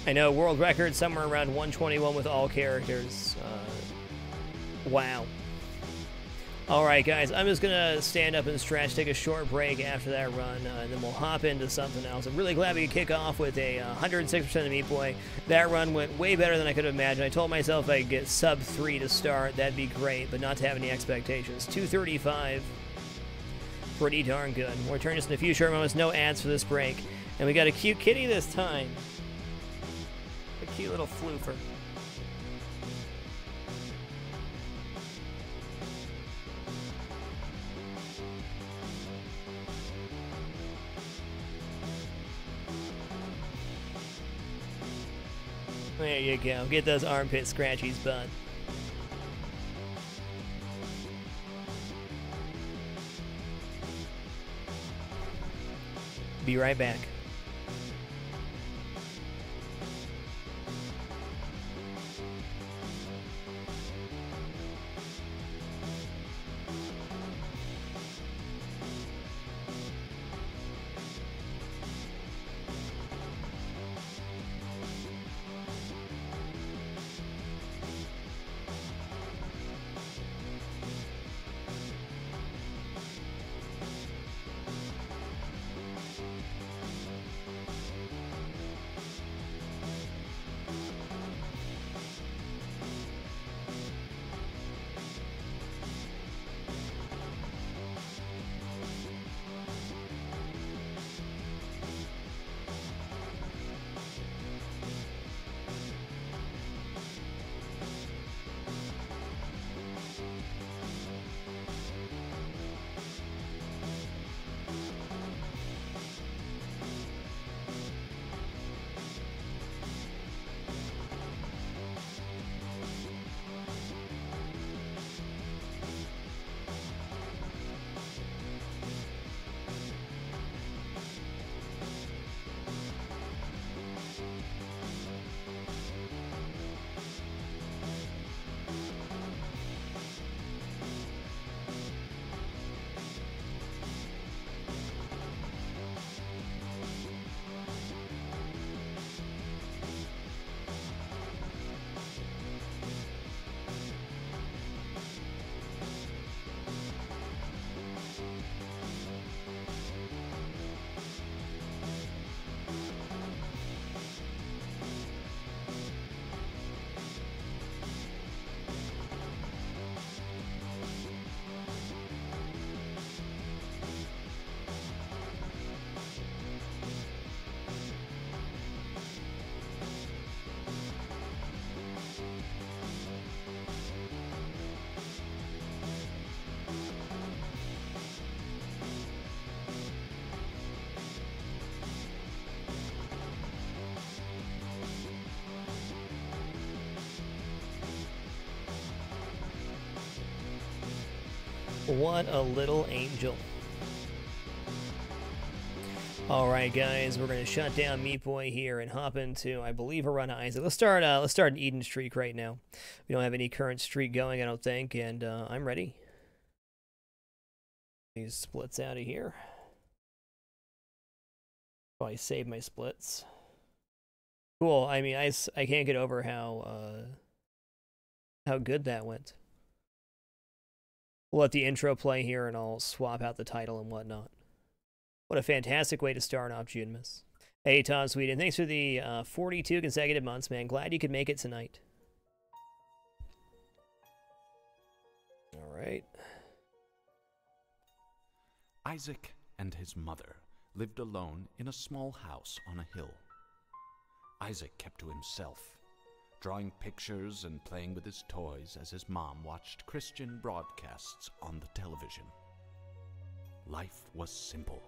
I know, world record somewhere around 121 with all characters. Wow. Alright guys, I'm just gonna stand up and stretch, take a short break after that run, and then we'll hop into something else. I'm really glad we could kick off with a 106% of Meat Boy. That run went way better than I could have imagined. I told myself if I could get sub 3 to start, that'd be great, but not to have any expectations. 235, pretty darn good. We'll return just in a few short moments, no ads for this break. And we got a cute kitty this time. A cute little floofer. There you go. Get those armpit scratchies, bud. Be right back. What a little angel. Alright guys, we're going to shut down Meat Boy here and hop into, I believe, a run of Isaac. Let's start an Eden streak right now. We don't have any current streak going, I don't think, and I'm ready. These splits out of here. Probably save my splits. Cool, I mean, I can't get over how good that went. We'll let the intro play here and I'll swap out the title and whatnot. What a fantastic way to start off JuneMas. Hey, Tom Sweden, thanks for the 42 consecutive months, man. Glad you could make it tonight. All right. Isaac and his mother lived alone in a small house on a hill. Isaac kept to himself, drawing pictures and playing with his toys as his mom watched Christian broadcasts on the television. Life was simple,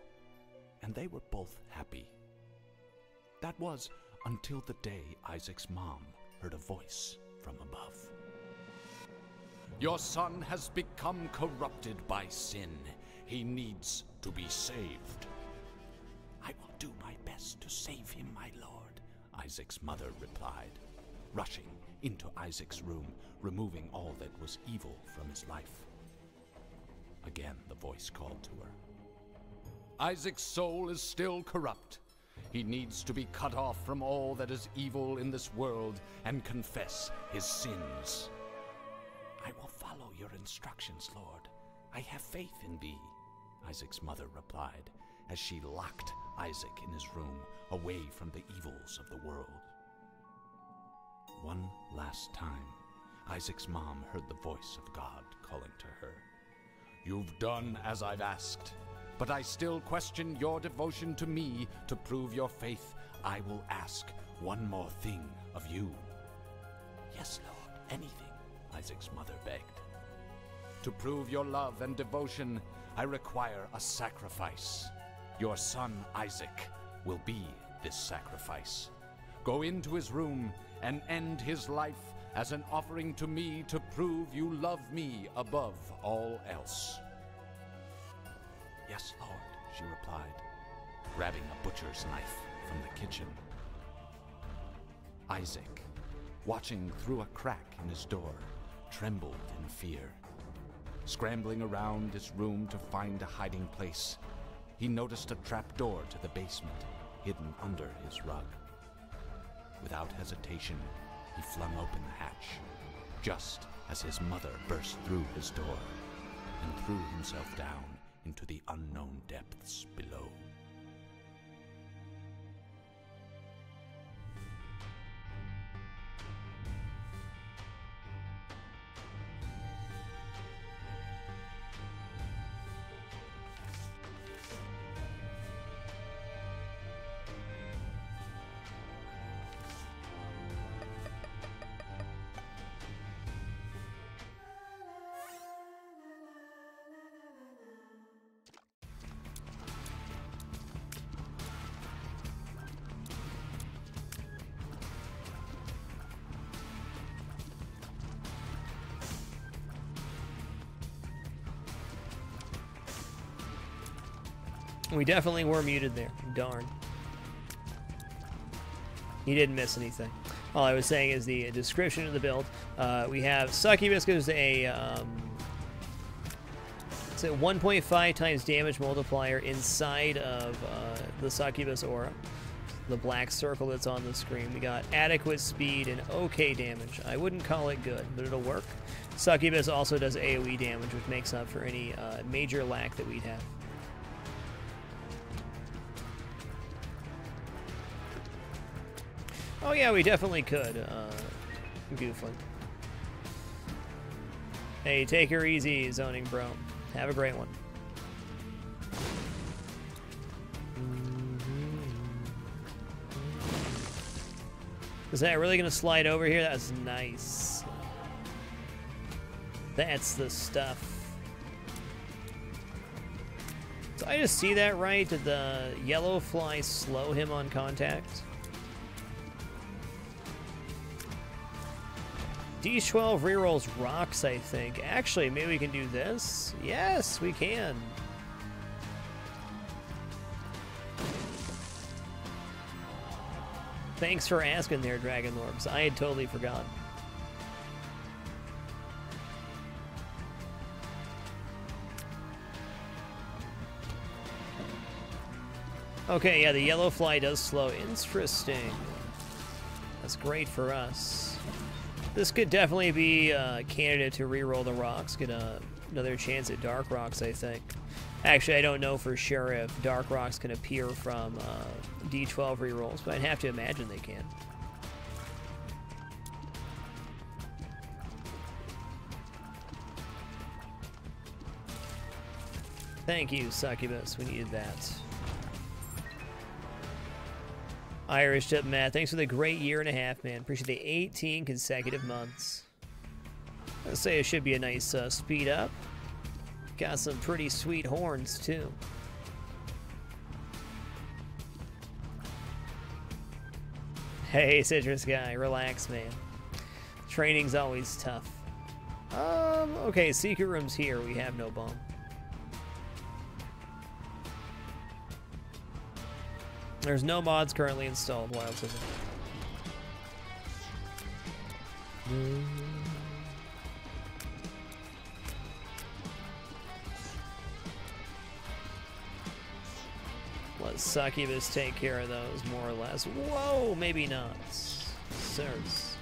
and they were both happy. That was until the day Isaac's mom heard a voice from above. "Your son has become corrupted by sin. He needs to be saved." "I will do my best to save him, my lord," Isaac's mother replied, rushing into Isaac's room, removing all that was evil from his life. Again, the voice called to her. "Isaac's soul is still corrupt. He needs to be cut off from all that is evil in this world and confess his sins." "I will follow your instructions, Lord. I have faith in thee," Isaac's mother replied, as she locked Isaac in his room, away from the evils of the world. One last time, Isaac's mom heard the voice of God calling to her. "You've done as I've asked, but I still question your devotion to me. To prove your faith, I will ask one more thing of you." "Yes, Lord, anything," Isaac's mother begged. "To prove your love and devotion, I require a sacrifice. Your son Isaac will be this sacrifice. Go into his room and end his life as an offering to me to prove you love me above all else." "Yes, Lord," she replied, grabbing a butcher's knife from the kitchen. Isaac, watching through a crack in his door, trembled in fear. Scrambling around his room to find a hiding place, he noticed a trapdoor to the basement hidden under his rug. Without hesitation, he flung open the hatch, just as his mother burst through his door and threw himself down into the unknown depths below. We definitely were muted there. Darn. You didn't miss anything. All I was saying is the description of the build. We have Succubus goes a it's a 1.5 times damage multiplier inside of the Succubus aura. The black circle that's on the screen. We got adequate speed and okay damage. I wouldn't call it good, but it'll work. Succubus also does AoE damage, which makes up for any major lack that we'd have. Oh yeah, we definitely could, Gooflin. Hey, take her easy, zoning bro. Have a great one. Is that really gonna slide over here? That's nice. That's the stuff. So I just see that right? Did the yellow fly slow him on contact? D12 rerolls rocks, I think. Actually, maybe we can do this. Yes, we can. Thanks for asking there, Dragon Lord, 'cause I had totally forgotten. Okay, yeah, the yellow fly does slow. Interesting. That's great for us. This could definitely be a candidate to reroll the rocks. Get another chance at dark rocks, I think. Actually, I don't know for sure if dark rocks can appear from D12 rerolls, but I'd have to imagine they can. Thank you, Succubus. We needed that. Irish Tip Matt, thanks for the great year and a half, man. Appreciate the 18 consecutive months. I'd say it should be a nice speed up. Got some pretty sweet horns, too. Hey, Citrus Guy, relax, man. Training's always tough. Okay, secret room's here. We have no bomb. There's no mods currently installed. Wild Civil. Let Succubus take care of those, more or less. Whoa, maybe not. Sirs.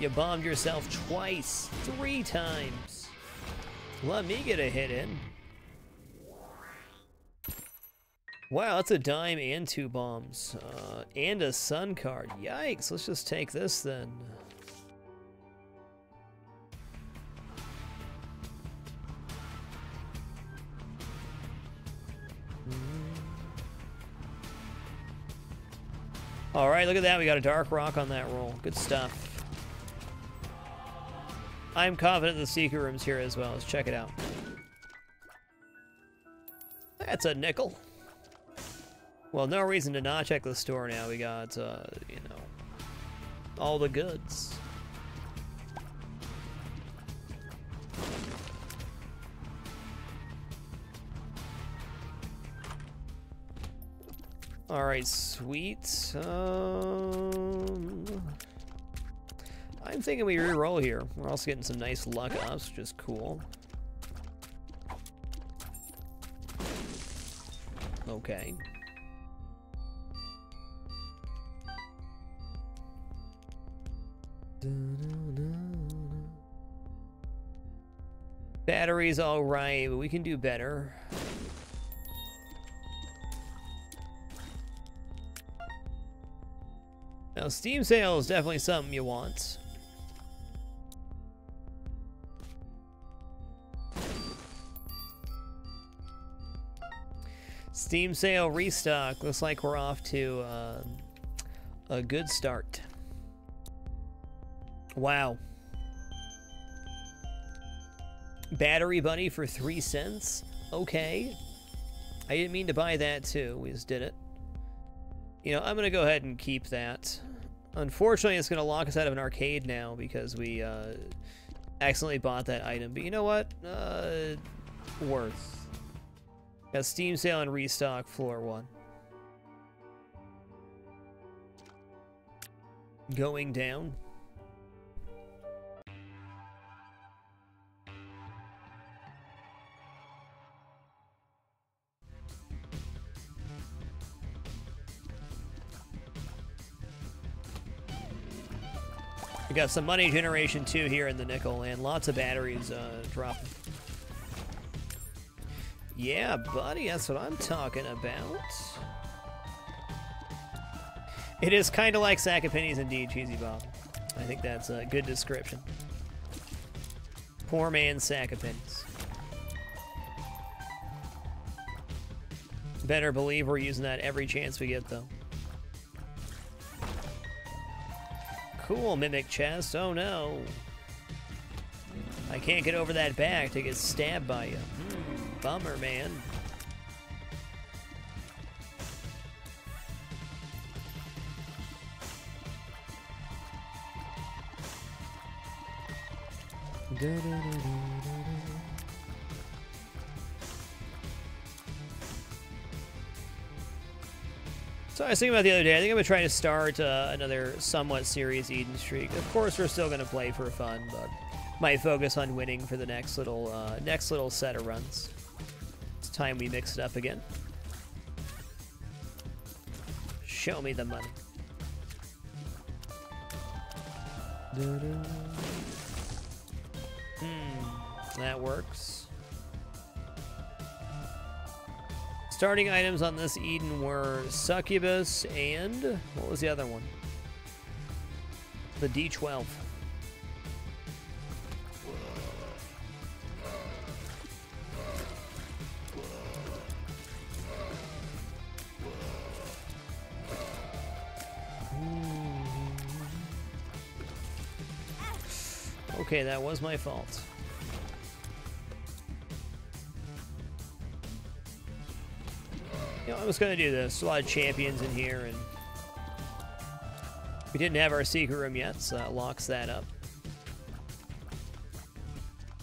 You bombed yourself twice, 3 times. Let me get a hit in. Wow, that's a dime and 2 bombs. And a sun card. Yikes, let's just take this then. Alright, look at that. We got a dark rock on that roll. Good stuff. I'm confident the secret room's here as well. Let's check it out. That's a nickel. Well, no reason to not check the store now. We got, you know, all the goods. All right, sweet. I'm thinking we re-roll here. We're also getting some nice luck ups, which is cool. Okay. Battery's all right, but we can do better. Now, Steam sale is definitely something you want. Steam sale restock. Looks like we're off to a good start. Wow. Battery Bunny for 3 cents? Okay. I didn't mean to buy that too. We just did it. You know, I'm going to go ahead and keep that. Unfortunately, it's going to lock us out of an arcade now because we accidentally bought that item. But you know what? Worth. Got Steam sale and restock floor 1. Going down. We got some money generation too here in the nickel, and lots of batteries dropping. Yeah, buddy, that's what I'm talking about. It is kind of like sack of pennies indeed, Cheesy Bob. I think that's a good description. Poor man's sack of pennies. Better believe we're using that every chance we get, though. Cool, Mimic Chest. Oh no. I can't get over that back to get stabbed by you. Bummer, man. So I was thinking about the other day, I think I'm going to try to start another somewhat serious Eden streak. Of course, we're still going to play for fun, but might focus on winning for the next little set of runs. It's time we mix it up again. Show me the money. That works. Starting items on this Eden were Succubus and... what was the other one? The D12. Okay, that was my fault. You know, I was going to do this. A lot of champions in here, and we didn't have our secret room yet, so that locks that up.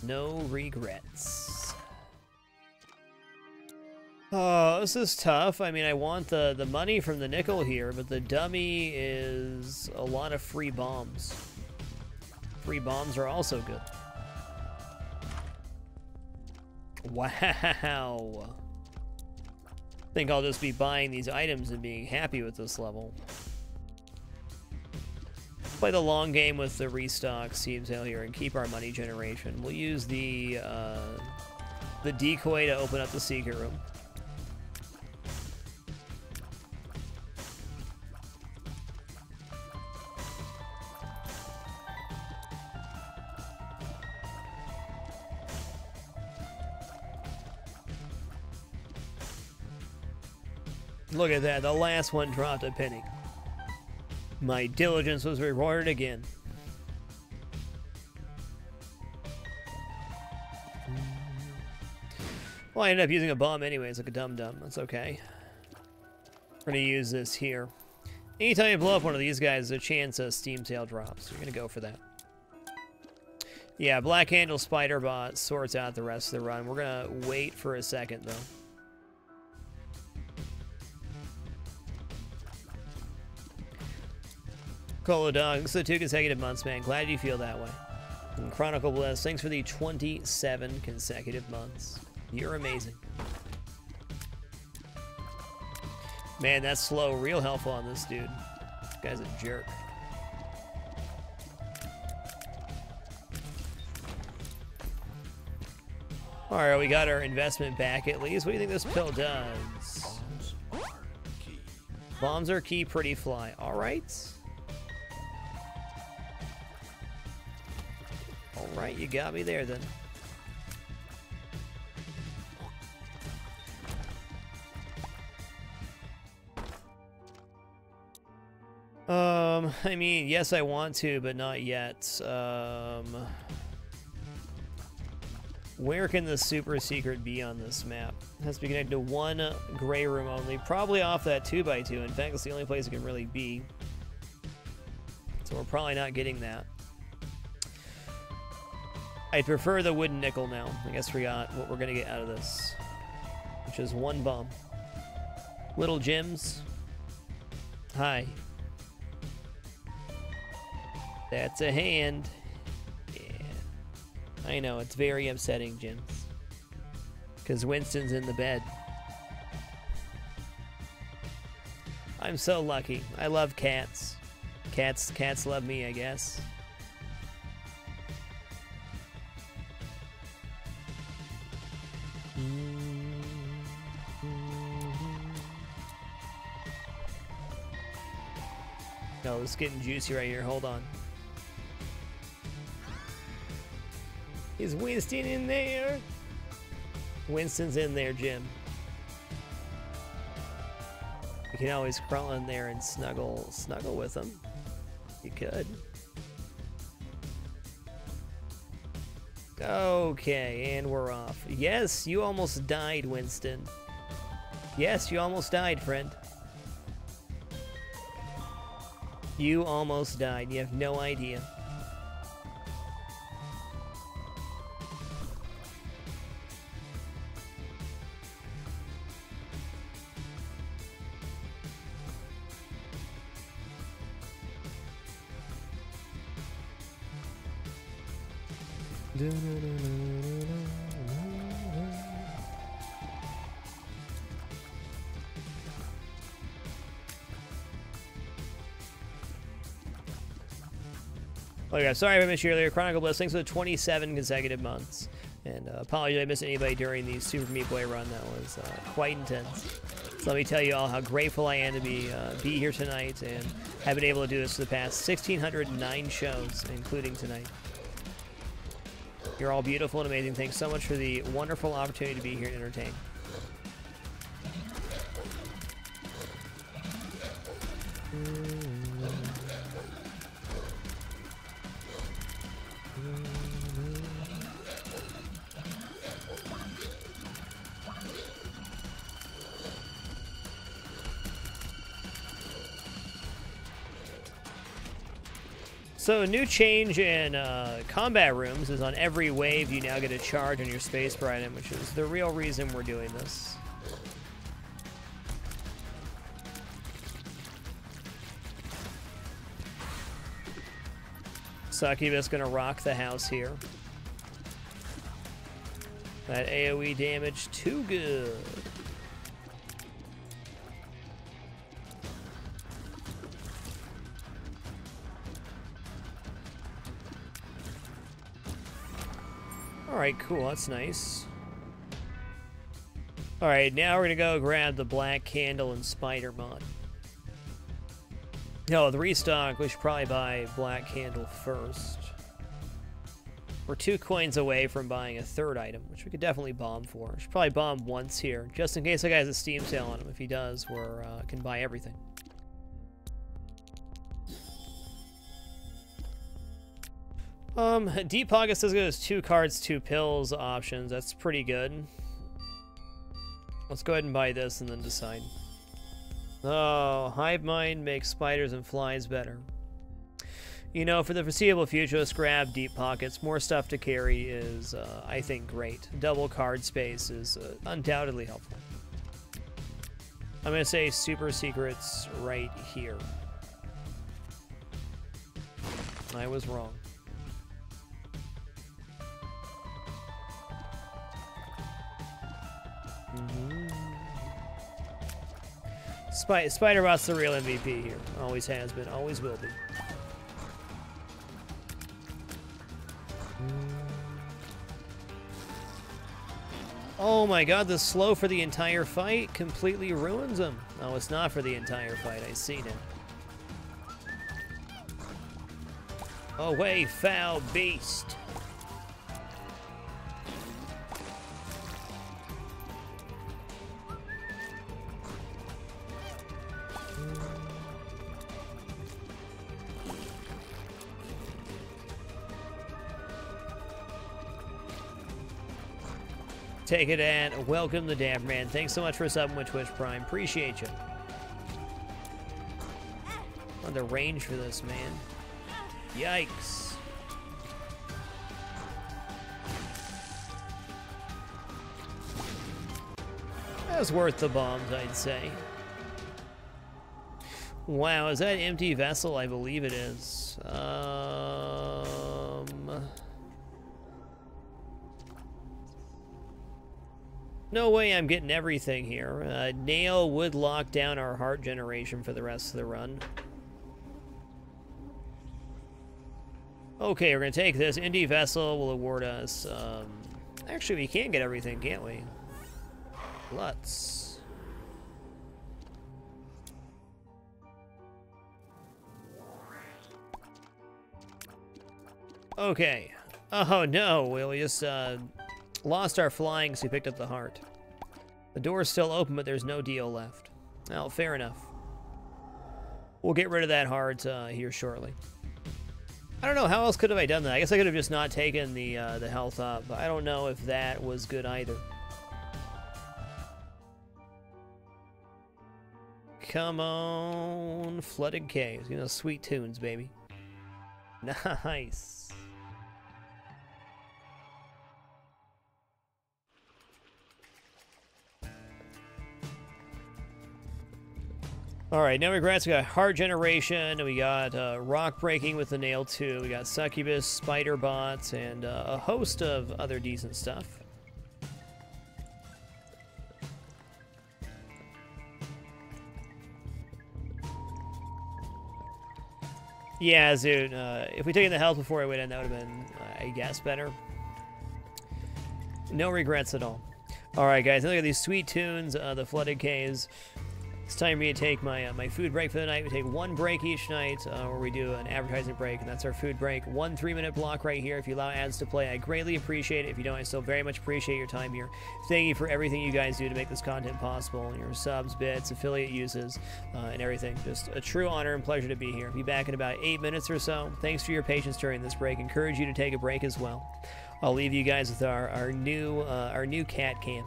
No regrets. Oh, this is tough. I mean, I want the money from the nickel here, but the dummy is a lot of free bombs. Free bombs are also good. Wow. I think I'll just be buying these items and being happy with this level. Play the long game with the restock seems out here and keep our money generation. We'll use the decoy to open up the secret room. Look at that, the last one dropped a penny. My diligence was rewarded again. Well, I ended up using a bomb anyways, like a dum-dum. That's okay. We're gonna use this here. Anytime you blow up one of these guys, there's a chance a steam tail drops. You're gonna go for that. Yeah, Black Handle Spider Bot sorts out the rest of the run. We're gonna wait for a second, though. Colo Dog, so 2 consecutive months, man. Glad you feel that way. And Chronicle Bliss, thanks for the 27 consecutive months. You're amazing. Man, that's slow. Real helpful on this dude. This guy's a jerk. Alright, we got our investment back at least. What do you think this pill does? Bombs are key. Bombs are key, pretty fly. Alright. Alright, you got me there then. I mean, yes, I want to, but not yet. Where can the super secret be on this map? It has to be connected to one gray room only. Probably off that 2x2. In fact, it's the only place it can really be. So we're probably not getting that. I'd prefer the wooden nickel now. I guess we got what we're going to get out of this, which is one bomb. Little gems. Hi. That's a hand. Yeah. I know, it's very upsetting, Jim. Because Winston's in the bed. I'm so lucky. I love cats. Cats love me, I guess. No, it's getting juicy right here. Hold on. Is Winston in there? Winston's in there, Jim. You can always crawl in there and snuggle with him. You could. Okay, and we're off. Yes, you almost died, Winston. Yes, you almost died, friend. You almost died. You have no idea. Oh yeah, sorry I missed you earlier. Chronicle Bliss, thanks for the 27 consecutive months. And apologies if I missed anybody during the Super Meat Boy run. That was quite intense. So let me tell you all how grateful I am to be here tonight and have been able to do this for the past 1,609 shows, including tonight. You're all beautiful and amazing. Thanks so much for the wonderful opportunity to be here and entertain. So a new change in combat rooms is on every wave you now get a charge on your space bar item, which is the real reason we're doing this. Succubus gonna rock the house here. That AoE damage too good. Alright, cool, that's nice. Alright, now we're gonna go grab the Black Candle and Spider mod. No, the restock, we should probably buy Black Candle first. We're 2 coins away from buying a third item, which we could definitely bomb for. We should probably bomb once here, just in case the guy has a Steam sale on him. If he does, we can buy everything. Deep Pocket says it has 2 cards, 2 pills options. That's pretty good. Let's go ahead and buy this and then decide. Oh, Hive Mind makes spiders and flies better. You know, for the foreseeable future, let's grab Deep Pockets. More stuff to carry is, I think, great. Double card space is undoubtedly helpful. I'm going to say Super Secrets right here. I was wrong. Spider-Bot's the real MVP here. Always has been, always will be. Oh my god, the slow for the entire fight completely ruins him. Oh, it's not for the entire fight, I see now. Away, foul beast. Take it and welcome the Dapper Man. Thanks so much for subbing with Twitch Prime. Appreciate you. On the range for this, man. Yikes. That was worth the bombs, I'd say. Wow, is that empty vessel? I believe it is. No way I'm getting everything here. Nail would lock down our heart generation for the rest of the run. Okay, we're going to take this. Indie Vessel will award us... actually, we can get everything, can't we? Let's... Okay. Oh, no. We just... lost our flying, so we picked up the heart. The door's still open, but there's no deal left. Well, fair enough. We'll get rid of that heart here shortly. I don't know, how else could have I done that? I guess I could have just not taken the health up, but I don't know if that was good either. Come on, Flooded Caves. You know, sweet tunes, baby. Nice. Alright, no regrets. We got Heart Generation, we got Rock Breaking with the Nail 2, we got Succubus, Spider Bots, and a host of other decent stuff. Yeah, Zoot, if we taken the health before I went in, that would have been, I guess, better. No regrets at all. Alright, guys, look at these sweet tunes, the Flooded Caves. It's time for me to take my food break for the night. We take one break each night where we do an advertising break, and that's our food break. 1 3-minute block right here. If you allow ads to play, I greatly appreciate it. If you don't, I still very much appreciate your time here. Thank you for everything you guys do to make this content possible. Your subs, bits, affiliate uses, and everything. Just a true honor and pleasure to be here. Be back in about 8 minutes or so. Thanks for your patience during this break. Encourage you to take a break as well. I'll leave you guys with our new cat cam.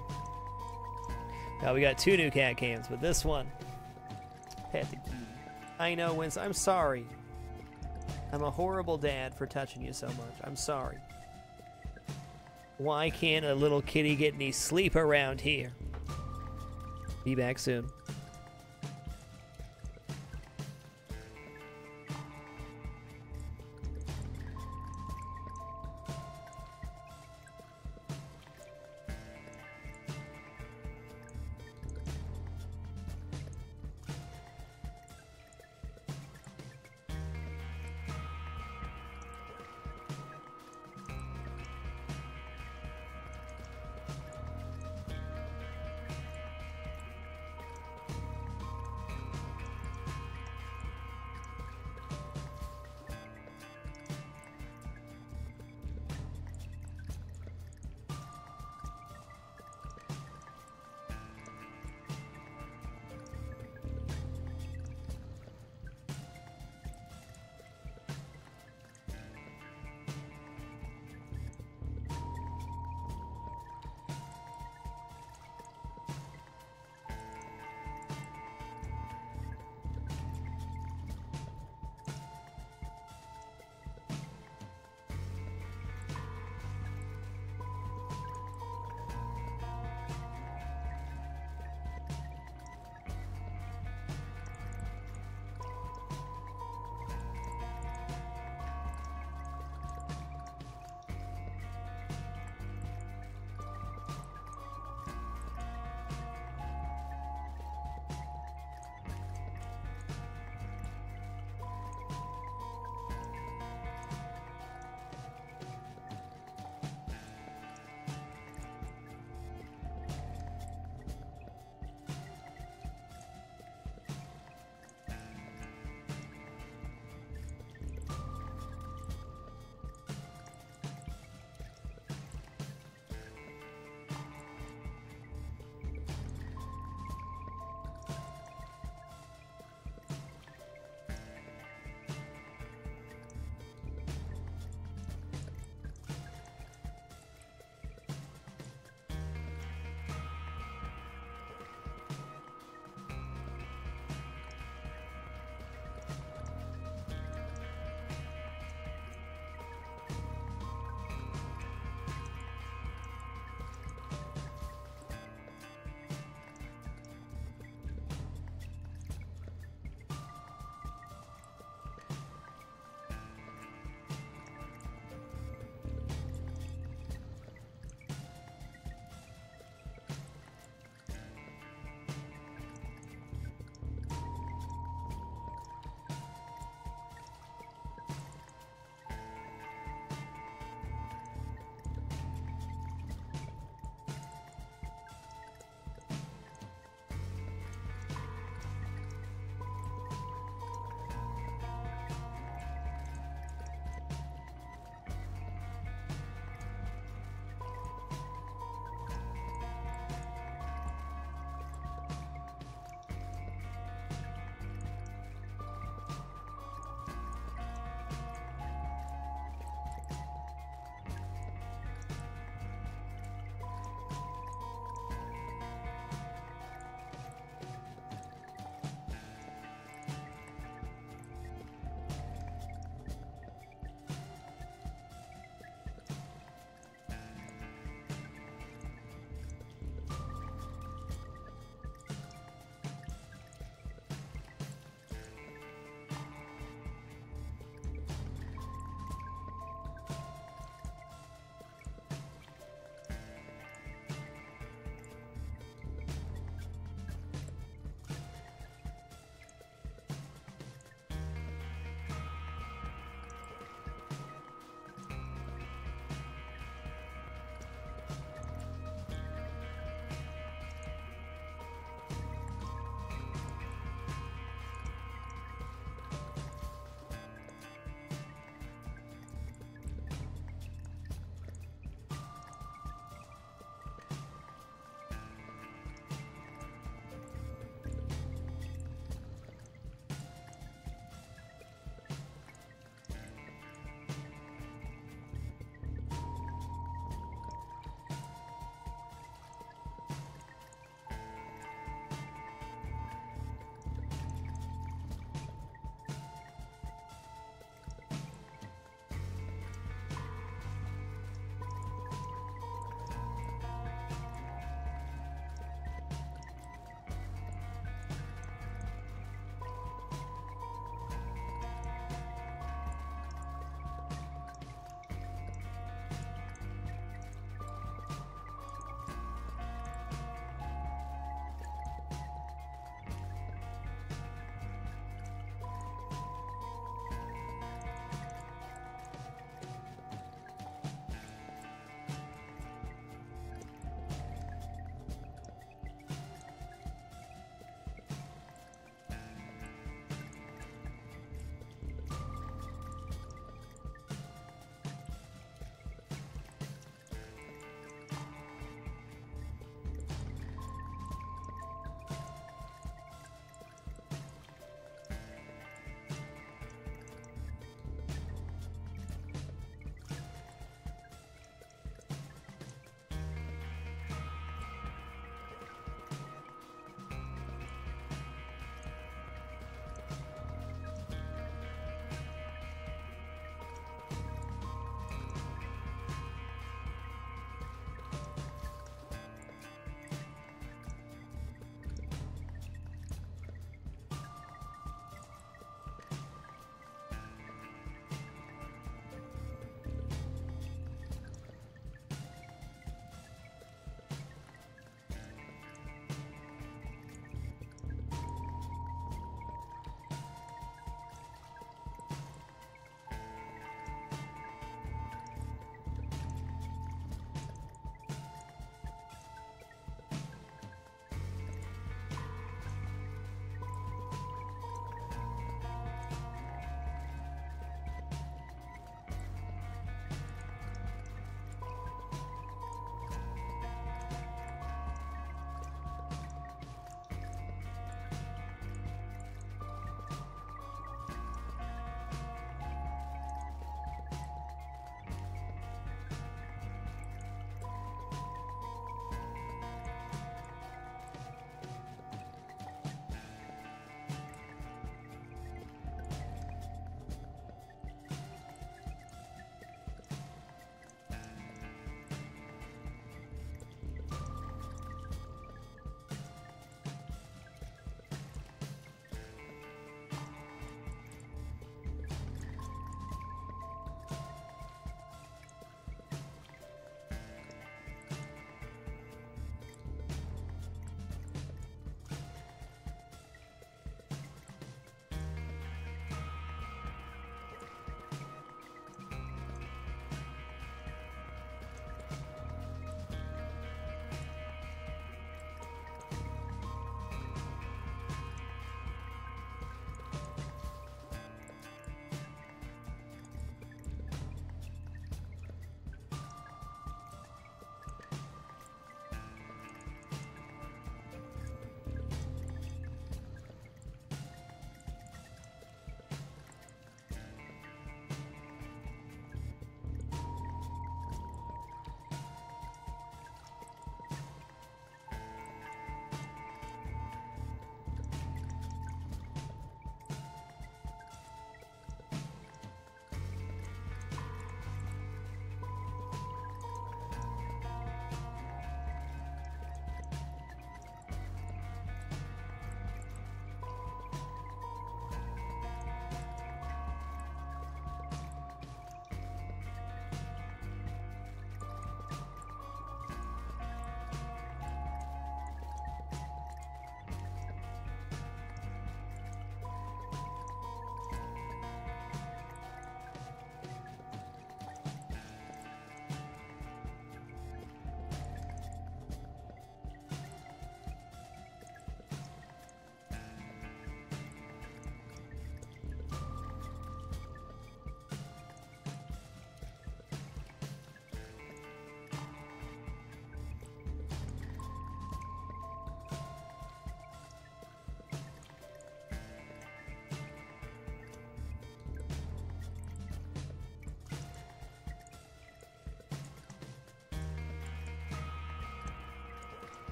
Now we got 2 new cat cams, but this one, pet the kitty. I know, Winston. I'm sorry. I'm a horrible dad for touching you so much. I'm sorry. Why can't a little kitty get any sleep around here? Be back soon.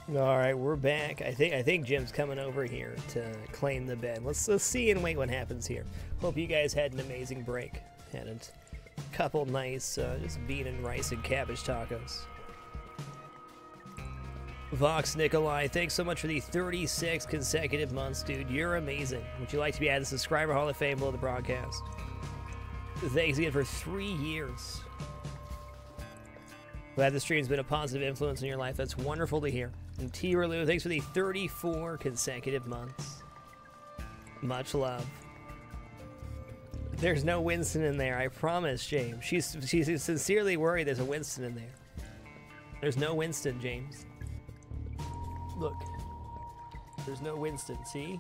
All right, we're back. I think Jim's coming over here to claim the bed. Let's see and wait what happens here. Hope you guys had an amazing break. Had a couple nice just bean and rice and cabbage tacos. Vox Nikolai, thanks so much for the 36 consecutive months, dude. You're amazing. Would you like to be added to the Subscriber Hall of Fame below the broadcast? Thanks again for 3 years. Glad the stream's been a positive influence in your life. That's wonderful to hear. And T. Relu, thanks for the 34 consecutive months. Much love. There's no Winston in there, I promise, James. She's sincerely worried there's a Winston in there. There's no Winston, James. Look. There's no Winston, see?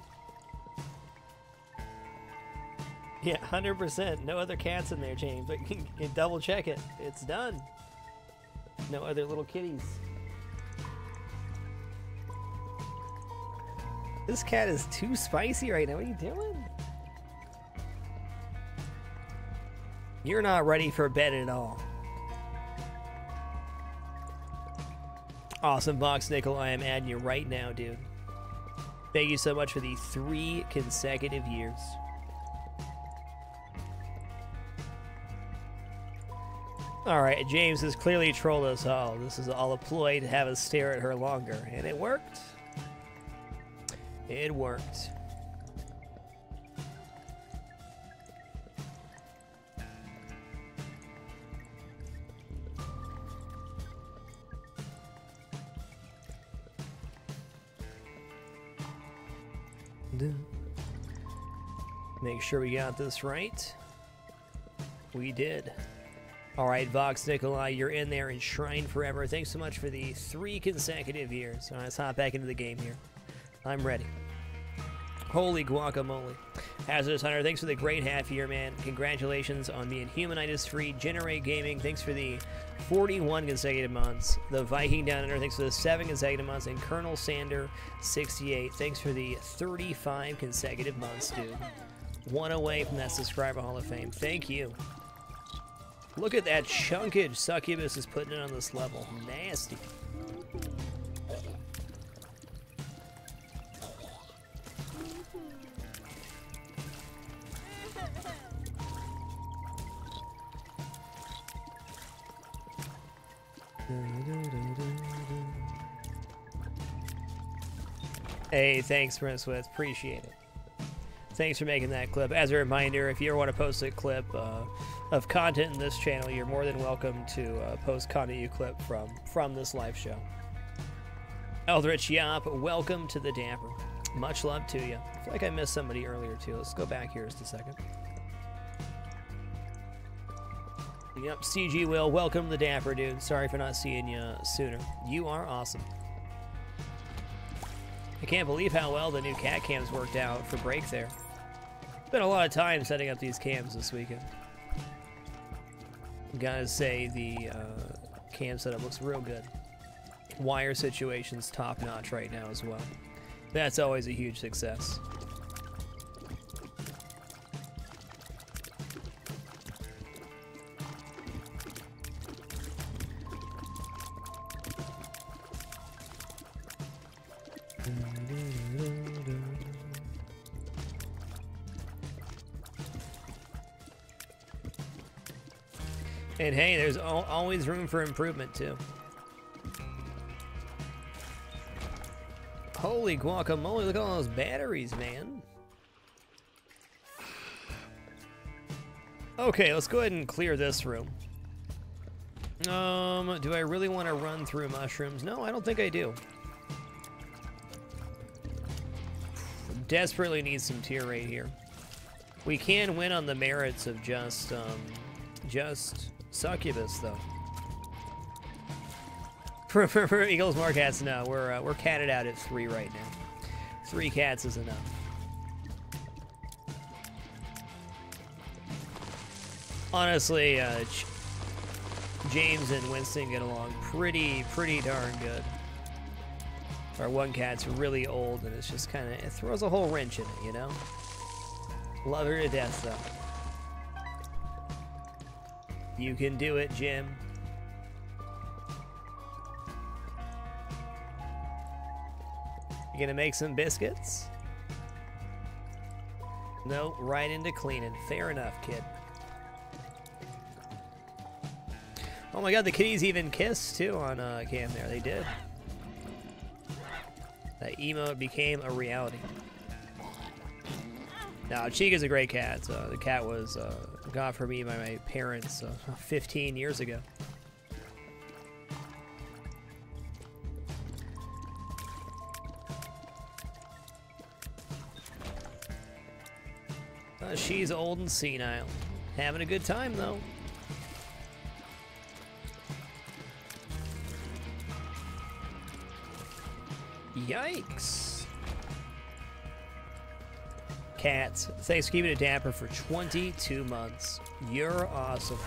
Yeah, 100%. No other cats in there, James. But you can double check it. It's done. No other little kitties. This cat is too spicy right now. What are you doing? You're not ready for bed at all. Awesome, Box Nickel. I am adding you right now, dude. Thank you so much for the 3 consecutive years. Alright, James has clearly trolled us all. This is all a ploy to have us stare at her longer. And it worked. It worked. Make sure we got this right. We did. Alright, Vox Nikolai, you're in there, enshrined forever. Thanks so much for the 3 consecutive years. Alright, let's hop back into the game here. I'm ready. Holy guacamole. Hazardous Hunter, thanks for the great half year, man. Congratulations on being humanitis-free. Generate Gaming, thanks for the 41 consecutive months. The Viking Down Under, thanks for the 7 consecutive months. And Colonel Sander, 68, thanks for the 35 consecutive months, dude. 1 away from that Subscriber Hall of Fame. Thank you. Look at that chunkage Succubus is putting it on this level. Nasty. Hey, thanks, Prince With. Appreciate it. Thanks for making that clip. As a reminder, if you ever want to post a clip of content in this channel, you're more than welcome to post content you clip from this live show. Eldritch Yop, welcome to the Dapper. Much love to you. I feel like I missed somebody earlier, too. Let's go back here just a second. Yep, CG Will, welcome to the Dapper, dude. Sorry for not seeing you sooner. You are awesome. I can't believe how well the new cat cams worked out for break there. Spent a lot of time setting up these cams this weekend. Gotta say, the cam setup looks real good. Wire situation's top notch right now as well. That's always a huge success. And hey, there's always room for improvement, too. Holy guacamole, look at all those batteries, man. Okay, let's go ahead and clear this room. Do I really want to run through mushrooms? No, I don't think I do. Desperately need some tier rate here. We can win on the merits of just Succubus, though. For Eagles, more cats, no. We're catted out at 3 right now. 3 cats is enough. Honestly, James and Winston get along pretty darn good. Our one cat's really old, and it's just kind of, it throws a whole wrench in it, you know? Love her to death, though. You can do it, Jim. You gonna make some biscuits? No, right into cleaning. Fair enough, kid. Oh my god, the kitties even kissed too on cam there. They did. That emote became a reality. Now, Chica's a great cat. The cat was got for me by my parents 15 years ago. She's old and senile. Having a good time, though. Yikes. Cats, thanks for keeping it dapper for 22 months. You're awesome.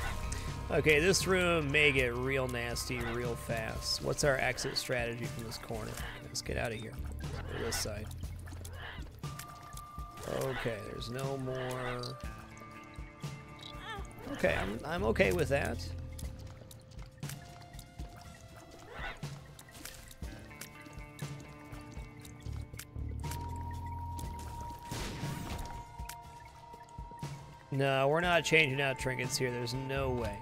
Okay, this room may get real nasty real fast. What's our exit strategy from this corner? Let's get out of here. Or this side. Okay, there's no more. Okay, I'm okay with that. No, we're not changing out trinkets here. There's no way.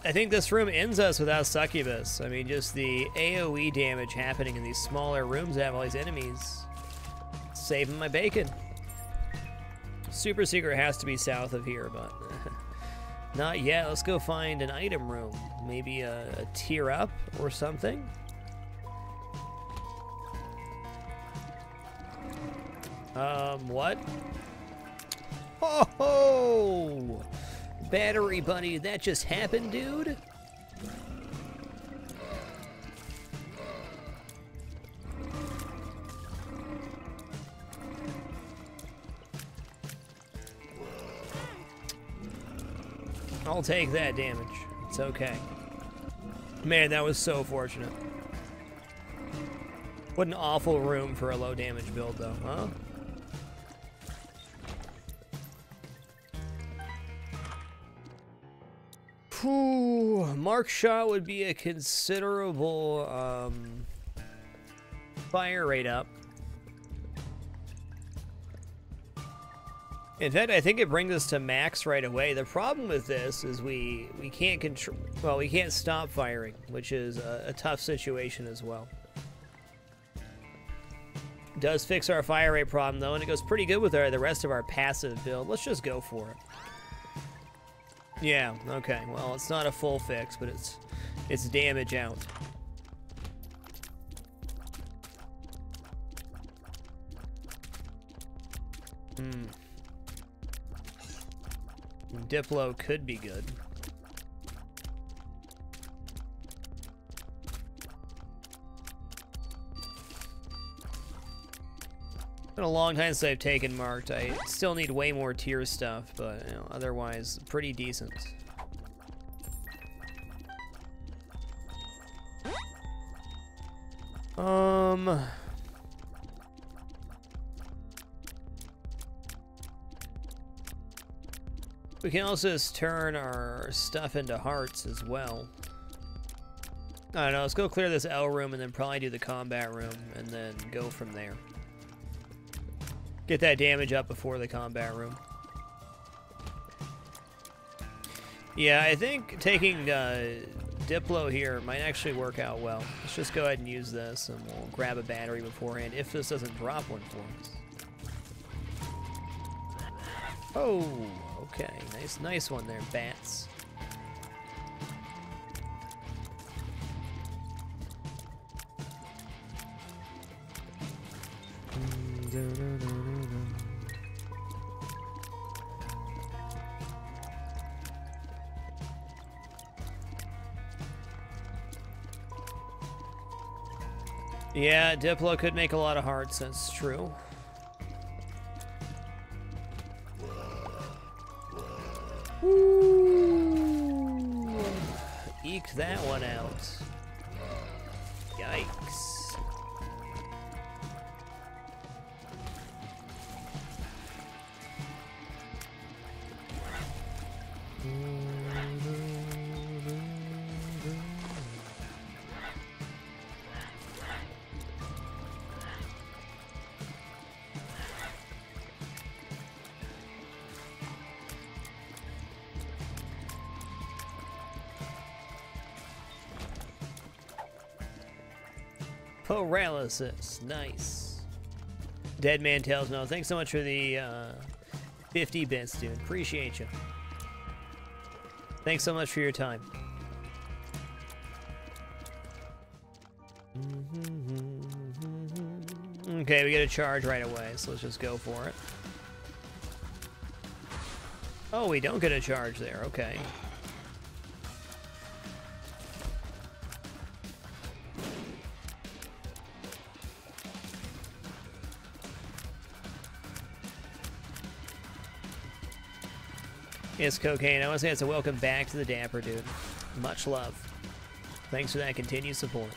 I think this room ends us without succubus. I mean, just the AoE damage happening in these smaller rooms that have all these enemies. Saving my bacon. Super secret has to be south of here, but not yet. Let's go find an item room. Maybe a tier up or something. What? Oh ho! Battery buddy, that just happened, dude? I'll take that damage. It's okay. Man, that was so fortunate. What an awful room for a low damage build, though, huh? Whew, Mark shot would be a considerable fire rate up. In fact, I think it brings us to max right away. The problem with this is we can't control. Well, we can't stop firing, which is a tough situation as well. Does fix our fire rate problem though, and it goes pretty good with the rest of our passive build. Let's just go for it. Yeah, okay. Well, it's not a full fix, but it's damage out. Diplo could be good. Been a long time since I've taken marked. I still need way more tier stuff, but you know, otherwise pretty decent. We can also just turn our stuff into hearts as well. I don't know, let's go clear this L room and then probably do the combat room and then go from there. Get that damage up before the combat room. Yeah, I think taking Diplo here might actually work out well. Let's just go ahead and use this and we'll grab a battery beforehand if this doesn't drop one for us. Oh, okay. Nice one there, bats. Yeah, Diplo could make a lot of hearts, that's true. Ooh. Eked that one out. Yikes. Paralysis. Nice. Dead Man Tells No. Thanks so much for the 50 bits, dude. Appreciate you. Thanks so much for your time. Okay, we get a charge right away, so let's just go for it. Oh, we don't get a charge there. Okay. Yes, Cocaine. I want to say it's a welcome back to the Dapper, dude. Much love. Thanks for that continued support.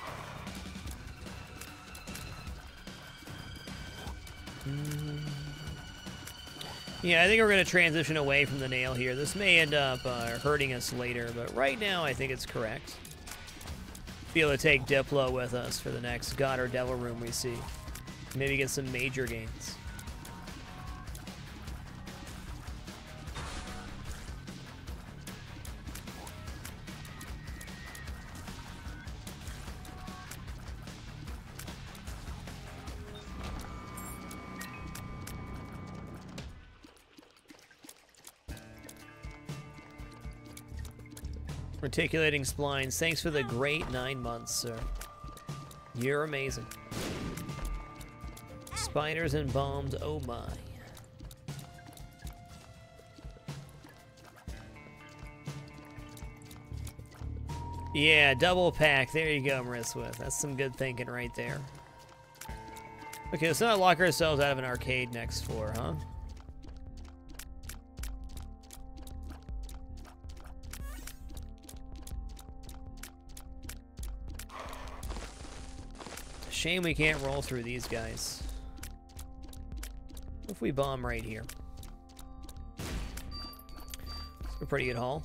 Yeah, I think we're going to transition away from the nail here. This may end up hurting us later, but right now I think it's correct. Be able to take Diplo with us for the next God or Devil room we see. Maybe get some major gains. Articulating splines. Thanks for the great 9 months, sir. You're amazing. Spiders and bombs, oh my. Yeah, double pack. There you go, Mariswith. That's some good thinking right there. Okay, let's not lock ourselves out of an arcade next floor, huh? Shame we can't roll through these guys. What if we bomb right here? It's a pretty good haul.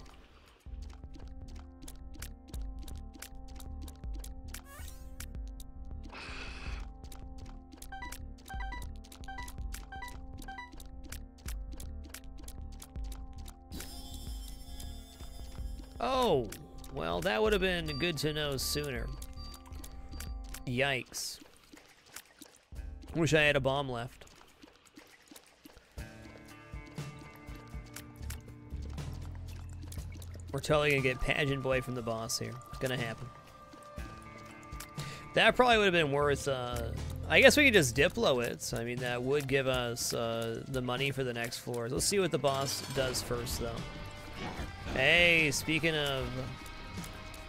Oh, well, that would have been good to know sooner. Yikes. Wish I had a bomb left. We're totally gonna get Pageant Boy from the boss here. It's gonna happen. That probably would have been worth, I guess we could just Diplo it. So, I mean, that would give us the money for the next floors. Let's see what the boss does first, though. Hey, speaking of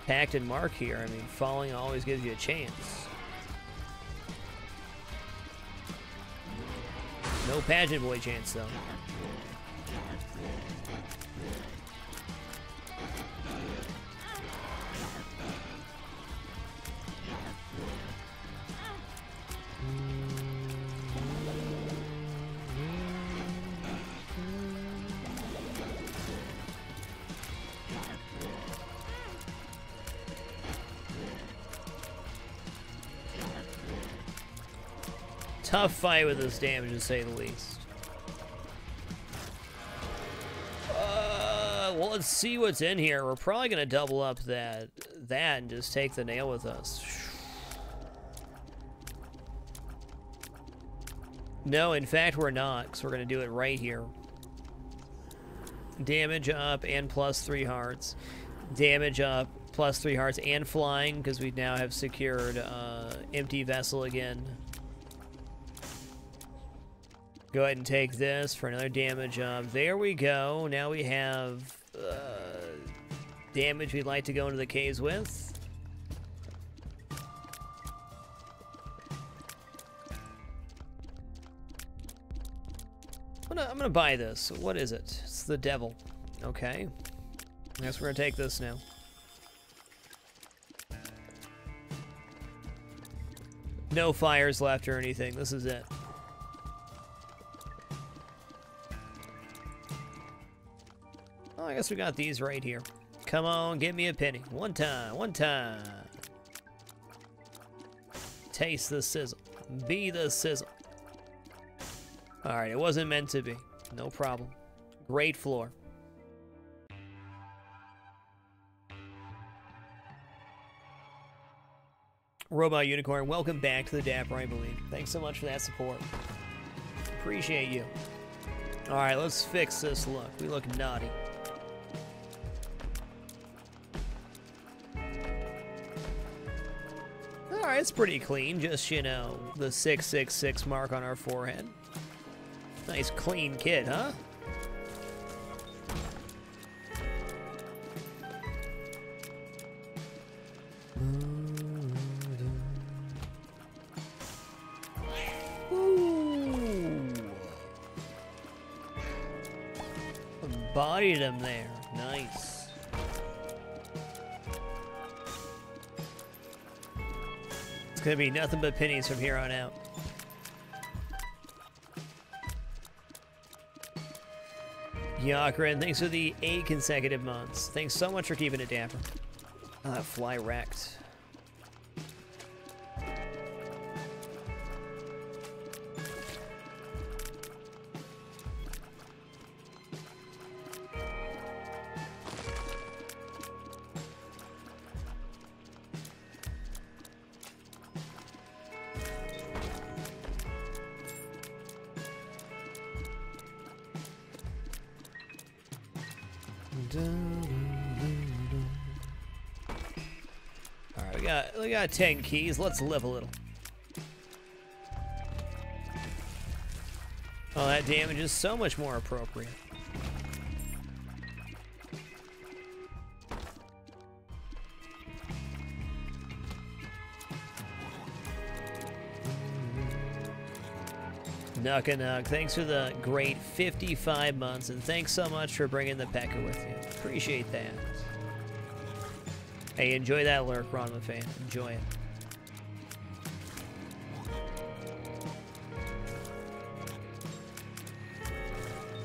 Pact and Mark here, I mean, falling always gives you a chance. No Pageant Boy chance, though. Tough fight with this damage, to say the least. Well, let's see what's in here. We're probably going to double up that and just take the nail with us. No, in fact, we're not, because we're going to do it right here. Damage up and +3 hearts. Damage up, +3 hearts, and flying, because we now have secured empty vessel again. Go ahead and take this for another damage up. There we go. Now we have damage we'd like to go into the caves with. I'm gonna buy this. What is it? It's the devil. Okay. I guess we're gonna take this now. No fires left or anything. This is it. I guess we got these right here. Come on, give me a penny. One time, one time. Taste the sizzle. Be the sizzle. Alright, it wasn't meant to be. No problem. Great floor. Robot Unicorn, welcome back to the Dapper, I believe. Thanks so much for that support. Appreciate you. Alright, let's fix this look. We look naughty. Alright, it's pretty clean. Just, you know, the 666 mark on our forehead. Nice clean kid, huh? Bodied him there. Nice. It's gonna be nothing but pennies from here on out. Yakrin, thanks for the 8 consecutive months. Thanks so much for keeping it dapper. Fly wrecked. Alright, we got 10 keys. Let's live a little. Oh, that damage is so much more appropriate. Nuck, thanks for the great 55 months, and thanks so much for bringing the P.E.K.K.A with you. Appreciate that. Hey, enjoy that lurk, Ron the fan. Enjoy it.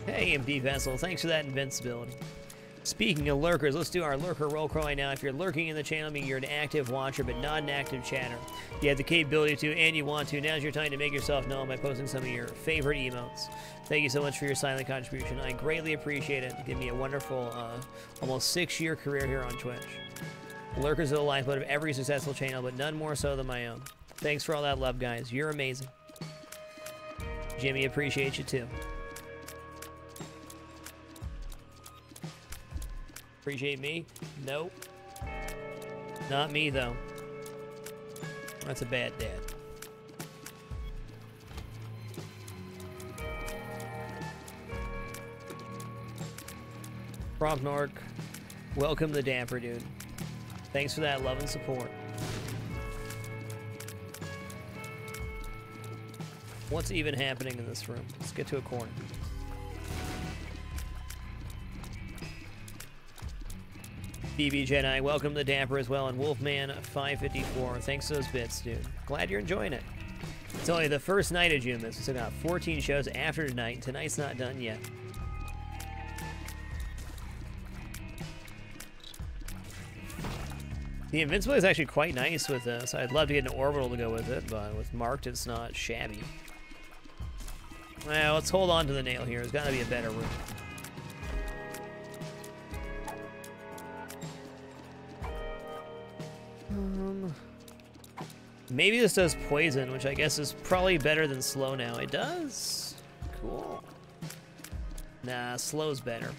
Hey, MD Vessel, thanks for that invincibility. Speaking of lurkers, let's do our lurker roll call right now. If you're lurking in the channel, meaning you're an active watcher but not an active chatter, you have the capability to and you want to. Now's your time to make yourself known by posting some of your favorite emotes. Thank you so much for your silent contribution. I greatly appreciate it. Give me a wonderful, almost 6-year career here on Twitch. Lurkers are the lifeblood of every successful channel, but none more so than my own. Thanks for all that love, guys. You're amazing. Jimmy, appreciate you too. Appreciate me? Nope. Not me, though. That's a bad dad. Prompnork, welcome the Dapper, dude. Thanks for that love and support. What's even happening in this room? Let's get to a corner. BB Jedi, welcome to the Dapper as well, and Wolfman554. Thanks for those bits, dude. Glad you're enjoying it. It's only the first night of JuneMas. We still got 14 shows after tonight, and tonight's not done yet. The Invincible is actually quite nice with this. I'd love to get an Orbital to go with it, but with Marked, it's not shabby. Well, let's hold on to the nail here. There's got to be a better room. Maybe this does poison, which I guess is probably better than slow now. It does? Cool. Nah, slow's better.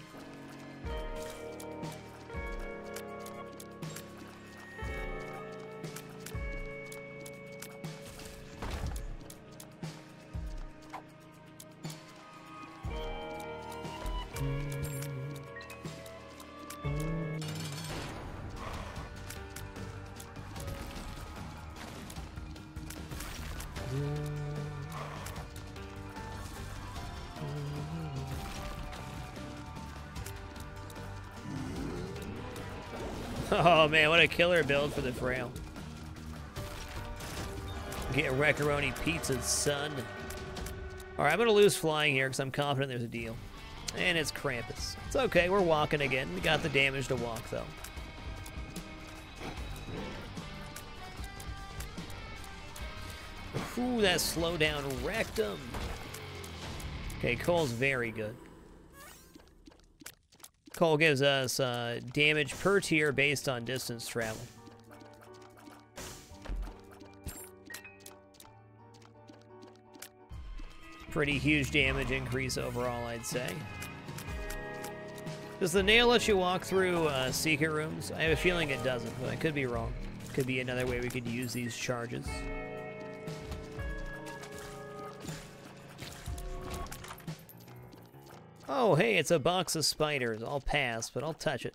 Oh man, what a killer build for the Frail. Get Wreckaroni pizza, son. Alright, I'm gonna lose flying here because I'm confident there's a deal. And it's Krampus. It's okay, we're walking again. We got the damage to walk though. Ooh, that slowdown wrecked him. Okay, Cole's very good. Cole gives us damage per tier based on distance travel. Pretty huge damage increase overall, I'd say. Does the nail let you walk through secret rooms? I have a feeling it doesn't, but I could be wrong. Could be another way we could use these charges. Oh, hey, it's a box of spiders. I'll pass, but I'll touch it.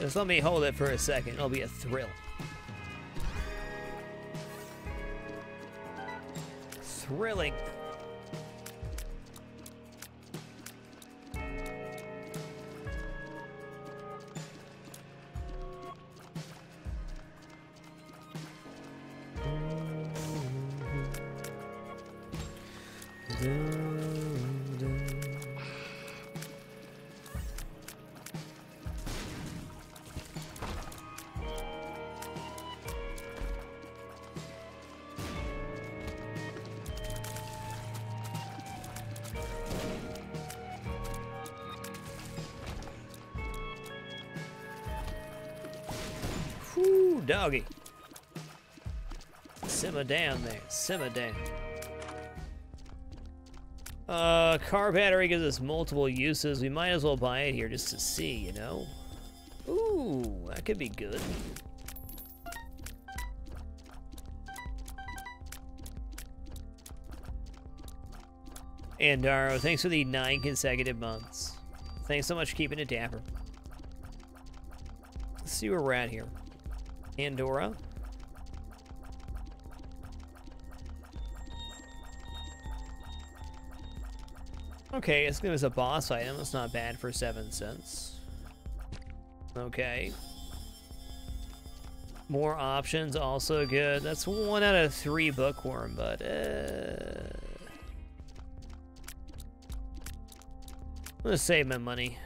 Just let me hold it for a second. It'll be a thrill. Thrilling. Whoo, doggy. Simmer down there. Simmer down. Car battery gives us multiple uses. We might as well buy it here just to see, you know? Ooh, that could be good. And Daro, thanks for the 9 consecutive months. Thanks so much for keeping it dapper. Let's see where we're at here. Pandora. Okay, it's gonna be a boss item. That's not bad for 7 cents. Okay. More options, also good. That's 1 out of 3 bookworm, but I'm gonna save my money.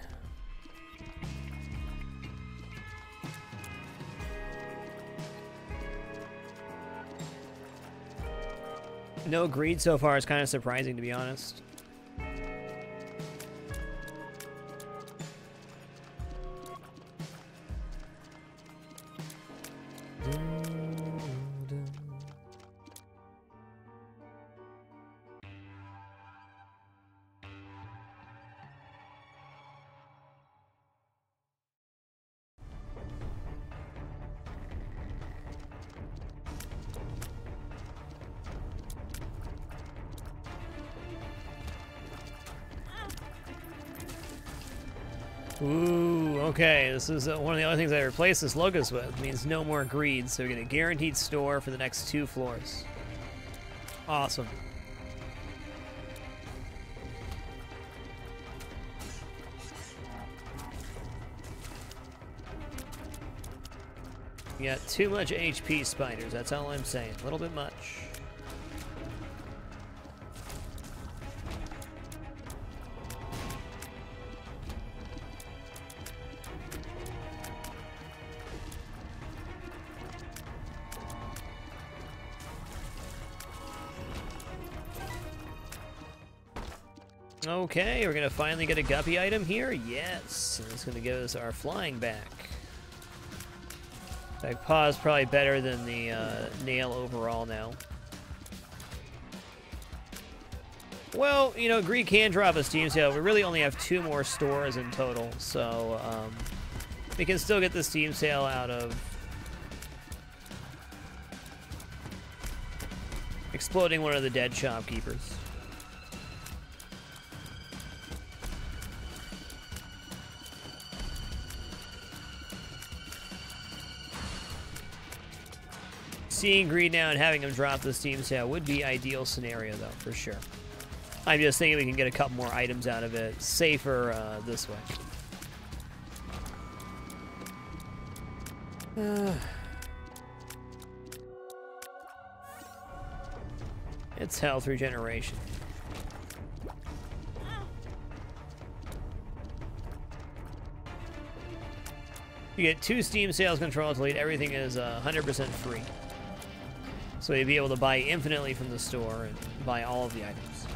No greed so far is kind of surprising, to be honest. Ooh, okay, this is one of the other things I replaced this locust with. It means no more greed, so we get a guaranteed store for the next 2 floors. Awesome. You got too much HP, spiders, that's all I'm saying. A little bit much. Okay, we're gonna finally get a Guppy item here. Yes, and it's gonna give us our flying back. Like, paw is probably better than the nail overall now. Well, you know, greed can drop a Steam sale. We really only have 2 more stores in total, so we can still get the Steam sale out of exploding one of the dead shopkeepers. Seeing greed now and having him drop the Steam sale would be ideal scenario, though, for sure. I'm just thinking we can get a couple more items out of it, safer this way. It's health regeneration. You get 2 Steam sales control to delete. Everything is 100% free. So you'll be able to buy infinitely from the store and buy all of the items.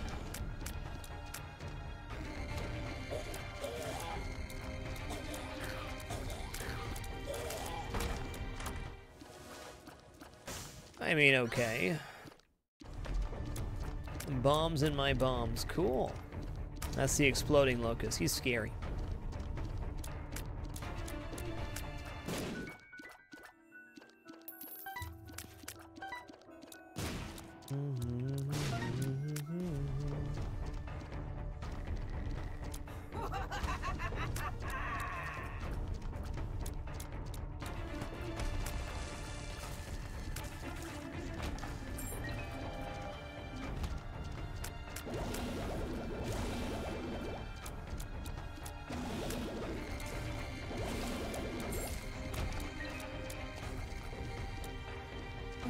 I mean, okay. Bombs in my bombs. Cool. That's the exploding locust. He's scary.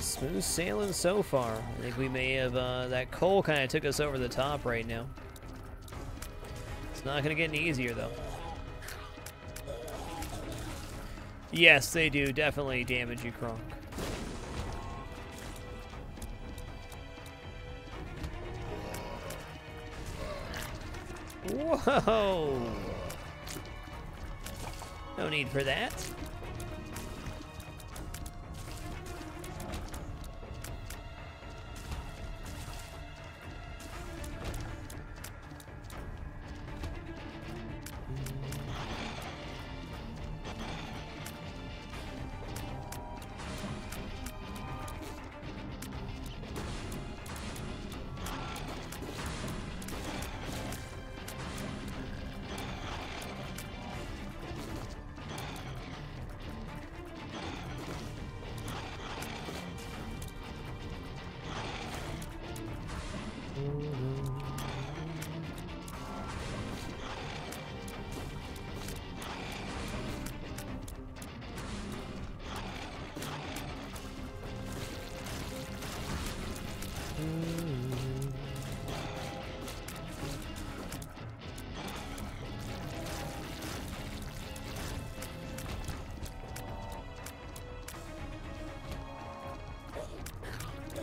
Smooth sailing so far. I think we may have, that coal kind of took us over the top right now. It's not going to get any easier, though. Yes, they do definitely damage you, Kronk. Whoa! No need for that.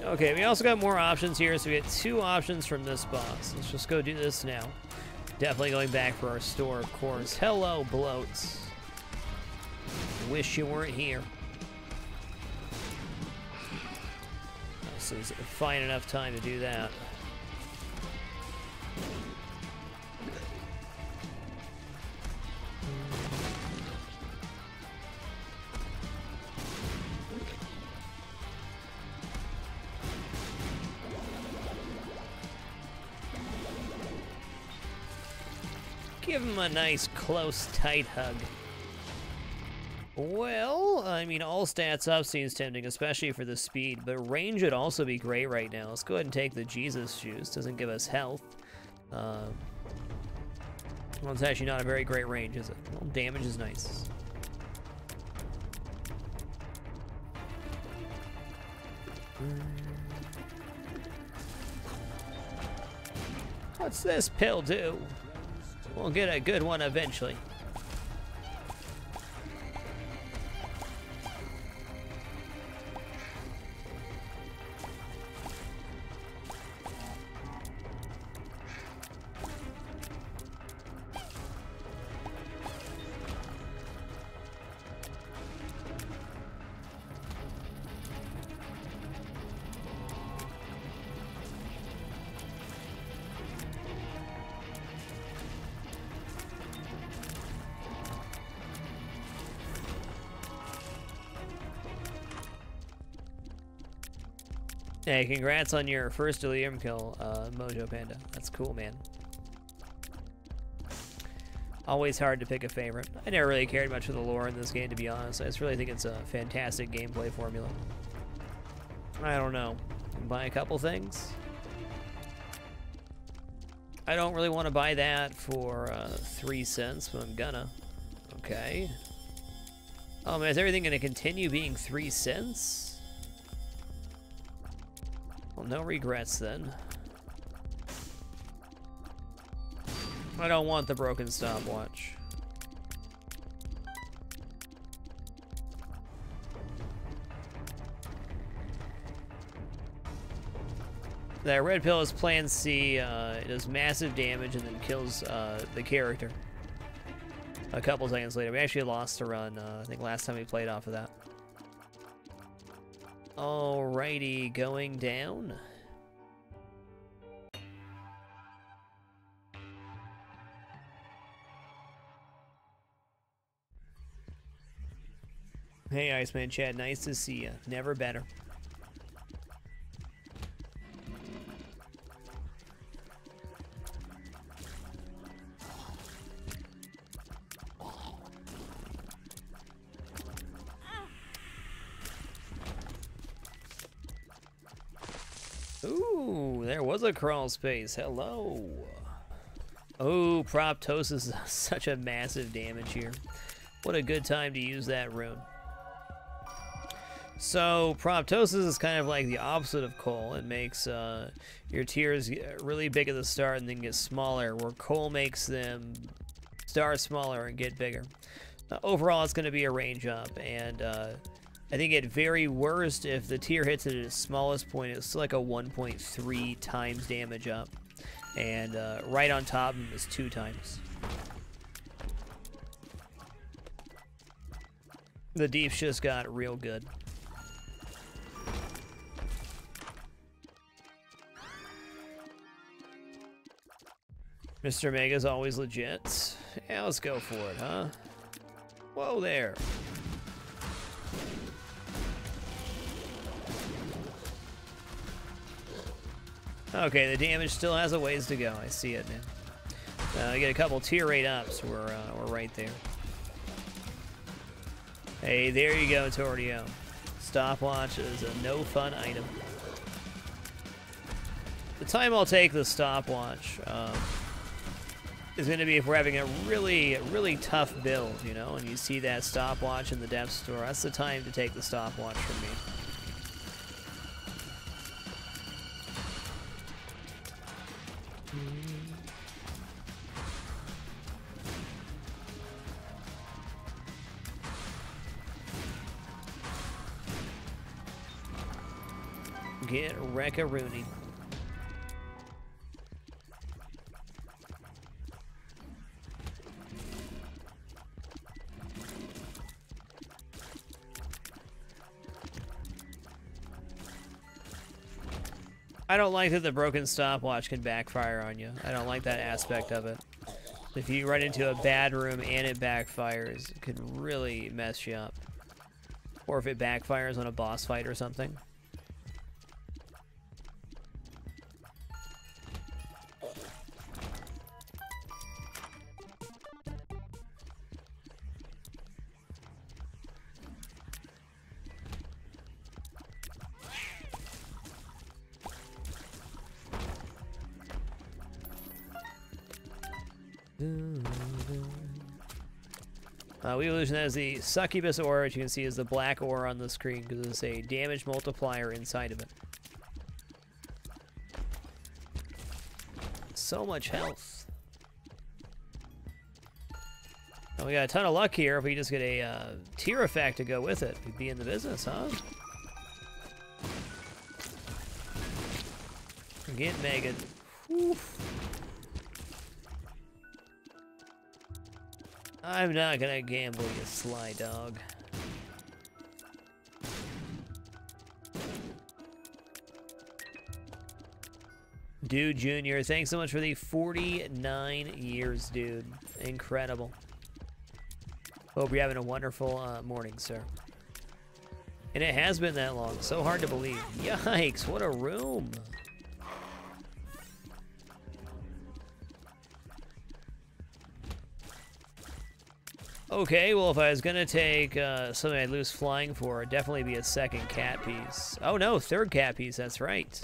Okay, we also got more options here, so we get 2 options from this boss. Let's just go do this now. Definitely going back for our store, of course. Hello, bloats. Wish you weren't here. This is a fine enough time to do that. Give him a nice, close, tight hug. Well, I mean, all stats up seems tempting, especially for the speed, but range would also be great right now. Let's go ahead and take the Jesus juice. Doesn't give us health. Well, it's actually not a very great range, is it? Well, damage is nice. What's this pill do? We'll get a good one eventually. Hey, congrats on your first Delirium kill, Mojo Panda. That's cool, man. Always hard to pick a favorite. I never really cared much for the lore in this game, to be honest. I just really think it's a fantastic gameplay formula. I don't know. Buy a couple things? I don't really want to buy that for 3 cents, but I'm gonna. Okay. Oh man, is everything gonna continue being 3 cents? Well, no regrets then. I don't want the broken stopwatch. That red pill is Plan C. It does massive damage and then kills the character. A couple seconds later. We actually lost a run, I think last time we played off of that. Alrighty, going down. Hey, Iceman Chad, nice to see you. Never better. Ooh, there was a crawl space. Hello. Oh, Proptosis is such a massive damage here. What a good time to use that rune. So, Proptosis is kind of like the opposite of Coal. It makes your tiers really big at the start and then get smaller, where Coal makes them start smaller and get bigger. Overall, it's going to be a range up, and I think at very worst, if the tier hits it at its smallest point, it's like a 1.3 times damage up. And right on top of him is 2 times. The deeps just got real good. Mr. Mega's always legit. Yeah, let's go for it, huh? Whoa there. Okay, the damage still has a ways to go. I see it now. Get a couple tier 8 ups. We're right there. Hey, there you go, Tordio. Stopwatch is a no fun item. The time I'll take the stopwatch is going to be if we're having a really tough build, you know, and you see that stopwatch in the depth store. That's the time to take the stopwatch from me. Get Wreck-a-Rooney. I don't like that the broken stopwatch can backfire on you. I don't like that aspect of it. If you run into a bad room and it backfires, it could really mess you up. Or if it backfires on a boss fight or something. We illusion that is the succubus aura, which you can see is the black aura on the screen because it's a damage multiplier inside of it. So much health. And we got a ton of luck here. If we just get a tier effect to go with it, we'd be in the business, huh? Get Megan. Oof. I'm not gonna gamble, you sly dog. Dude Junior, thanks so much for the 49 years, dude. Incredible. Hope you're having a wonderful morning, sir. And it has been that long. So hard to believe. Yikes, what a room. Okay, well, if I was gonna take something I'd lose flying for, it'd definitely be a second cat piece. Oh no, third cat piece, that's right.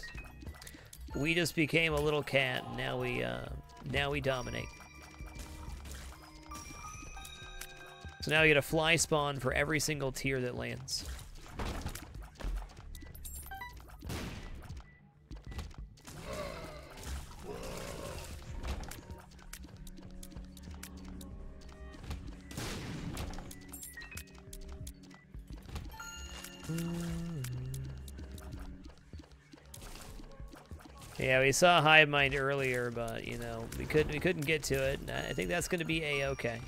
We just became a little cat, and now we dominate. So now we get a fly spawn for every single tier that lands. Yeah, we saw Hive Mind earlier, but you know we couldn't get to it. I think that's going to be a-okay.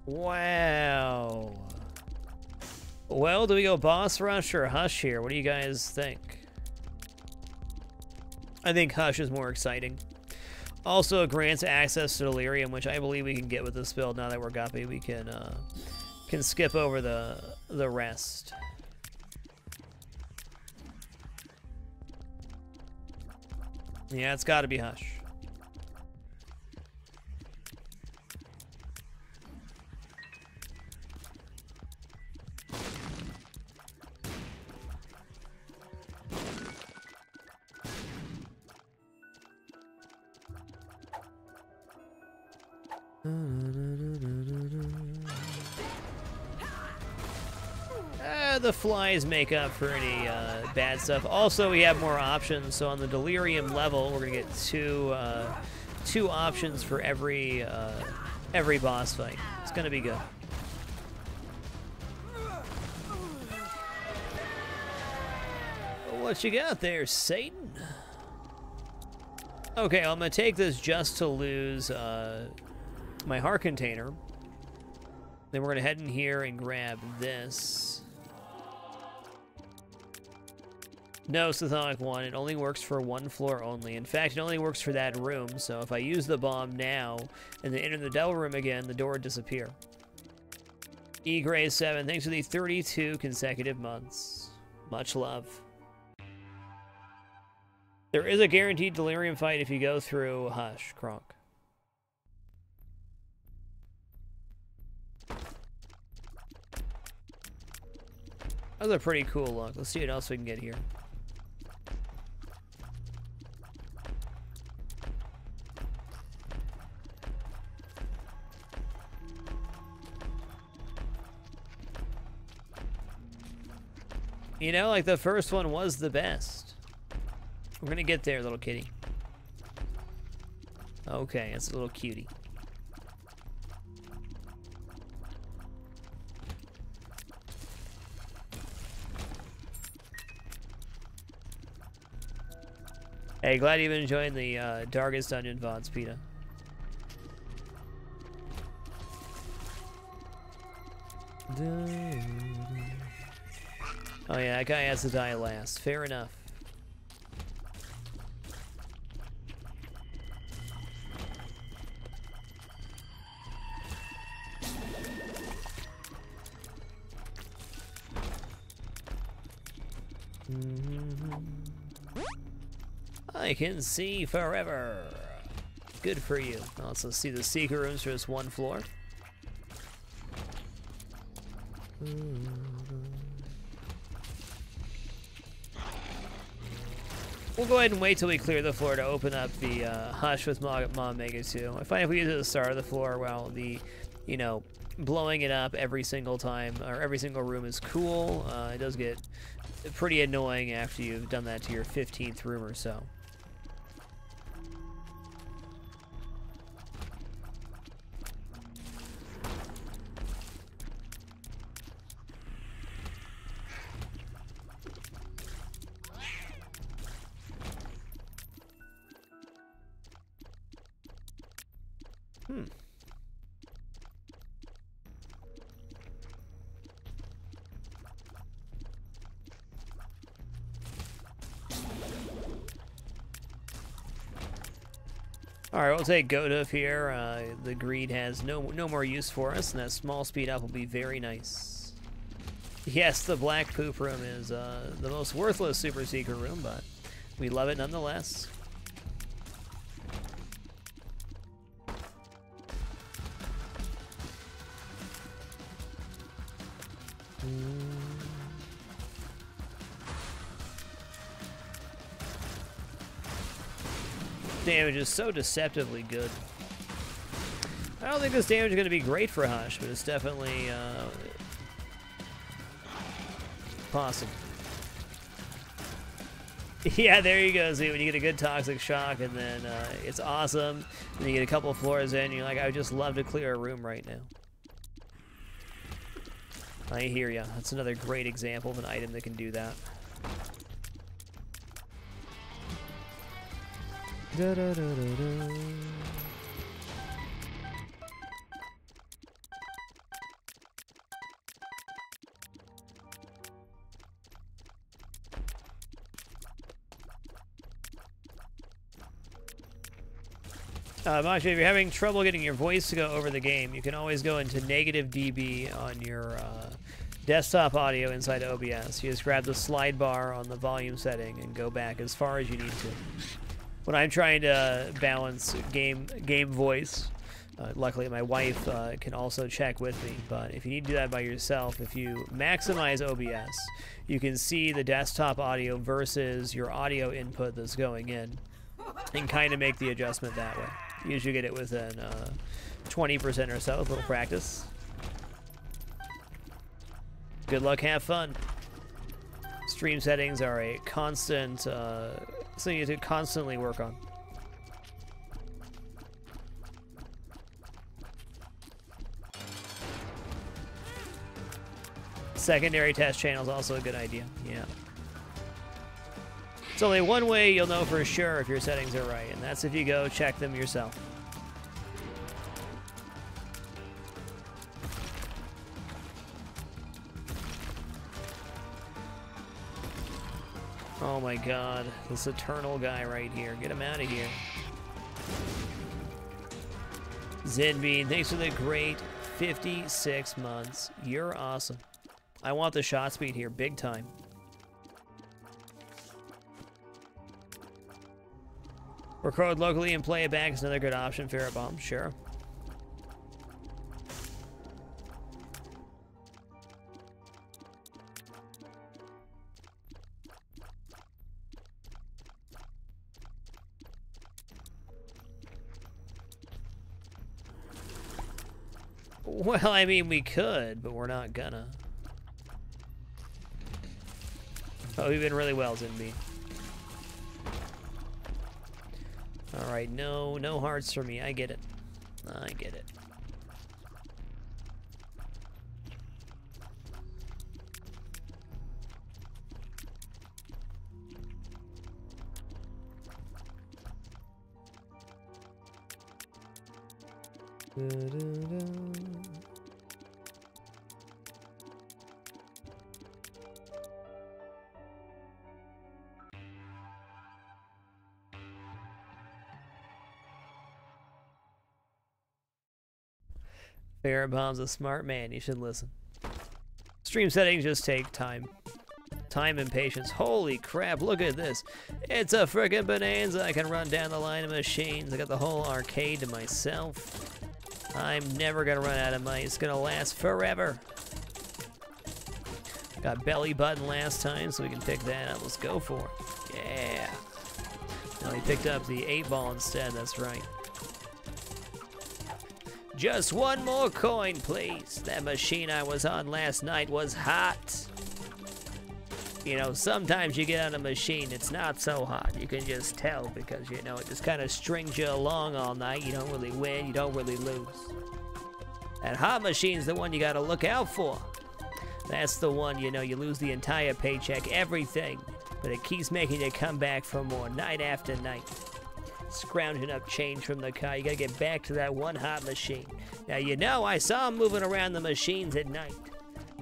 Wow. Well, do we go boss rush or hush here? What do you guys think? I think hush is more exciting. Also, it grants access to delirium, which I believe we can get with this build. Now that we're Guppy, we can skip over the rest. Yeah, it's got to be hush. The flies make up for any bad stuff. Also, we have more options. So on the delirium level, we're gonna get two options for every boss fight. It's gonna be good. What you got there, Satan? Okay, I'm gonna take this just to lose my heart container. Then we're gonna head in here and grab this. No, Sthonic 1, it only works for one floor only. In fact, it only works for that room, so if I use the bomb now and then enter the devil room again, the door would disappear. E-Gray7, thanks for the 32 consecutive months. Much love. There is a guaranteed delirium fight if you go through Hush, Kronk. That was a pretty cool look. Let's see what else we can get here. You know, like the first one was the best. We're gonna get there, little kitty. Okay, it's a little cutie. Hey, glad you've been enjoying the Darkest Dungeon VODs, PETA. Oh yeah, that guy has to die last. Fair enough. I can see forever. Good for you. Also see the secret rooms for just one floor. We'll go ahead and wait till we clear the floor to open up the Hush with Mom Mega 2. I find if we use it at the start of the floor, well, you know, blowing it up every single time, or every single room is cool. It does get pretty annoying after you've done that to your 15th room or so. Alright, we'll take Godoof here. The greed has no more use for us, and that small speed up will be very nice. Yes, the black poop room is the most worthless super secret room, but we love it nonetheless. Damage is so deceptively good. I don't think this damage is going to be great for Hush, but it's definitely possible. Yeah, there you go, Z. When you get a good toxic shock, and then it's awesome, and you get a couple of floors in, and you're like, I would just love to clear a room right now. I hear ya. That's another great example of an item that can do that. Da, da, da, da, da. Actually, if you're having trouble getting your voice to go over the game, you can always go into negative dB on your desktop audio inside OBS. You just grab the slide bar on the volume setting and go back as far as you need to. When I'm trying to balance game voice, luckily my wife can also check with me, but if you need to do that by yourself, if you maximize OBS, you can see the desktop audio versus your audio input that's going in and kind of make the adjustment that way. You usually get it within 20% or so with a little practice. Good luck, have fun. Stream settings are a constant, something you have to constantly work on. Secondary test channel is also a good idea, yeah. It's only one way you'll know for sure if your settings are right, and that's if you go check them yourself. Oh my god, this eternal guy right here. Get him out of here. Zenbean, thanks for the great 56 months. You're awesome. I want the shot speed here, big time. Record locally and play it back is another good option. Fair bomb, sure. Well, I mean, we could, but we're not gonna. Oh, we've been really well, Zinby. Alright, no hearts for me. I get it. I get it. Farabom's a smart man. You should listen. Stream settings just take time. Time and patience. Holy crap, look at this. It's a frickin' bonanza. I can run down the line of machines. I got the whole arcade to myself. I'm never gonna run out of money. It's gonna last forever. Got belly button last time, so we can pick that up. Let's go for it. Yeah. No, he picked up the 8-ball instead. That's right. Just one more coin, please. That machine I was on last night was hot. You know, sometimes you get on a machine, it's not so hot. You can just tell because, you know, it just kind of strings you along all night. You don't really win, you don't really lose. That hot machine's the one you gotta look out for. That's the one, you know, you lose the entire paycheck, everything. But it keeps making you come back for more, night after night. Scrounging up change from the car. You gotta get back to that one hot machine. Now, you know, I saw him moving around the machines at night.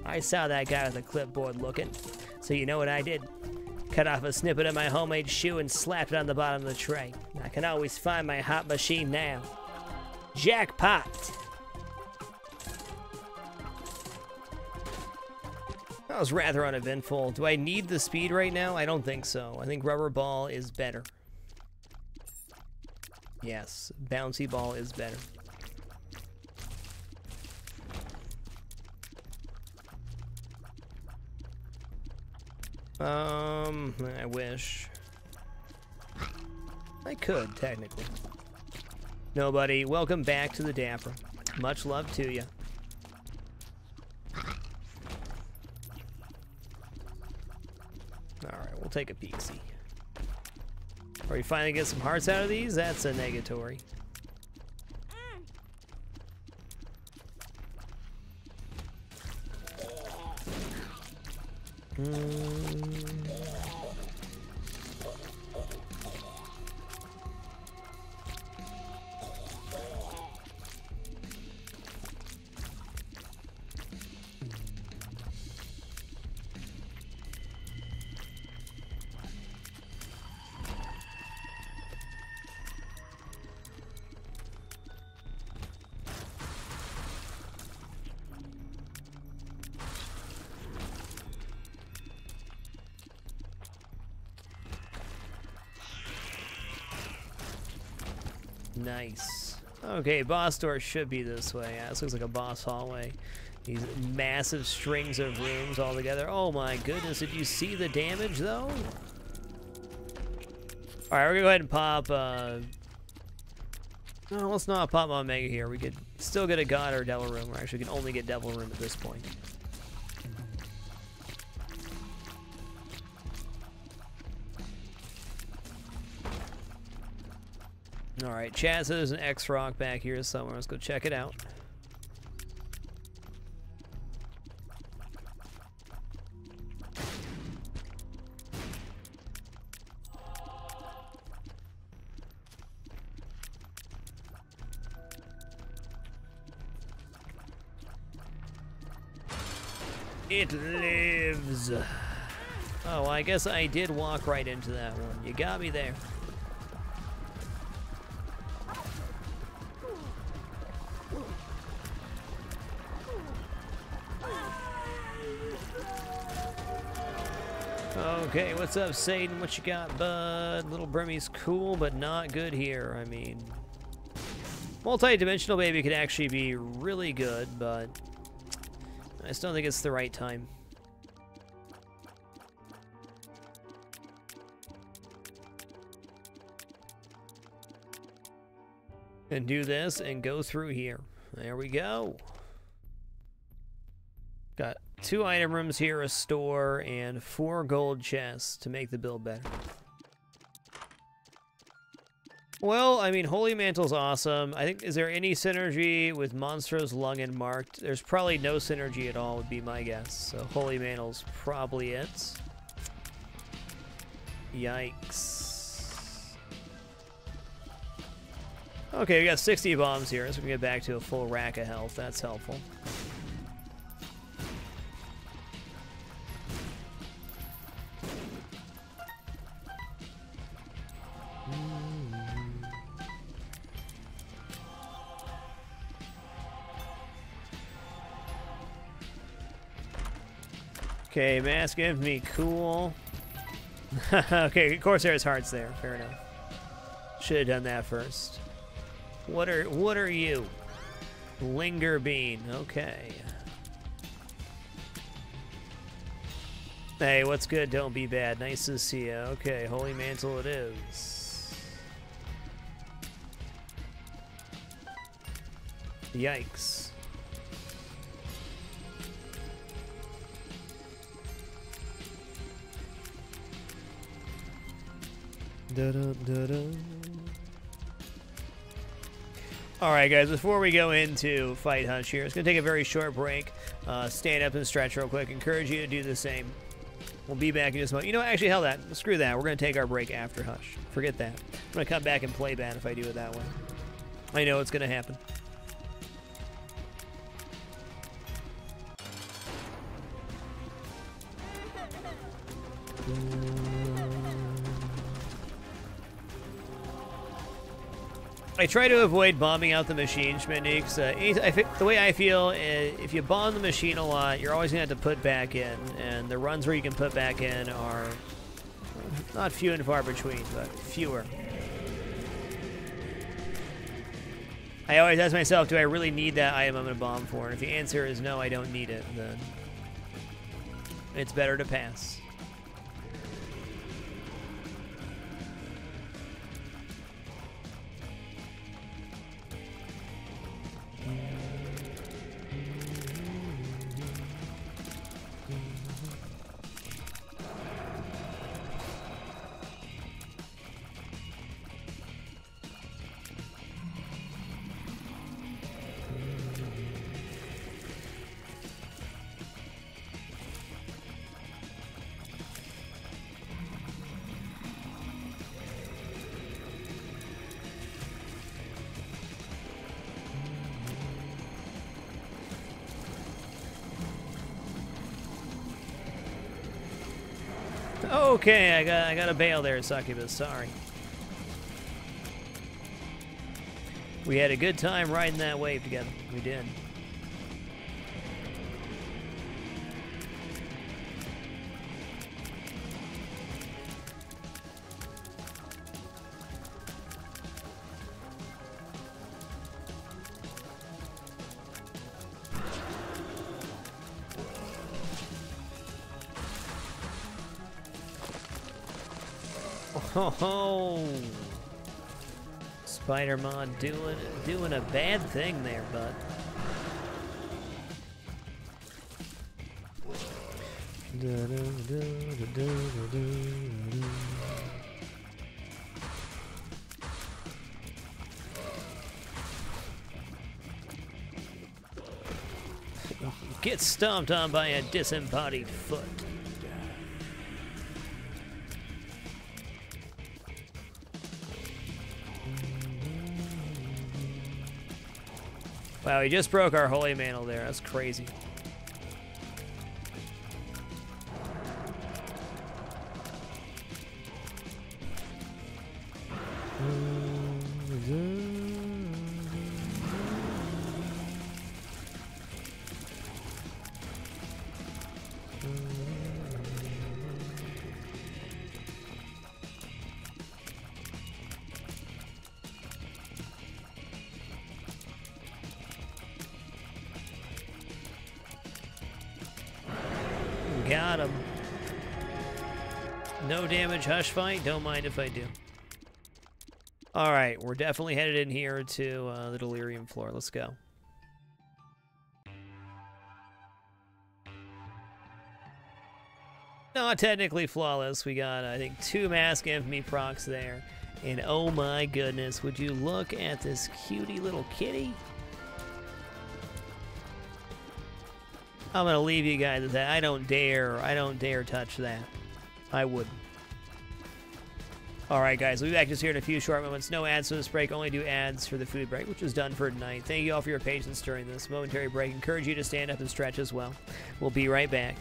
I saw that guy with a clipboard looking. So you know what I did? Cut off a snippet of my homemade shoe and slapped it on the bottom of the tray. I can always find my hot machine now. Jackpot! That was rather uneventful. Do I need the speed right now? I don't think so. I think rubber ball is better. Yes, bouncy ball is better. I wish. I could, technically. Nobody, welcome back to the Dapper. Much love to you. Alright, we'll take a peek-see. Or you finally get some hearts out of these? That's a negatory. Nice. Okay, boss door should be this way. Yeah, this looks like a boss hallway. These massive strings of rooms all together. Oh my goodness, did you see the damage though? Alright, we're gonna go ahead and pop, no, let's not pop Omega here. We could still get a God or Devil Room, or actually we can only get Devil Room at this point. Alright, Chaz says there's an X-Rock back here somewhere. Let's go check it out. It lives. Oh, I guess I did walk right into that one. You got me there. Okay, what's up, Satan? What you got, bud? Little Brimmy's cool, but not good here. I mean, multi-dimensional baby could actually be really good, but I just don't think it's the right time. And do this and go through here. There we go. Got 2 item rooms here, a store, and 4 gold chests to make the build better. Well, I mean, Holy Mantle's awesome. I think, is there any synergy with Monstro's Lung and Marked? There's probably no synergy at all, would be my guess. So Holy Mantle's probably it. Yikes. Okay, we got 60 bombs here, so we can get back to a full rack of health. That's helpful. Okay, mask give me cool. Okay, Corsair's heart's there. Fair enough. Should have done that first. What are you? Linger bean. Okay. Hey, what's good? Don't be bad. Nice to see you. Okay, Holy Mantle it is. Yikes. Alright guys, before we go into Fight Hush here, it's going to take a very short break. Stand up and stretch real quick. Encourage you to do the same. We'll be back in just a moment. You know, actually, hell that. Screw that. We're going to take our break after Hush. Forget that. I'm going to come back and play bad if I do it that way. I know it's going to happen. I try to avoid bombing out the machine, Schmidnix. The way I feel is if you bomb the machine a lot, you're always going to have to put back in. And the runs where you can put back in are not few and far between, but fewer. I always ask myself, do I really need that item I'm going to bomb for? And if the answer is no, I don't need it, then it's better to pass. Okay, I got a bail there, Succubus. Sorry. We had a good time riding that wave together. We did. Ho ho! Spider-Man doing a bad thing there, bud. Get stomped on by a disembodied foot. Wow, he just broke our holy mantle there. That's crazy. Got him. No damage, hush fight. Don't mind if I do. Alright, we're definitely headed in here to the Delirium floor. Let's go. Not technically flawless. We got, I think, 2 Mask Infamy procs there. And oh my goodness, would you look at this cutie little kitty? I'm gonna leave you guys with that. I don't dare touch that. I wouldn't. Alright guys, we'll be back just here in a few short moments. No ads for this break, only do ads for the food break, which is done for tonight. Thank you all for your patience during this momentary break. Encourage you to stand up and stretch as well. We'll be right back.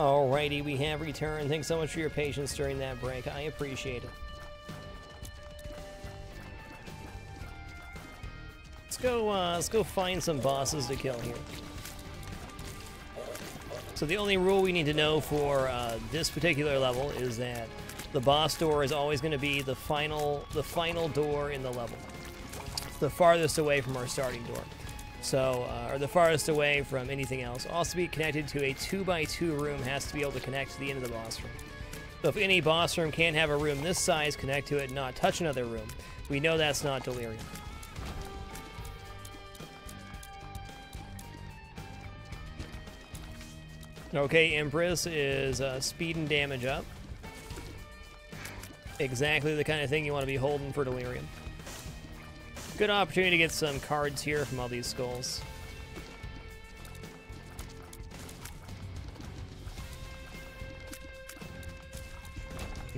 Alrighty, we have returned. Thanks so much for your patience during that break. I appreciate it. Let's go find some bosses to kill here. So the only rule we need to know for this particular level is that the boss door is always going to be the final door in the level. It's the farthest away from our starting door. So, or the farthest away from anything else. Also be connected to a 2x2 room, has to be able to connect to the end of the boss room. So if any boss room can't have a room this size, connect to it, and not touch another room, we know that's not Delirium. Okay, Empress is speed and damage up. Exactly the kind of thing you want to be holding for Delirium. Good opportunity to get some cards here from all these skulls.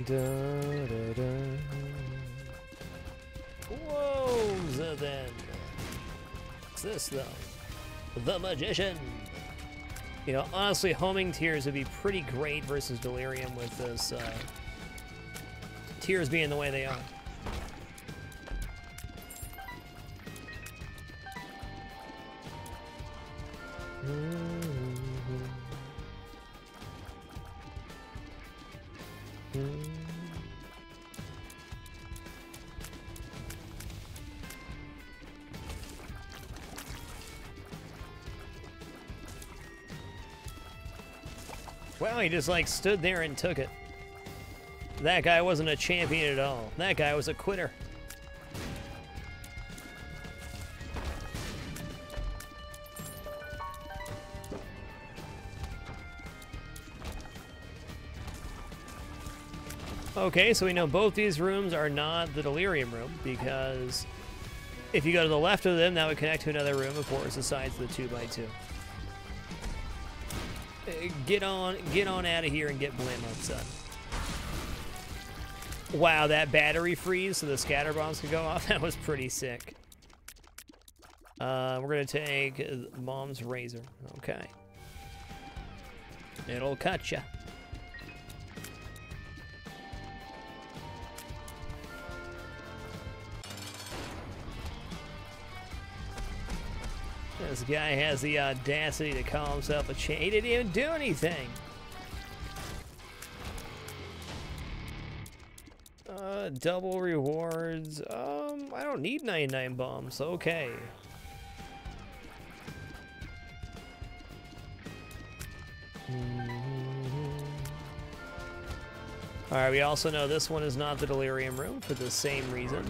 Da, da, da. Whoa, so then. What's this, though? The Magician. You know, honestly, homing tears would be pretty great versus Delirium with this tears being the way they are. Wow, he just like stood there and took it. That guy wasn't a champion at all. That guy was a quitter. Okay, so we know both these rooms are not the Delirium room, because if you go to the left of them, that would connect to another room, of course, besides the 2x2. Get on out of here and get blim up, son. Wow, that battery freeze so the scatter bombs could go off, that was pretty sick. We're gonna take Mom's razor. Okay. It'll cut ya. This guy has the audacity to call himself a champ. He didn't even do anything. Double rewards. I don't need 99 bombs. Okay. Alright, we also know this one is not the Delirium room for the same reason.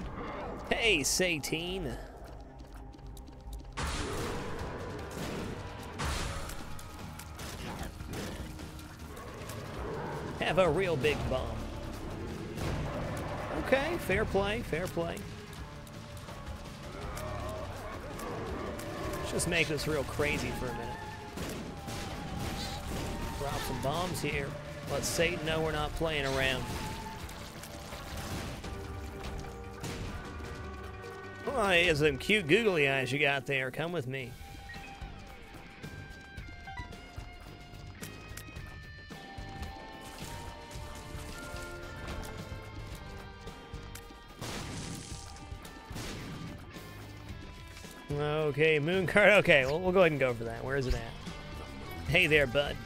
Hey, Satine. Have a real big bomb. Okay, fair play, fair play. Let's just make this real crazy for a minute. Drop some bombs here. Let Satan know we're not playing around. Oh, there's some cute googly eyes you got there. Come with me. Okay, moon card. Okay, we'll go ahead and go for that. Where is it at? Hey there, bud.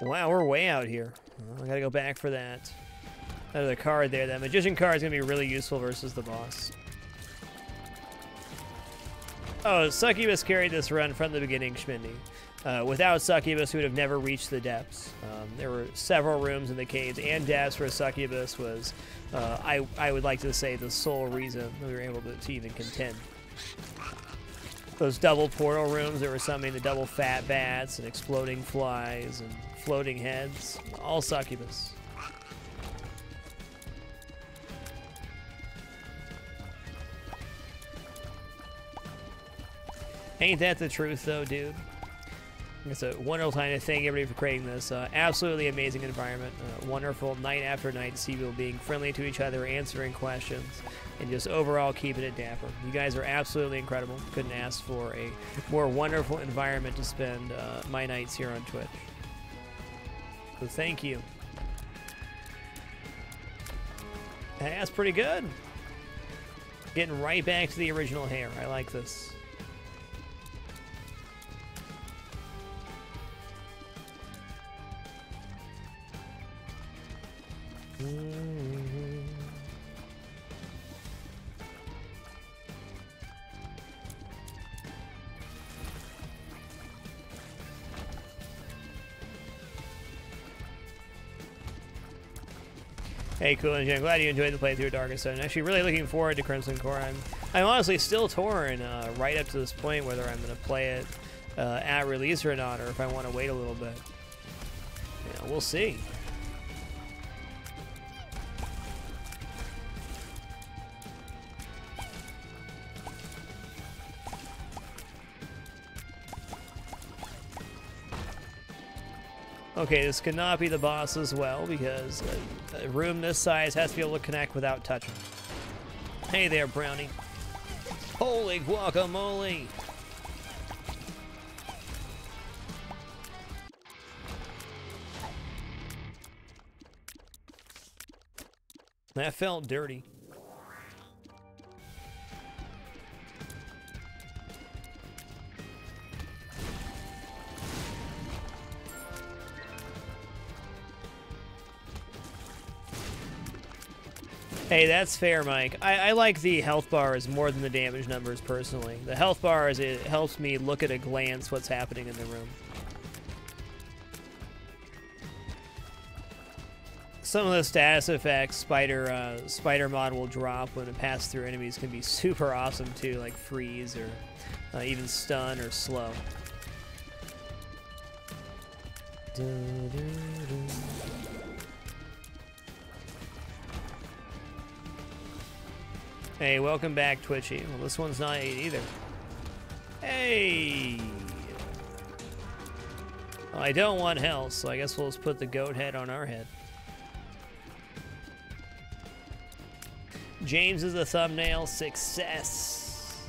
Wow, we're way out here. I gotta go back for that. Another card there. That magician card is gonna be really useful versus the boss. Oh, Succubus carried this run from the beginning, Schmindy. Without Succubus, we would have never reached the depths. There were several rooms in the caves and depths where Succubus was, I would like to say, the sole reason we were able to even contend. Those double portal rooms that were summoning the double fat bats and exploding flies and floating heads, all Succubus. Ain't that the truth, though, dude? It's a wonderful time to thank everybody for creating this absolutely amazing environment. Wonderful night after night to see people being friendly to each other, answering questions, and just overall keeping it dapper. You guys are absolutely incredible. Couldn't ask for a more wonderful environment to spend my nights here on Twitch. So thank you. Hey, that's pretty good. Getting right back to the original hair. I like this. Hey, cool, and I'm glad you enjoyed the playthrough of Darkest Zone. Actually, really looking forward to Crimson Core. I'm honestly still torn right up to this point whether I'm going to play it at release or not, or if I want to wait a little bit. Yeah, we'll see. Okay, this cannot be the boss as well, because a room this size has to be able to connect without touching. Hey there, Brownie. Holy guacamole! That felt dirty. Hey, that's fair, Mike. I like the health bars more than the damage numbers, personally. The health bars, it helps me look at a glance what's happening in the room. Some of the status effects Spider Mod will drop when it passes through enemies can be super awesome, too, like freeze or even stun or slow. Hey, welcome back, Twitchy. Well, this one's not 8 either. Hey! Well, I don't want health, so I guess we'll just put the goat head on our head. James is the thumbnail. Success!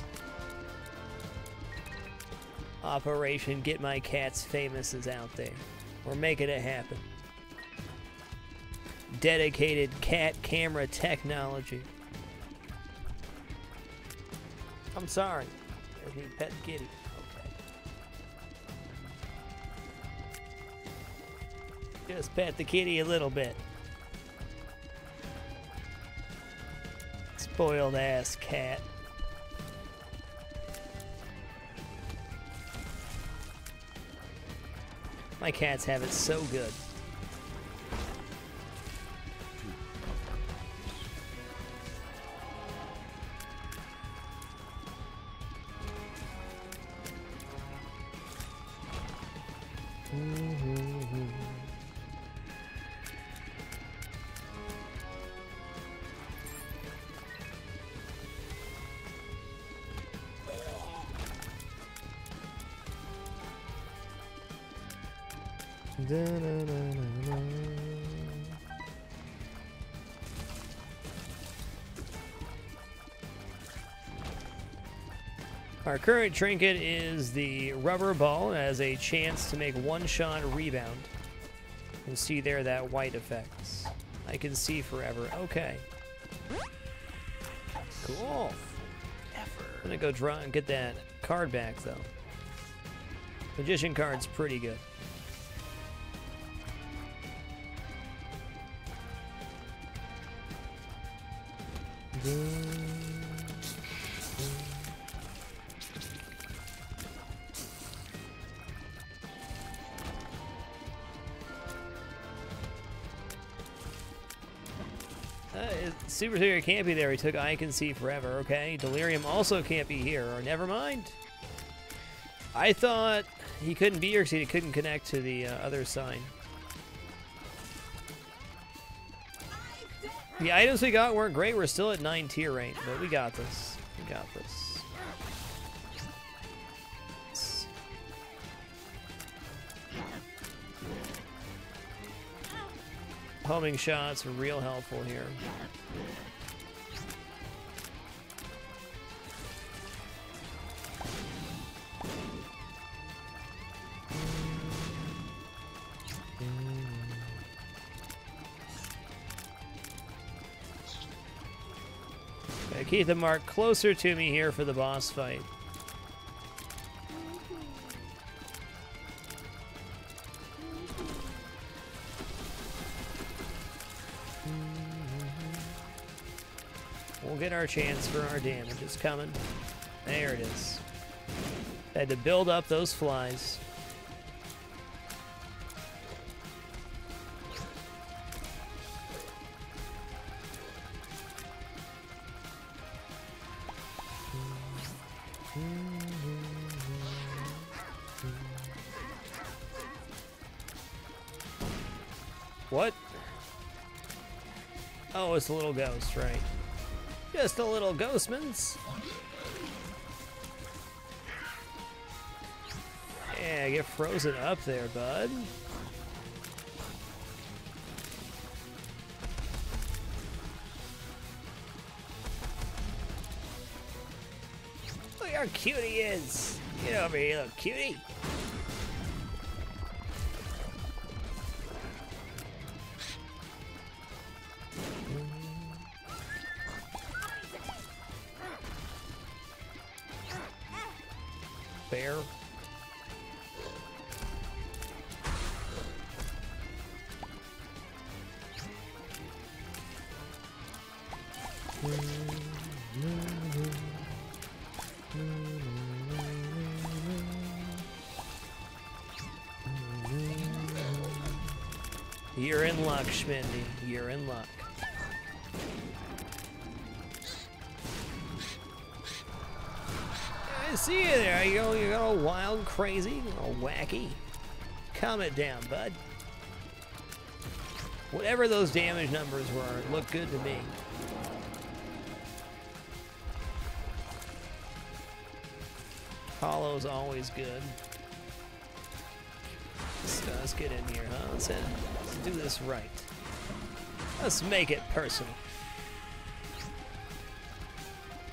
Operation Get My Cats Famous is out there. We're making it happen. Dedicated cat camera technology. I'm sorry. I need pet kitty. Okay. Just pet the kitty a little bit. Spoiled ass cat. My cats have it so good. Our current trinket is the rubber ball. It has a chance to make one-shot rebound. You can see there that white effects. I can see forever. Okay. Cool. I'm gonna go draw and get that card back, though. Magician card's pretty good. Super Theory can't be there. He took I Can See Forever. Okay. Delirium also can't be here. Or never mind. I thought he couldn't be here because he couldn't connect to the other sign. The items we got weren't great. We're still at 9 tier rank, but we got this. We got this. Homing shots are real helpful here. Okay, keep the mark closer to me here for the boss fight. We'll get our chance for our damage. It's coming. There it is. Had to build up those flies. What? Oh, it's a little ghost, right? Just a little ghostmans. Yeah, get frozen up there, bud. Look how cute he is. Get over here, little cutie. Bear. You're in luck, Schmindy. You're in luck. I see you there. You're all wild, crazy, all wacky. Calm it down, bud. Whatever those damage numbers were, it looked good to me. Hollow's always good. Let's get in here, huh? Let's do this right. Let's make it personal.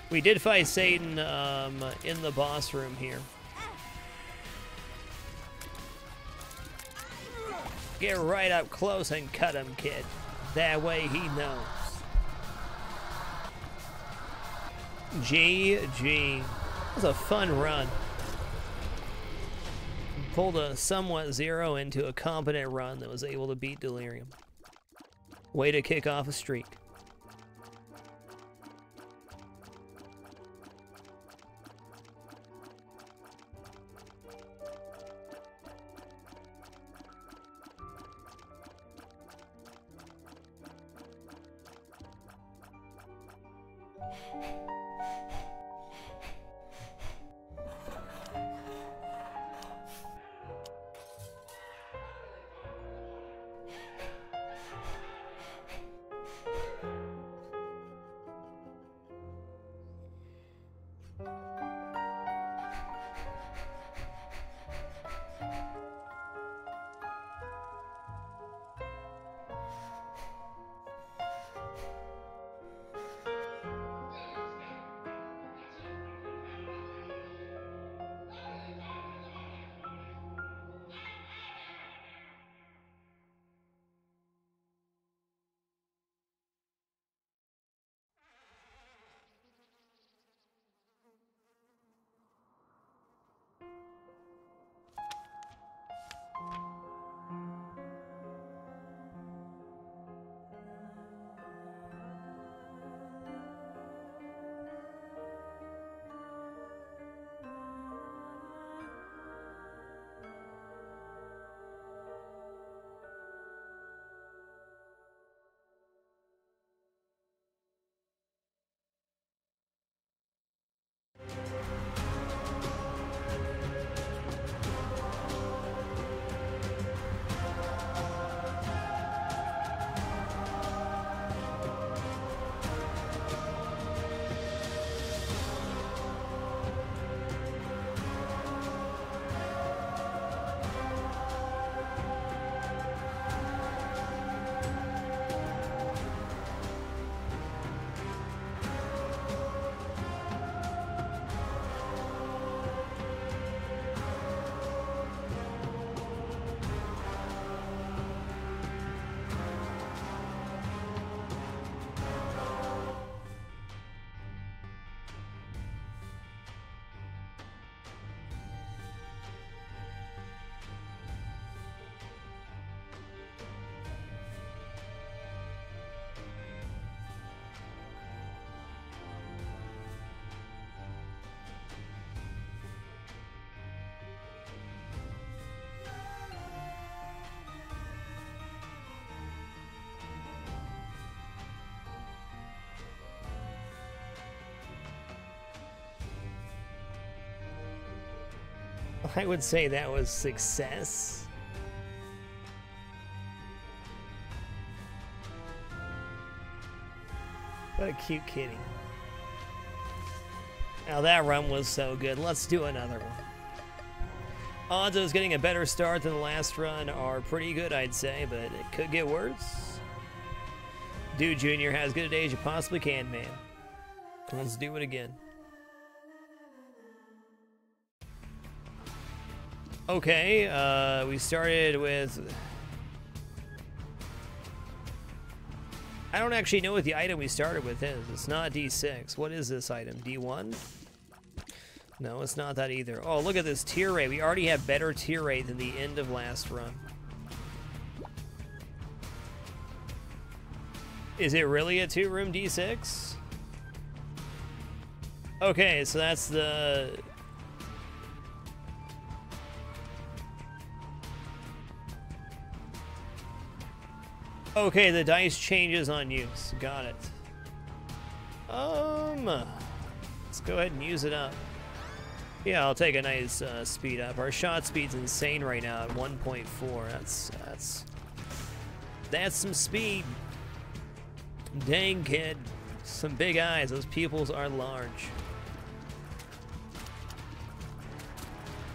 We did fight Satan in the boss room here. Get right up close and cut him, kid. That way he knows. GG. That was a fun run. Pulled a somewhat zero into a competent run that was able to beat Delirium. Way to kick off a streak. I would say that was success. What a cute kitty. Now that run was so good. Let's do another one. Odds of us getting a better start than the last run are pretty good, I'd say, but it could get worse. Do Junior, have as good a day as you possibly can, man. Let's do it again. Okay, we started with... I don't actually know what the item we started with is. It's not D6. What is this item? D1? No, it's not that either. Oh, look at this tier rate. We already have better tier rate than the end of last run. Is it really a 2-room D6? Okay, so that's the... Okay, the dice changes on use. Got it. Let's go ahead and use it up. Yeah, I'll take a nice speed up. Our shot speed's insane right now at 1.4. That's some speed. Dang, kid. Some big eyes. Those pupils are large.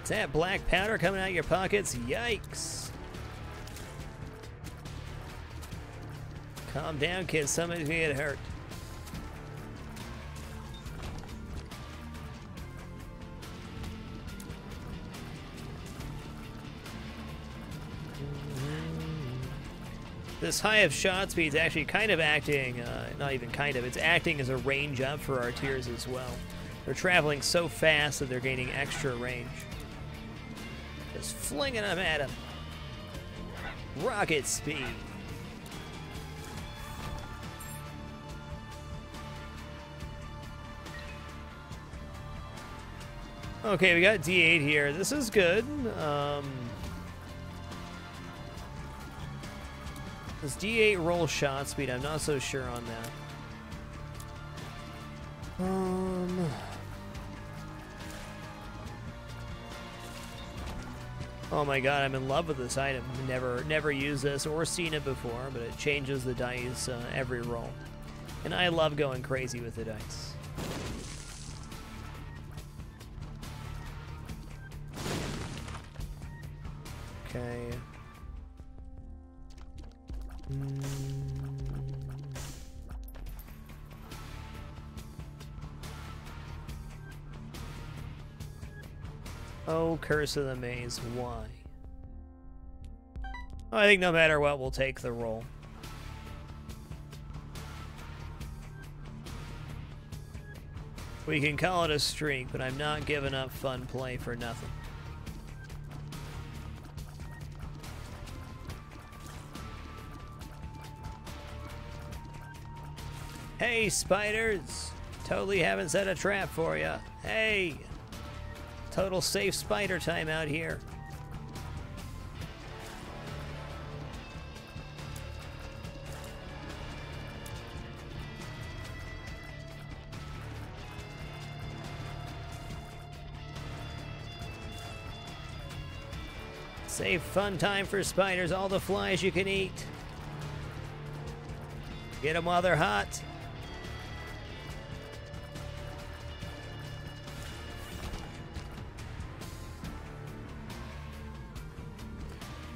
Is that black powder coming out of your pockets? Yikes. Calm down, kid. Somebody's gonna get hurt. This high of shot speed is actually kind of acting, not even kind of, it's acting as a range up for our tiers as well. They're traveling so fast that they're gaining extra range. Just flinging them at him. Rocket speed. Okay, we got D8 here. This is good. This D8 roll shot speed, I'm not so sure on that. Oh my god, I'm in love with this item. Never used this or seen it before, but it changes the dice every roll. And I love going crazy with the dice. Okay. Oh, Curse of the Maze, why? Oh, I think no matter what, we'll take the roll. We can call it a streak, but I'm not giving up fun play for nothing. Hey, spiders! Totally haven't set a trap for you. Hey! Total safe spider time out here. Safe fun time for spiders, all the flies you can eat. Get them while they're hot.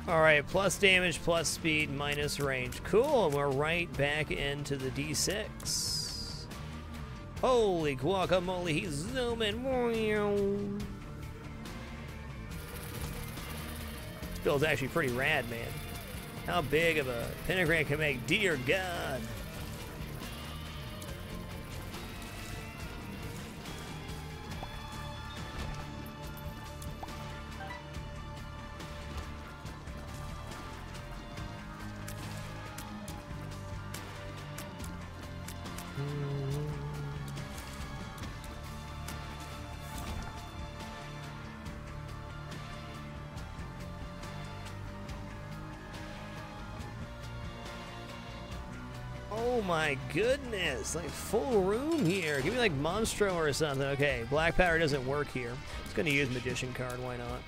Alright, plus damage, plus speed, minus range. Cool, and we're right back into the D6. Holy guacamole, he's zooming. This build's actually pretty rad, man. How big of a pentagram can make, dear God. Oh my goodness, like full room here. Give me like Monstro or something. Okay, black powder doesn't work here. It's gonna use Magician card, why not?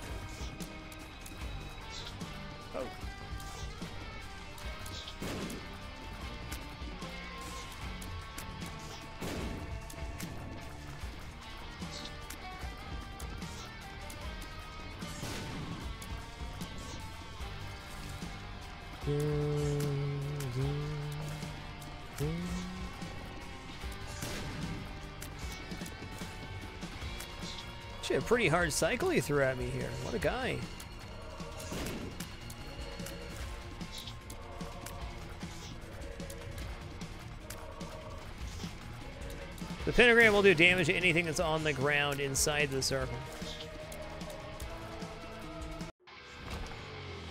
Oh. Actually, a pretty hard cycle he threw at me here. What a guy. The pentagram will do damage to anything that's on the ground inside the circle.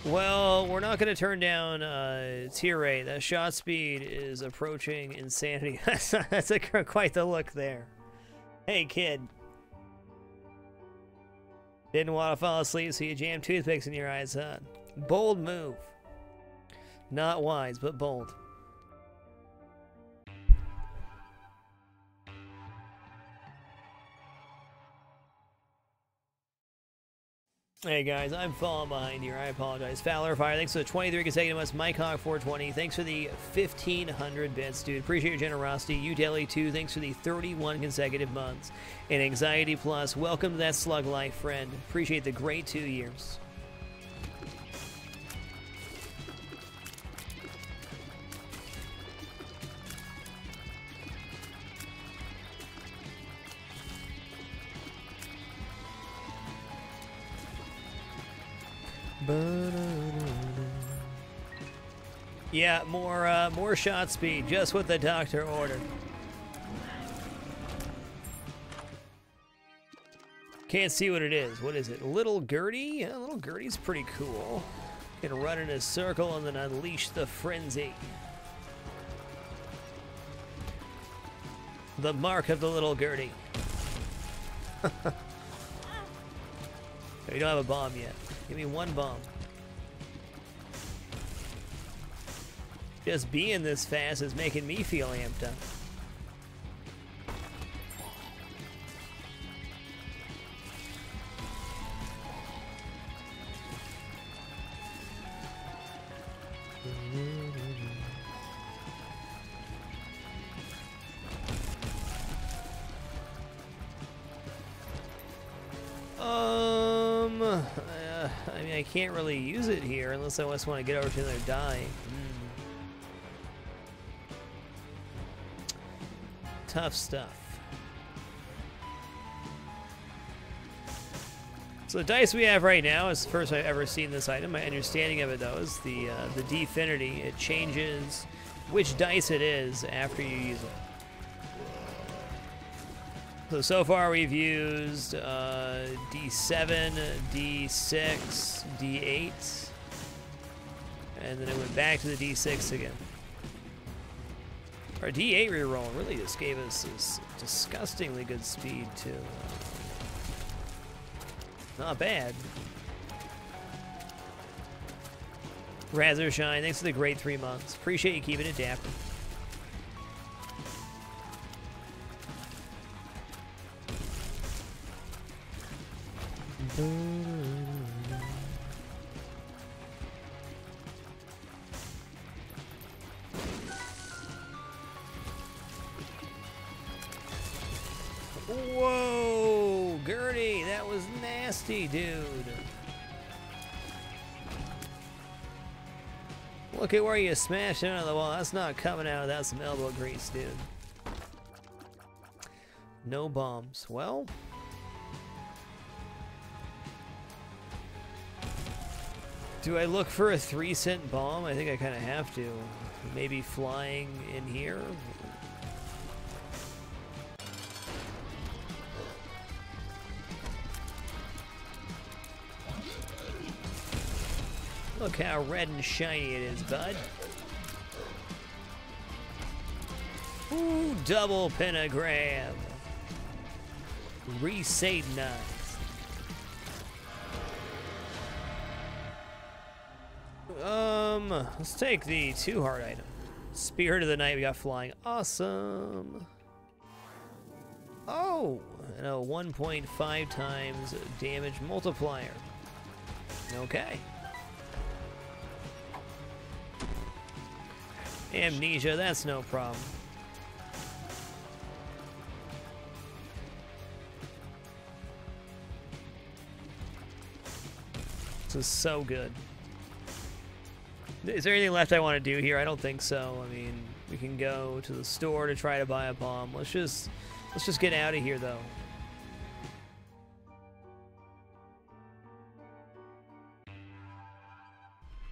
Well, we're not going to turn down tier rate. That shot speed is approaching insanity. That's quite the look there. Hey, kid. Didn't want to fall asleep, so you jammed toothpicks in your eyes, huh? Bold move. Not wise, but bold. Hey guys, I'm falling behind here. I apologize. Fowler Fire, thanks for the 23 consecutive months. Mike Hawk 420, thanks for the 1,500 bits, dude. Appreciate your generosity. You Daily 2, thanks for the 31 consecutive months. And Anxiety Plus, welcome to that slug life, friend. Appreciate the great 2 years. Yeah, more shot speed, just what the doctor ordered. Can't see what it is. What is it? Little Gertie? Yeah, Little Gertie's pretty cool. Can run in a circle and then unleash the frenzy. The mark of the Little Gertie. We don't have a bomb yet. Give me one bomb. Just being this fast is making me feel amped up. I mean, I can't really use it here unless I just want to get over to another die. Tough stuff. So the dice we have right now is the first I've ever seen this item. My understanding of it, though, is the Definity. It changes which dice it is after you use it. So far we've used D7, D6, D8, and then it went back to the D6 again. Our D8 reroll really just gave us this disgustingly good speed, too. Not bad. Razorshine, thanks for the great 3 months. Appreciate you keeping it dapper. Whoa, Gertie, that was nasty, dude. Look at where you smashed into the wall. That's not coming out without some elbow grease, dude. No bombs. Well, do I look for a 3-cent bomb? I think I kind of have to. Maybe flying in here? Look how red and shiny it is, bud. Ooh, double pentagram. Re-Satanized. Let's take the 2-heart item. Spirit of the Night, we got flying. Awesome. Oh, and a 1.5 times damage multiplier. Okay. Amnesia, that's no problem. This is so good. Is there anything left I want to do here? I don't think so. I mean, we can go to the store to try to buy a bomb. Let's just get out of here, though.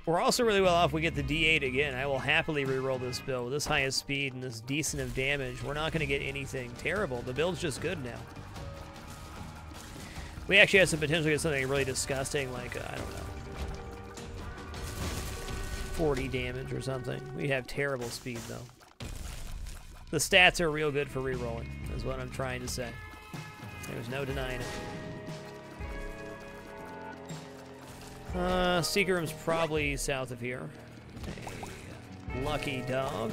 We're also really well off. We get the D8 again. I will happily reroll this build. With this highest speed and this decent of damage, we're not going to get anything terrible. The build's just good now. We actually have some potential to get something really disgusting, like, I don't know, 40 damage or something. We have terrible speed, though. The stats are real good for rerolling, is what I'm trying to say. There's no denying it. Secret room's probably south of here. A lucky dog.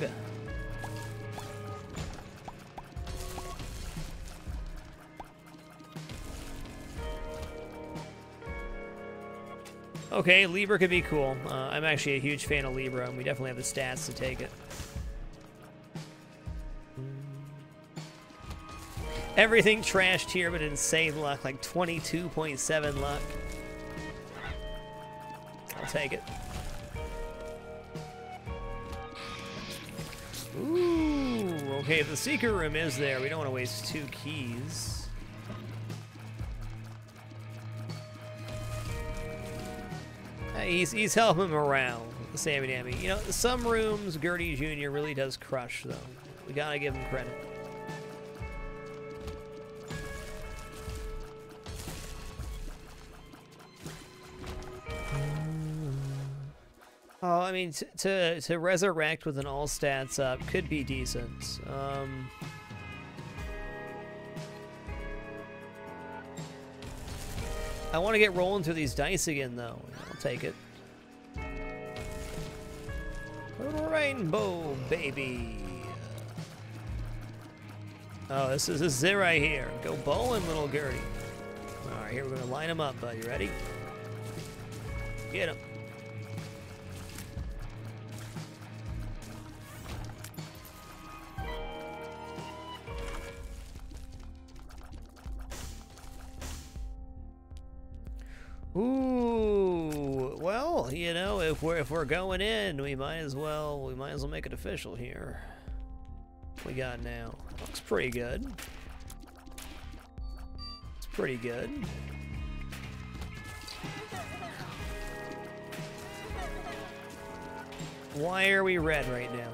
Okay, Libra could be cool. I'm actually a huge fan of Libra, and we definitely have the stats to take it. Everything trashed here, but insane luck, like 22.7 luck. I'll take it. Ooh, okay, if the secret room is there, we don't want to waste 2 keys. He's helping him around, Sammy Dammy. You know, some rooms, Gertie Jr. really does crush, though. We gotta give him credit. Oh, I mean, to resurrect with an all stats up could be decent. I want to get rolling through these dice again, though. I'll take it. Rainbow, baby. Oh, this is it right here. Go bowling, little Gertie. All right, here we're gonna line them up, bud. You ready? Get him. Ooh, well, you know, if we're going in, we might as well make it official here. What we got now? Looks pretty good. It's pretty good. Why are we red right now?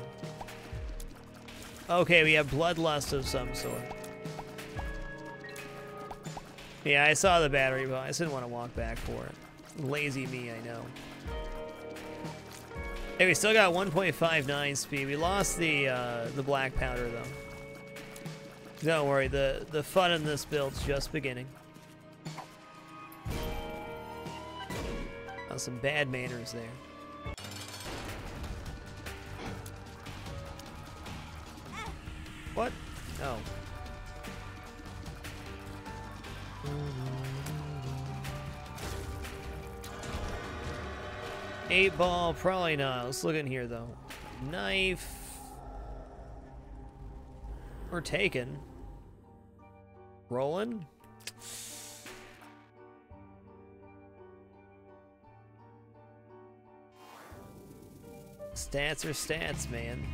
Okay, we have bloodlust of some sort. Yeah, I saw the battery, but I just didn't want to walk back for it. Lazy me, I know. Hey, we still got 1.59 speed. We lost the black powder, though. Don't worry, the fun in this build's just beginning. Oh, some bad manners there. What? Oh. 8-ball, probably not. Let's look in here, though. Knife. We're taken. Rolling. Stats are stats, man.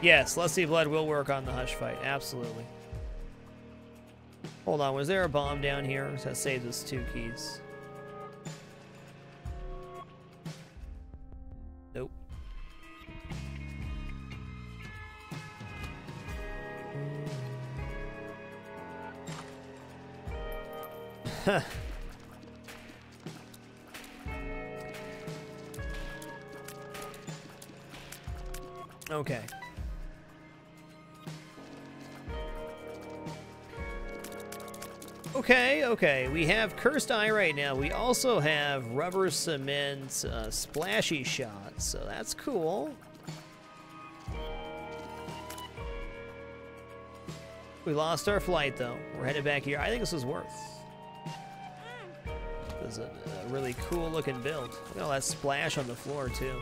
Yes, Lusty Blood will work on the Hush fight. Absolutely. Hold on, was there a bomb down here? That saves us 2 keys. Nope. Huh. Okay. Okay, okay. We have Cursed Eye right now. We also have Rubber Cement Splashy Shot, so that's cool. We lost our flight, though. We're headed back here. I think this is worth. This is a really cool-looking build. Look at all that splash on the floor, too.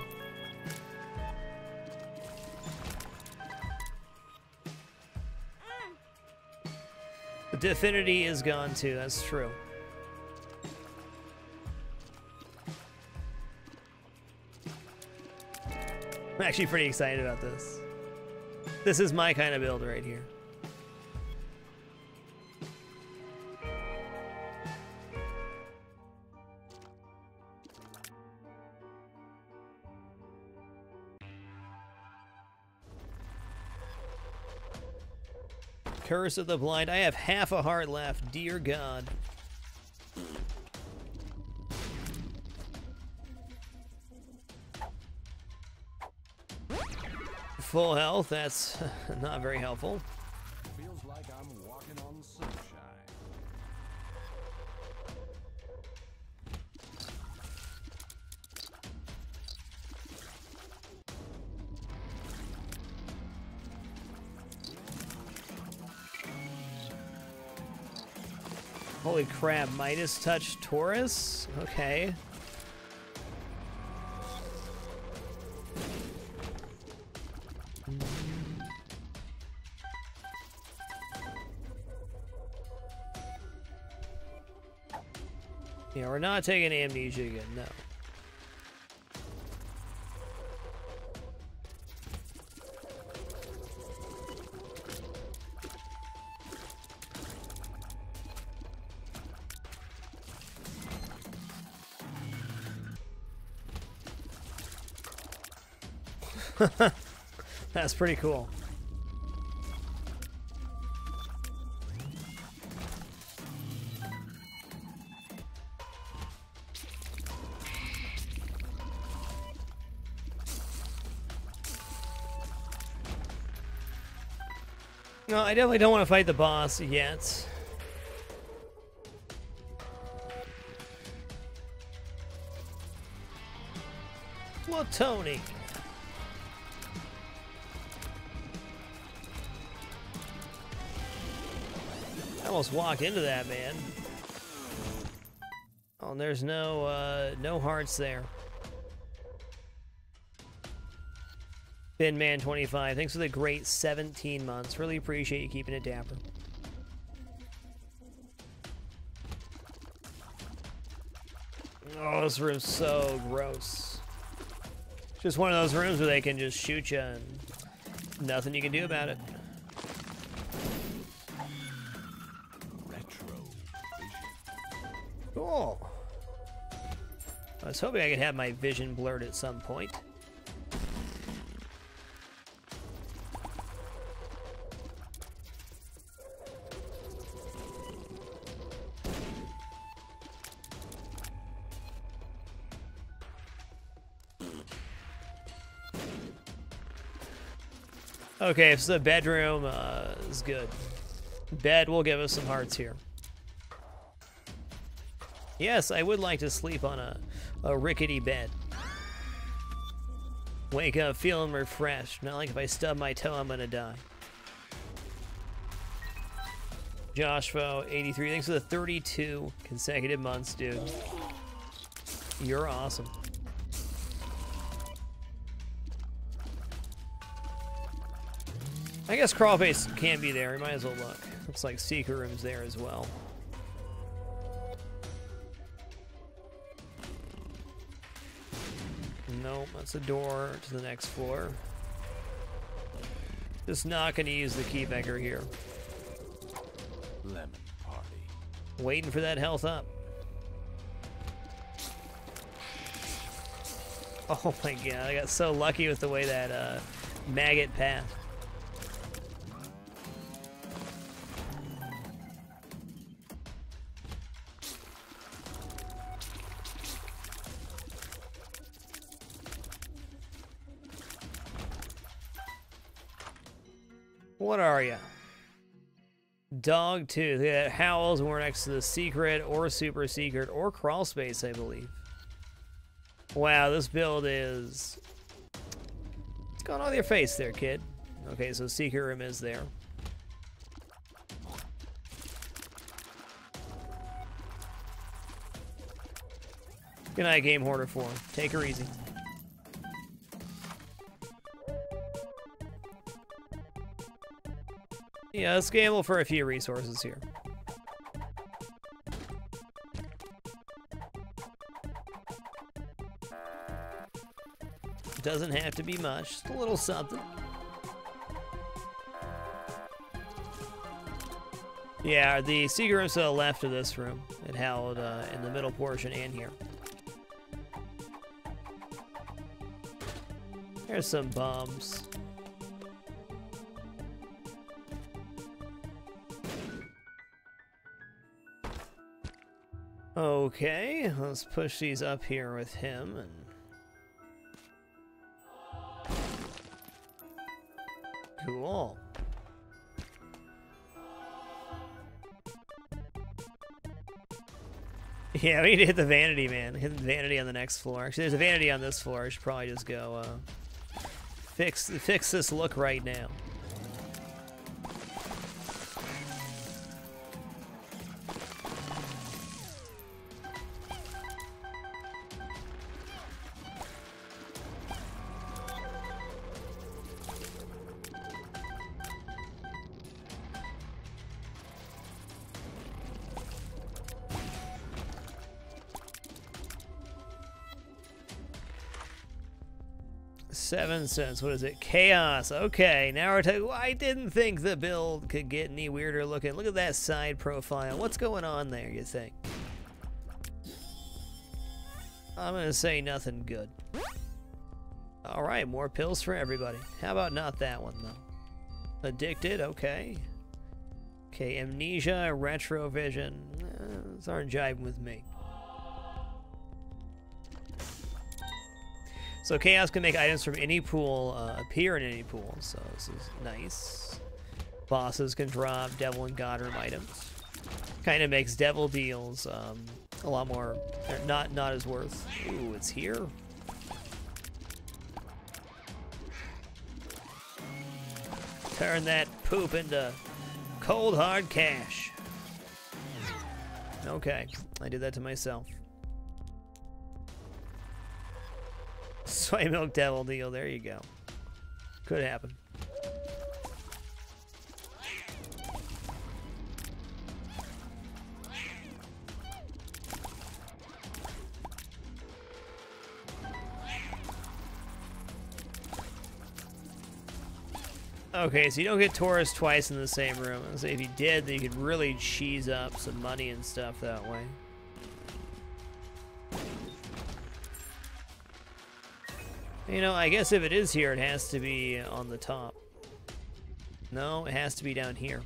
The Definity is gone, too. That's true. I'm actually pretty excited about this. This is my kind of build right here. Curse of the Blind. I have half a heart left. Dear God. Full health. That's not very helpful. Feels like I'm walking on sunshine. Holy crap, Midas Touch Taurus? Okay. Yeah, we're not taking Amnesia again, no. That's pretty cool. No, I definitely don't want to fight the boss yet. Tony. I almost walked into that, man. Oh, and there's no hearts there. Binman25, thanks for the great 17 months. Really appreciate you keeping it dapper. Oh, this room's so gross. Just one of those rooms where they can just shoot you and nothing you can do about it. Cool. I was hoping I could have my vision blurred at some point. Okay, so the bedroom is good. Bed will give us some hearts here. Yes, I would like to sleep on a rickety bed. Wake up feeling refreshed. Not like if I stub my toe, I'm gonna die. Joshua, 83. Thanks for the 32 consecutive months, dude. You're awesome. I guess crawl space can't be there. We might as well look. Looks like secret room's there as well. Nope, that's a door to the next floor. Just not going to use the key beggar here. Lemon party. Waiting for that health up. Oh my god, I got so lucky with the way that maggot passed. What are you? Dog tooth. Yeah, howls when we're next to the secret or super secret or crawl space, I believe. Wow, this build is... What's going on with your face there, kid? Okay, so secret room is there. Good night, Game Hoarder 4. Take her easy. Yeah, let's gamble for a few resources here. Doesn't have to be much, just a little something. Yeah, the secret room's to the left of this room. It held in the middle portion and here. There's some bums. Okay, let's push these up here with him and... Cool. Yeah, we need to hit the vanity, man. Hit the vanity on the next floor. Actually, there's a vanity on this floor. I should probably just go fix this look right now. $0.07. What is it? Chaos. Okay, now we're talking. I didn't think the build could get any weirder looking. Look at that side profile. What's going on there, you think? I'm gonna say nothing good. Alright, more pills for everybody. How about not that one, though? Addicted, okay. Okay, amnesia, retrovision. Those aren't jiving with me. So Chaos can make items from any pool appear in any pool, so this is nice. Bosses can drop Devil and God Room items. Kind of makes Devil deals a lot more, not as worth. Ooh, it's here. Turn that poop into cold hard cash. Okay, I did that to myself. Soy Milk Devil deal, there you go. Could happen. Okay, so you don't get tourists twice in the same room. So if you did, then you could really cheese up some money and stuff that way. You know, I guess if it is here, it has to be on the top. No, it has to be down here.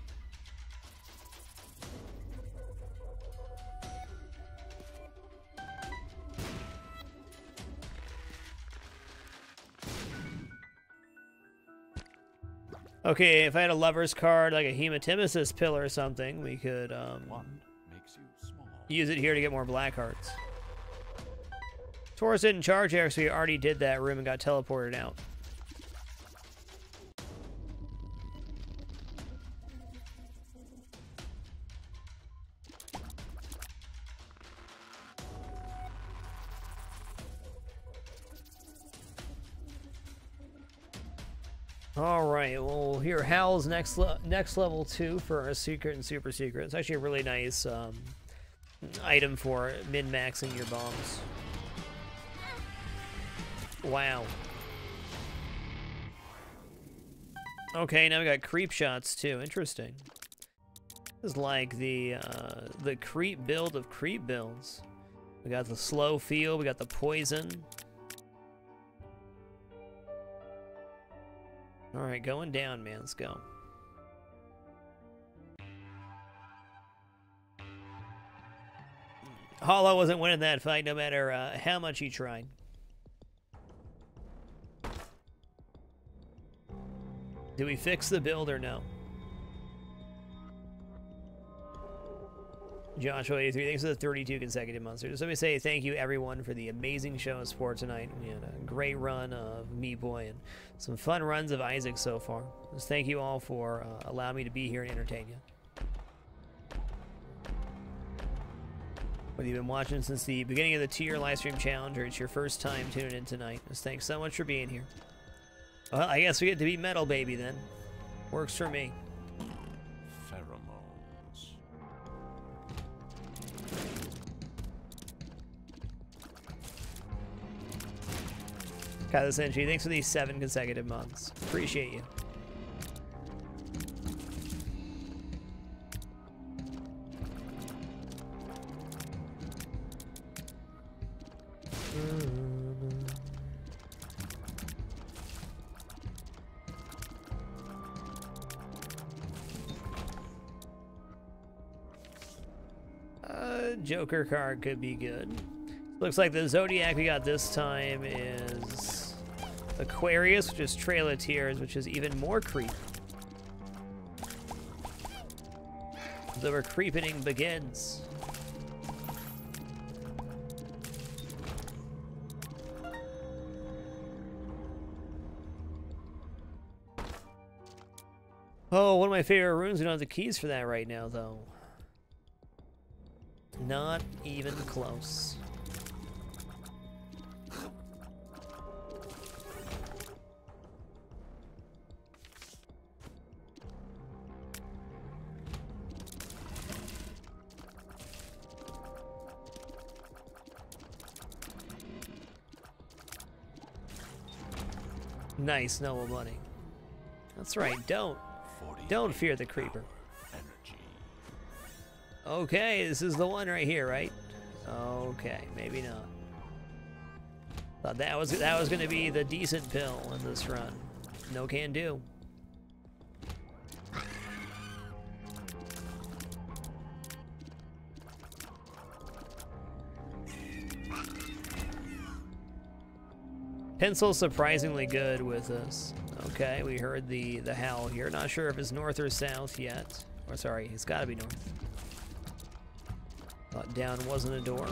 Okay, if I had a lover's card, like a hematemesis pill or something, we could Makes you small. use it here to get more black hearts. Taurus didn't charge here, so we already did that room and got teleported out. Alright, well here Hal's next level 2 for our secret and super secret. It's actually a really nice item for min-maxing your bombs. Wow. Okay, now we got creep shots too. Interesting. This is like the creep build of creep builds. We got the slow feel, we got the poison. Alright, going down, man. Let's go. Hollow wasn't winning that fight no matter how much he tried. Did we fix the build or no? Joshua 83, thanks for the 32 consecutive months. Just let me say thank you everyone for the amazing show of sport tonight. We had a great run of Meat Boy and some fun runs of Isaac so far. Just thank you all for allowing me to be here and entertain you. Whether you've been watching since the beginning of the 2-year livestream challenge or it's your first time tuning in tonight, just thanks so much for being here. Well, I guess we get to be Metal Baby then. Works for me. Pheromones. Kyla Senshi, thanks for these 7 consecutive months. Appreciate you. Joker card could be good. Looks like the Zodiac we got this time is Aquarius, which is Trail of Tears, which is even more creep. The creepening begins. Oh, one of my favorite runes. We don't have the keys for that right now, though. Not even close. Nice, Noble Money. That's right, don't fear the creeper. Okay, this is the one right here, right? Okay, maybe not. Thought that was going to be the decent pill in this run. No can do. Pencil's surprisingly good with this. Okay, we heard the howl here. Not sure if it's north or south yet. Or sorry, it's got to be north. Thought down wasn't a door.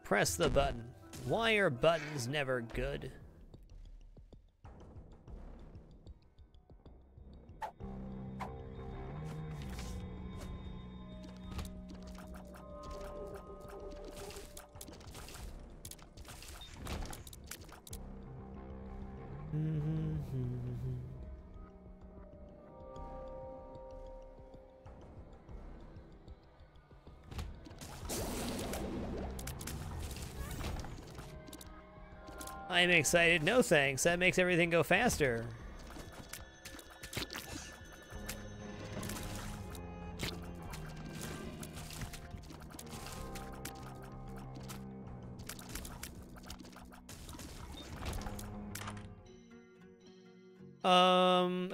Press the button. Why are buttons never good? I'm excited. No thanks. That makes everything go faster.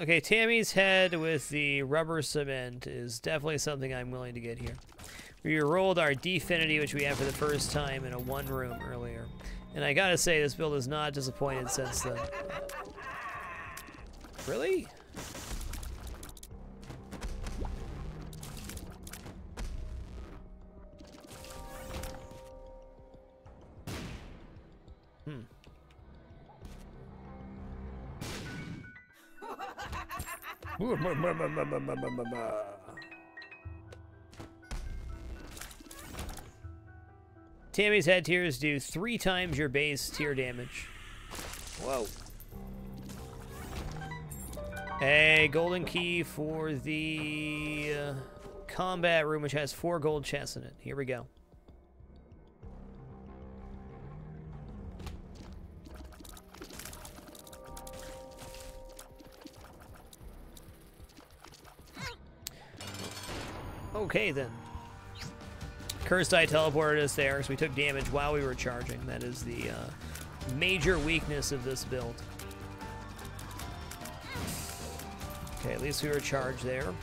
Okay, Tammy's head with the rubber cement is definitely something I'm willing to get here. We rolled our Definity, which we had for the first time in a 1-room earlier. And I gotta say, this build is not disappointed since then. Really? Tammy's head tiers do 3 times your base tier damage. Whoa. A golden key for the combat room, which has 4 gold chests in it. Here we go. Okay, then. Cursed Eye teleported us there, so we took damage while we were charging. That is the major weakness of this build. Okay, at least we were charged there.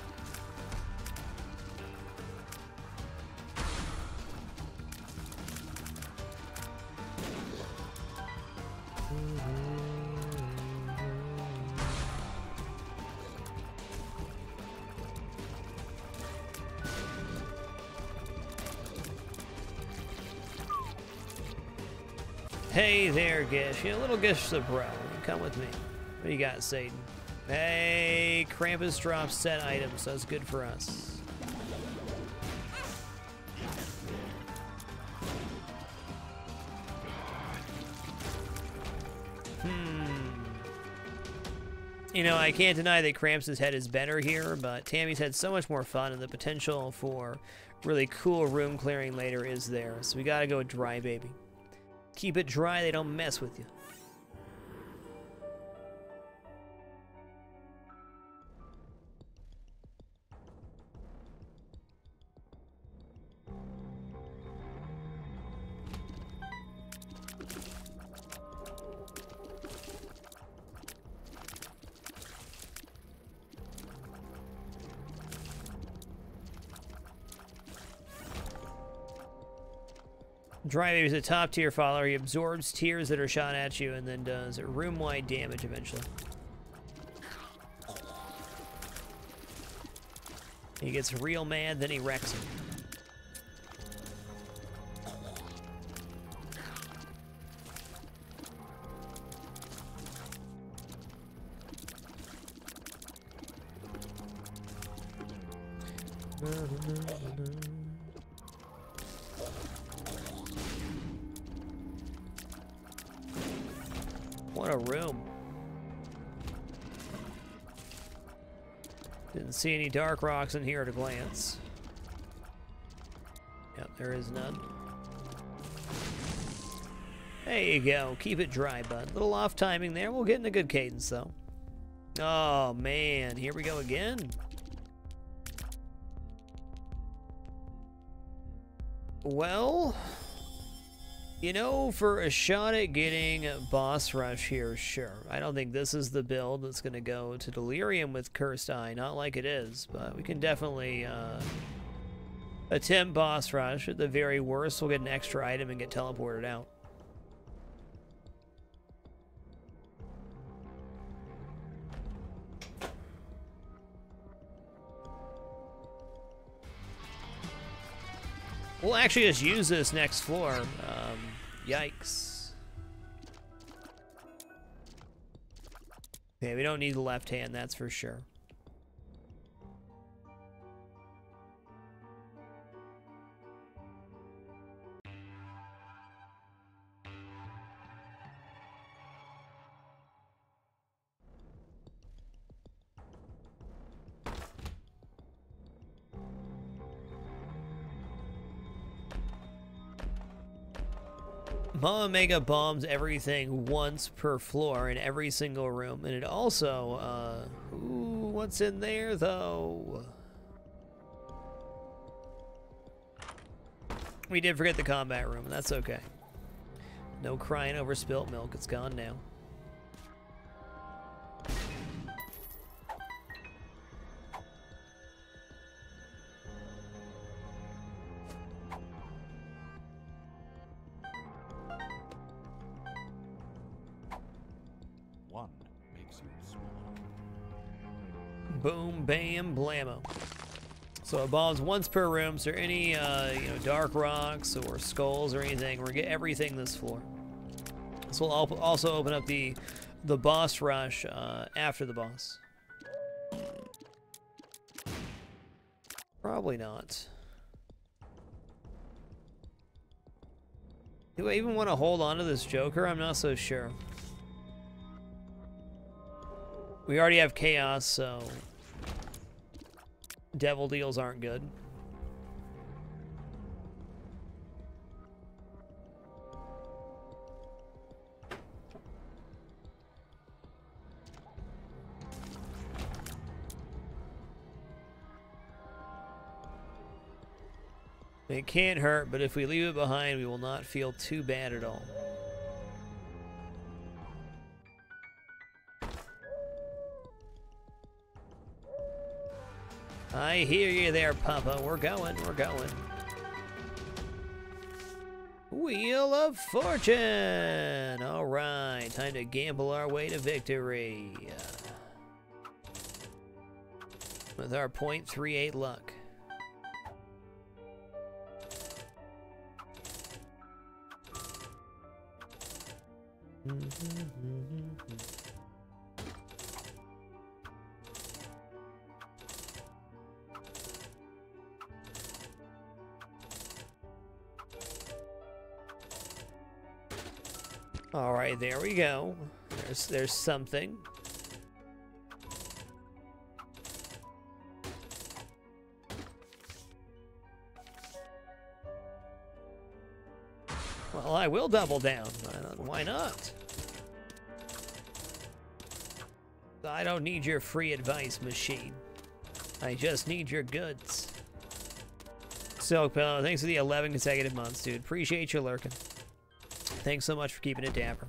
Hey there, Gish. Yeah, little Gish the bro. Come with me. What do you got, Satan? Hey, Krampus drops set items, so that's good for us. You know, I can't deny that Krampus' head is better here, but Tammy's had so much more fun, and the potential for really cool room clearing later is there. So we gotta go with dry, baby. Keep it dry, they don't mess with you. Dry Baby's a top tier follower. He absorbs tears that are shot at you and then does room-wide damage eventually. He gets real mad, then he wrecks him. What a room. Didn't see any dark rocks in here at a glance. Yep, there is none. There you go. Keep it dry, bud. Little off timing there. We'll get in a good cadence, though. Oh, man. Here we go again. Well, you know, for a shot at getting boss rush here, sure. I don't think this is the build that's going to go to Delirium with Cursed Eye. Not like it is, but we can definitely attempt boss rush. At the very worst, we'll get an extra item and get teleported out. We'll actually just use this next floor. Yikes. Okay, we don't need the left hand, that's for sure. Mama Mega bombs everything once per floor in every single room, and it also, ooh, what's in there though? We did forget the combat room, and that's okay. No crying over spilt milk, it's gone now. Boom, bam, blammo. So it bombs once per room. So any, you know, dark rocks or skulls or anything, we're gonna get everything this floor. So we'll also open up the boss rush after the boss. Probably not. Do I even want to hold on to this Joker? I'm not so sure. We already have Chaos, so devil deals aren't good. It can't hurt, but if we leave it behind, we will not feel too bad at all. I hear you there, Papa. We're going, we're going. Wheel of Fortune! Alright, time to gamble our way to victory. With our .38 luck. All right, there we go. There's something. Well, I will double down. Why not? I don't need your free advice, machine. I just need your goods. Silk Pillow, thanks for the 11 consecutive months, dude. Appreciate you lurking. Thanks so much for keeping it dapper.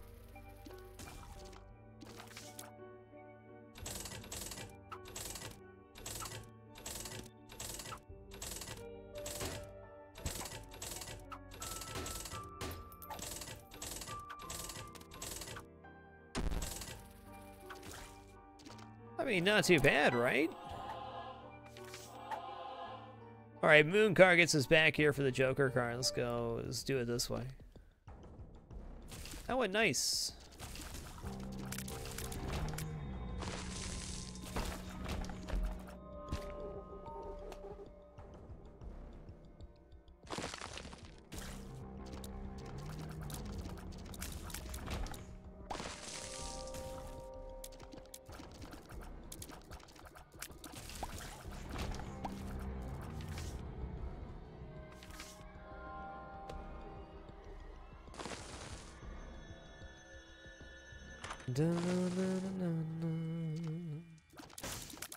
I mean, not too bad, right? All right, Moon card gets us back here for the Joker card. Let's go. Let's do it this way. That went nice.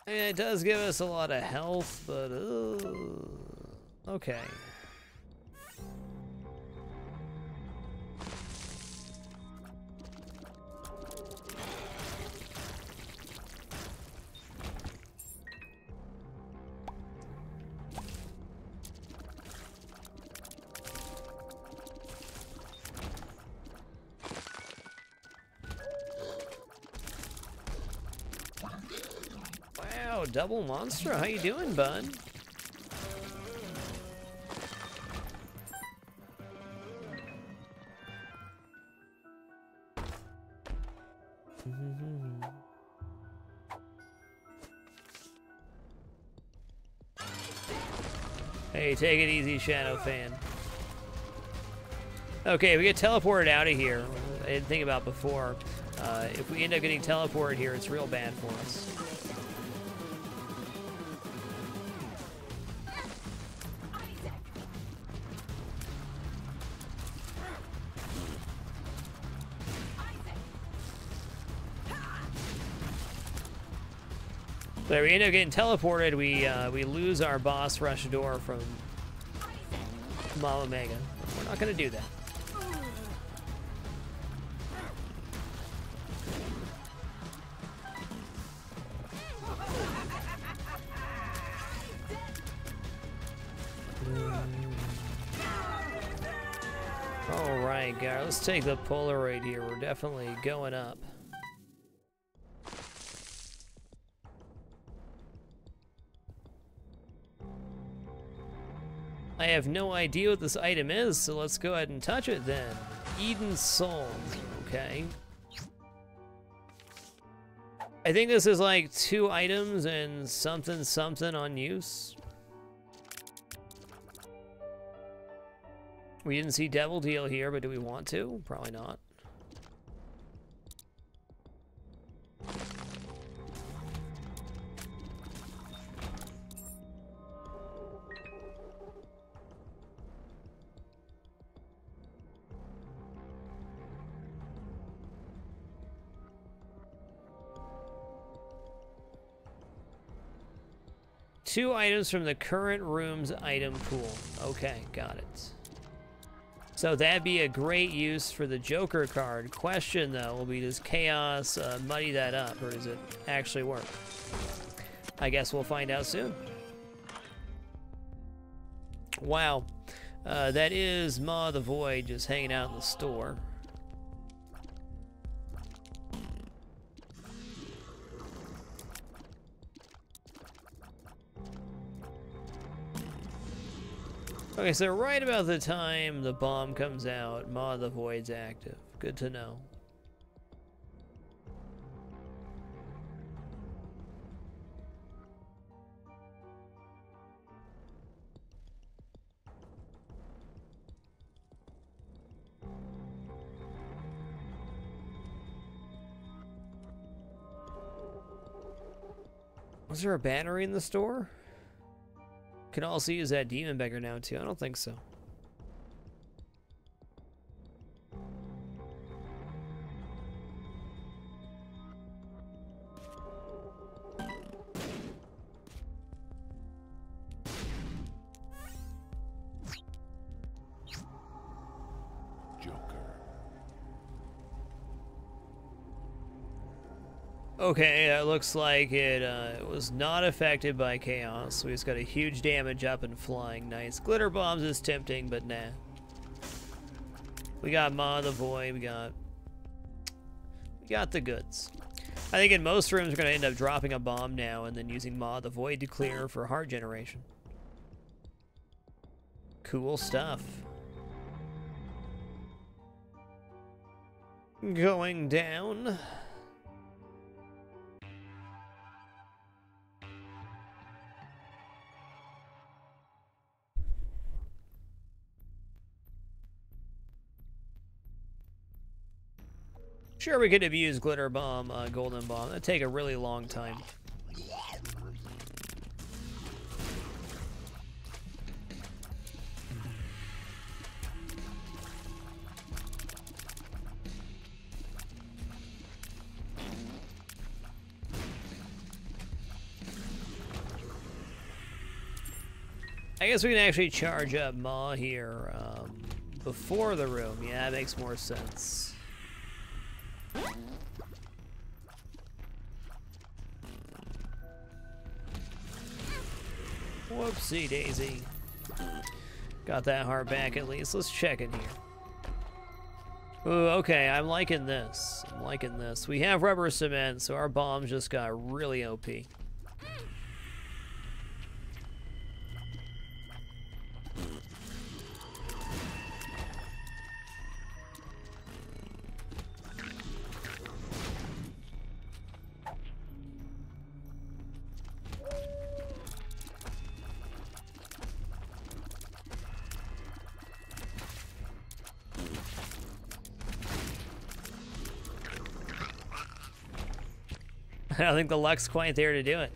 It does give us a lot of health, but okay. Wow, double monster. How you doing, bud? Hey, take it easy, Shadow Fan. Okay, we get teleported out of here. I didn't think about before. If we end up getting teleported here, it's real bad for us. So we end up getting teleported. We lose our boss rush door from Mama Mega. We're not gonna do that. All right, guys. Let's take the Polaroid here. We're definitely going up. I have no idea what this item is, so let's go ahead and touch it then. Eden Soul, okay. I think this is like 2 items and something something on use. We didn't see Devil Deal here, but do we want to? Probably not. Two items from the current room's item pool. Okay, got it. So that'd be a great use for the Joker card. Question, though, will be, does Chaos muddy that up, or does it actually work? I guess we'll find out soon. Wow. That is Ma the Void just hanging out in the store. Okay, so right about the time the bomb comes out, Ma the Void's active. Good to know. Was there a battery in the store? Can also use that demon beggar now too. I don't think so. Okay, it looks like it was not affected by chaos, so he's got a huge damage up and flying. Nice. Glitter bombs is tempting, but nah. We got Ma the Void, we got the goods. I think in most rooms we're going to end up dropping a bomb now and then using Ma the Void to clear for heart generation. Cool stuff. Going down. Sure, we could have used glitter bomb, golden bomb. That'd take a really long time. I guess we can actually charge up Ma here before the room. Yeah, that makes more sense. Whoopsie daisy. Got that heart back at least. Let's check in here. Ooh, okay, I'm liking this. I'm liking this. We have rubber cement, so our bombs just got really OP. I don't think the luck's quite there to do it.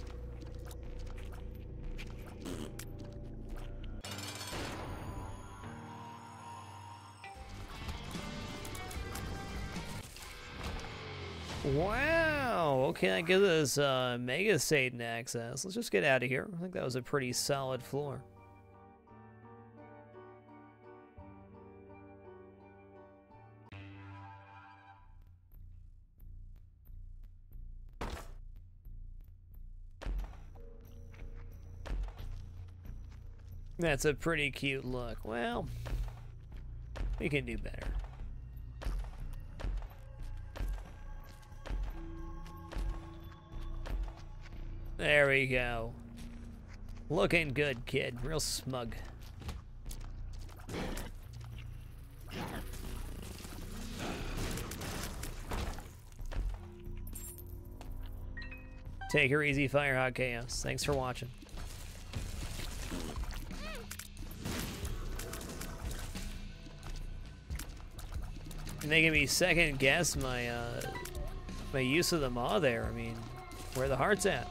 Wow, okay, that gives us Mega Satan access. Let's just get out of here. I think that was a pretty solid floor. That's a pretty cute look. Well, we can do better. There we go. Looking good, kid. Real smug. Take her easy, Firehawk Chaos. Thanks for watching. Making me second guess my my use of the maw there. I mean, where the heart's at.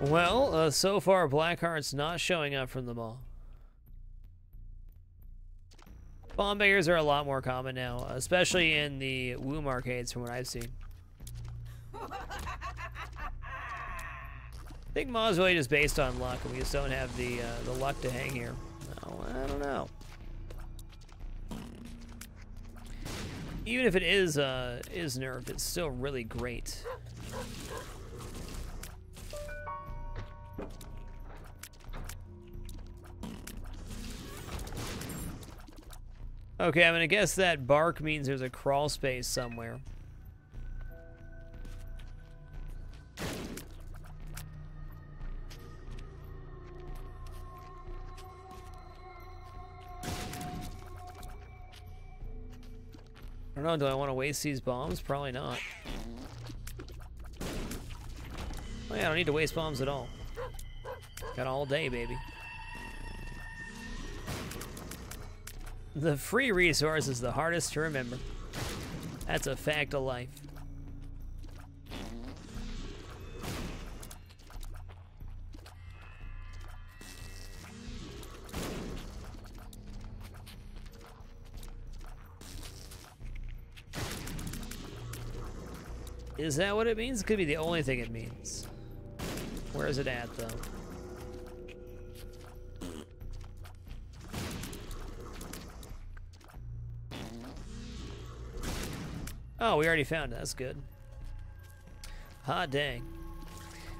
Well, so far Blackheart's not showing up from the mall. Bomb beggars are a lot more common now, especially in the womb arcades from what I've seen. I think Ma's really just based on luck, and we just don't have the luck to hang here. No, I don't know. Even if it is nerfed, it's still really great. Okay, I'm gonna guess that bark means there's a crawl space somewhere. I don't know, do I want to waste these bombs? Probably not. Oh yeah, I don't need to waste bombs at all. Got all day, baby. The free resource is the hardest to remember. That's a fact of life. Is that what it means? It could be the only thing it means. Where is it at, though? Oh, we already found it. That's good. Hot dang.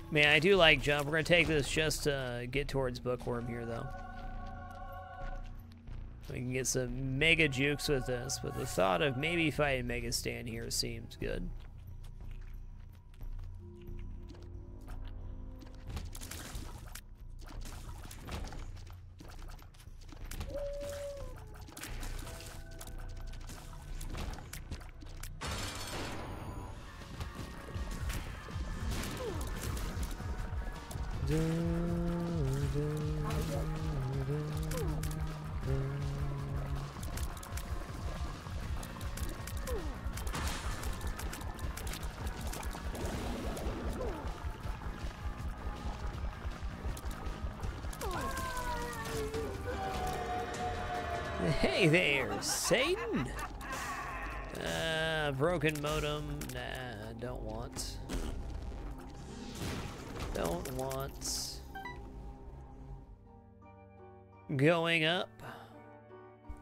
Man, I do like jump. We're going to take this just to get towards Bookworm here, though. We can get some Mega Jukes with this, but the thought of maybe fighting Mega Stan here seems good. Hey there, Satan! Broken modem. Nah, don't want. Don't want. Going up.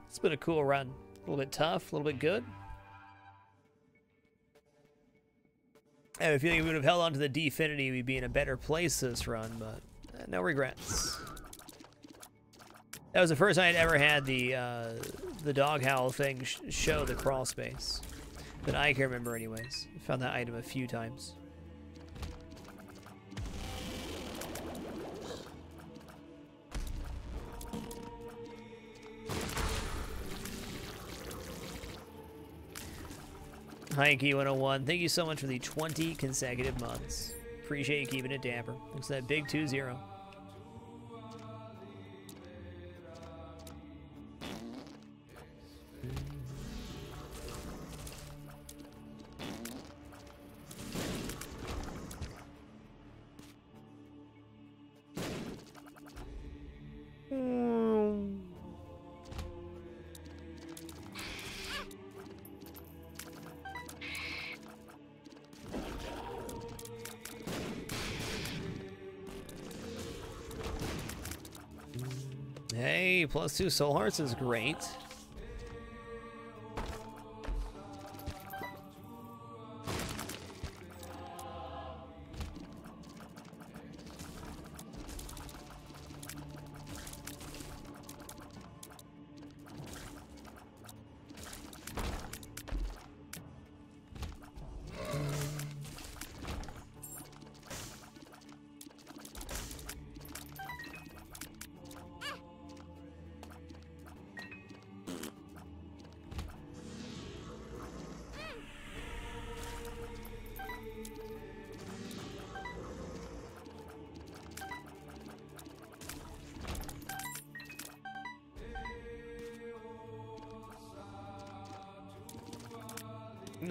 It's been a cool run. A little bit tough, a little bit good. I have a feeling we would have held on to the Definity, we'd be in a better place this run, but no regrets. That was the first time I'd ever had the dog howl thing show the crawl space. That I can remember anyways. I found that item a few times. Hikey 101, thank you so much for the 20 consecutive months. Appreciate you keeping it dapper. Looks like that big 2-0. Hey, +2 soul hearts is great.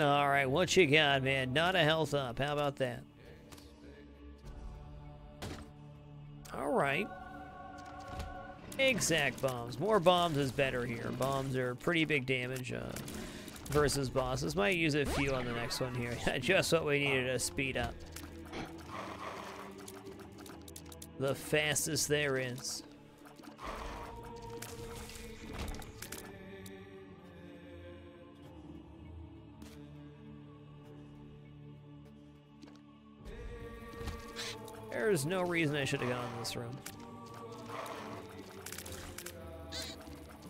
Alright, what you got, man? Not a health up. How about that? right. Exact bombs. More bombs is better here. Bombs are pretty big damage versus bosses. Might use a few on the next one here. Just what we needed to speed up. The fastest there is. There's no reason I should have gone in this room.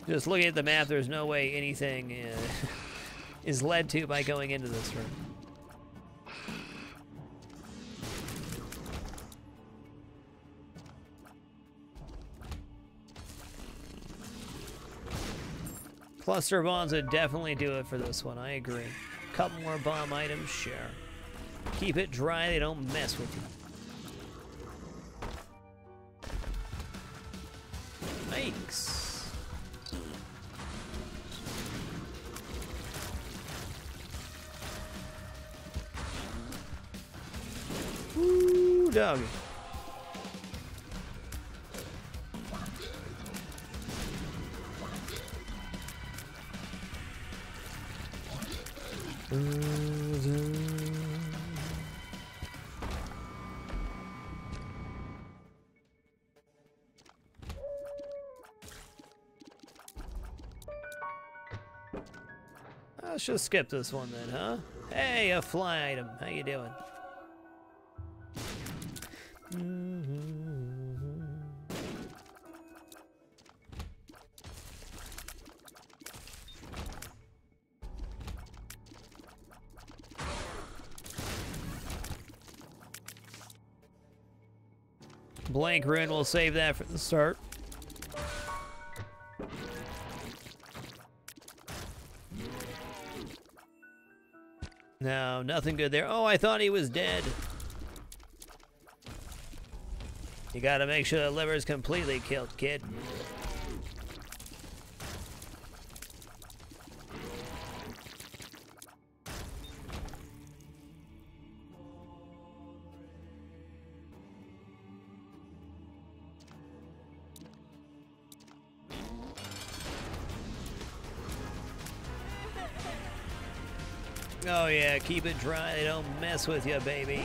Just looking at the map, there's no way anything is led to by going into this room. Cluster bombs would definitely do it for this one, I agree. Couple more bomb items, sure. Keep it dry, they don't mess with you. Yikes. Ooh, doggy. Let's just skip this one then, huh? Hey, a fly item. How you doing? Blank rune, we'll save that for the start. No, nothing good there. Oh, I thought he was dead. You gotta make sure the liver's completely killed, kid. Oh yeah, keep it dry, they don't mess with you, baby.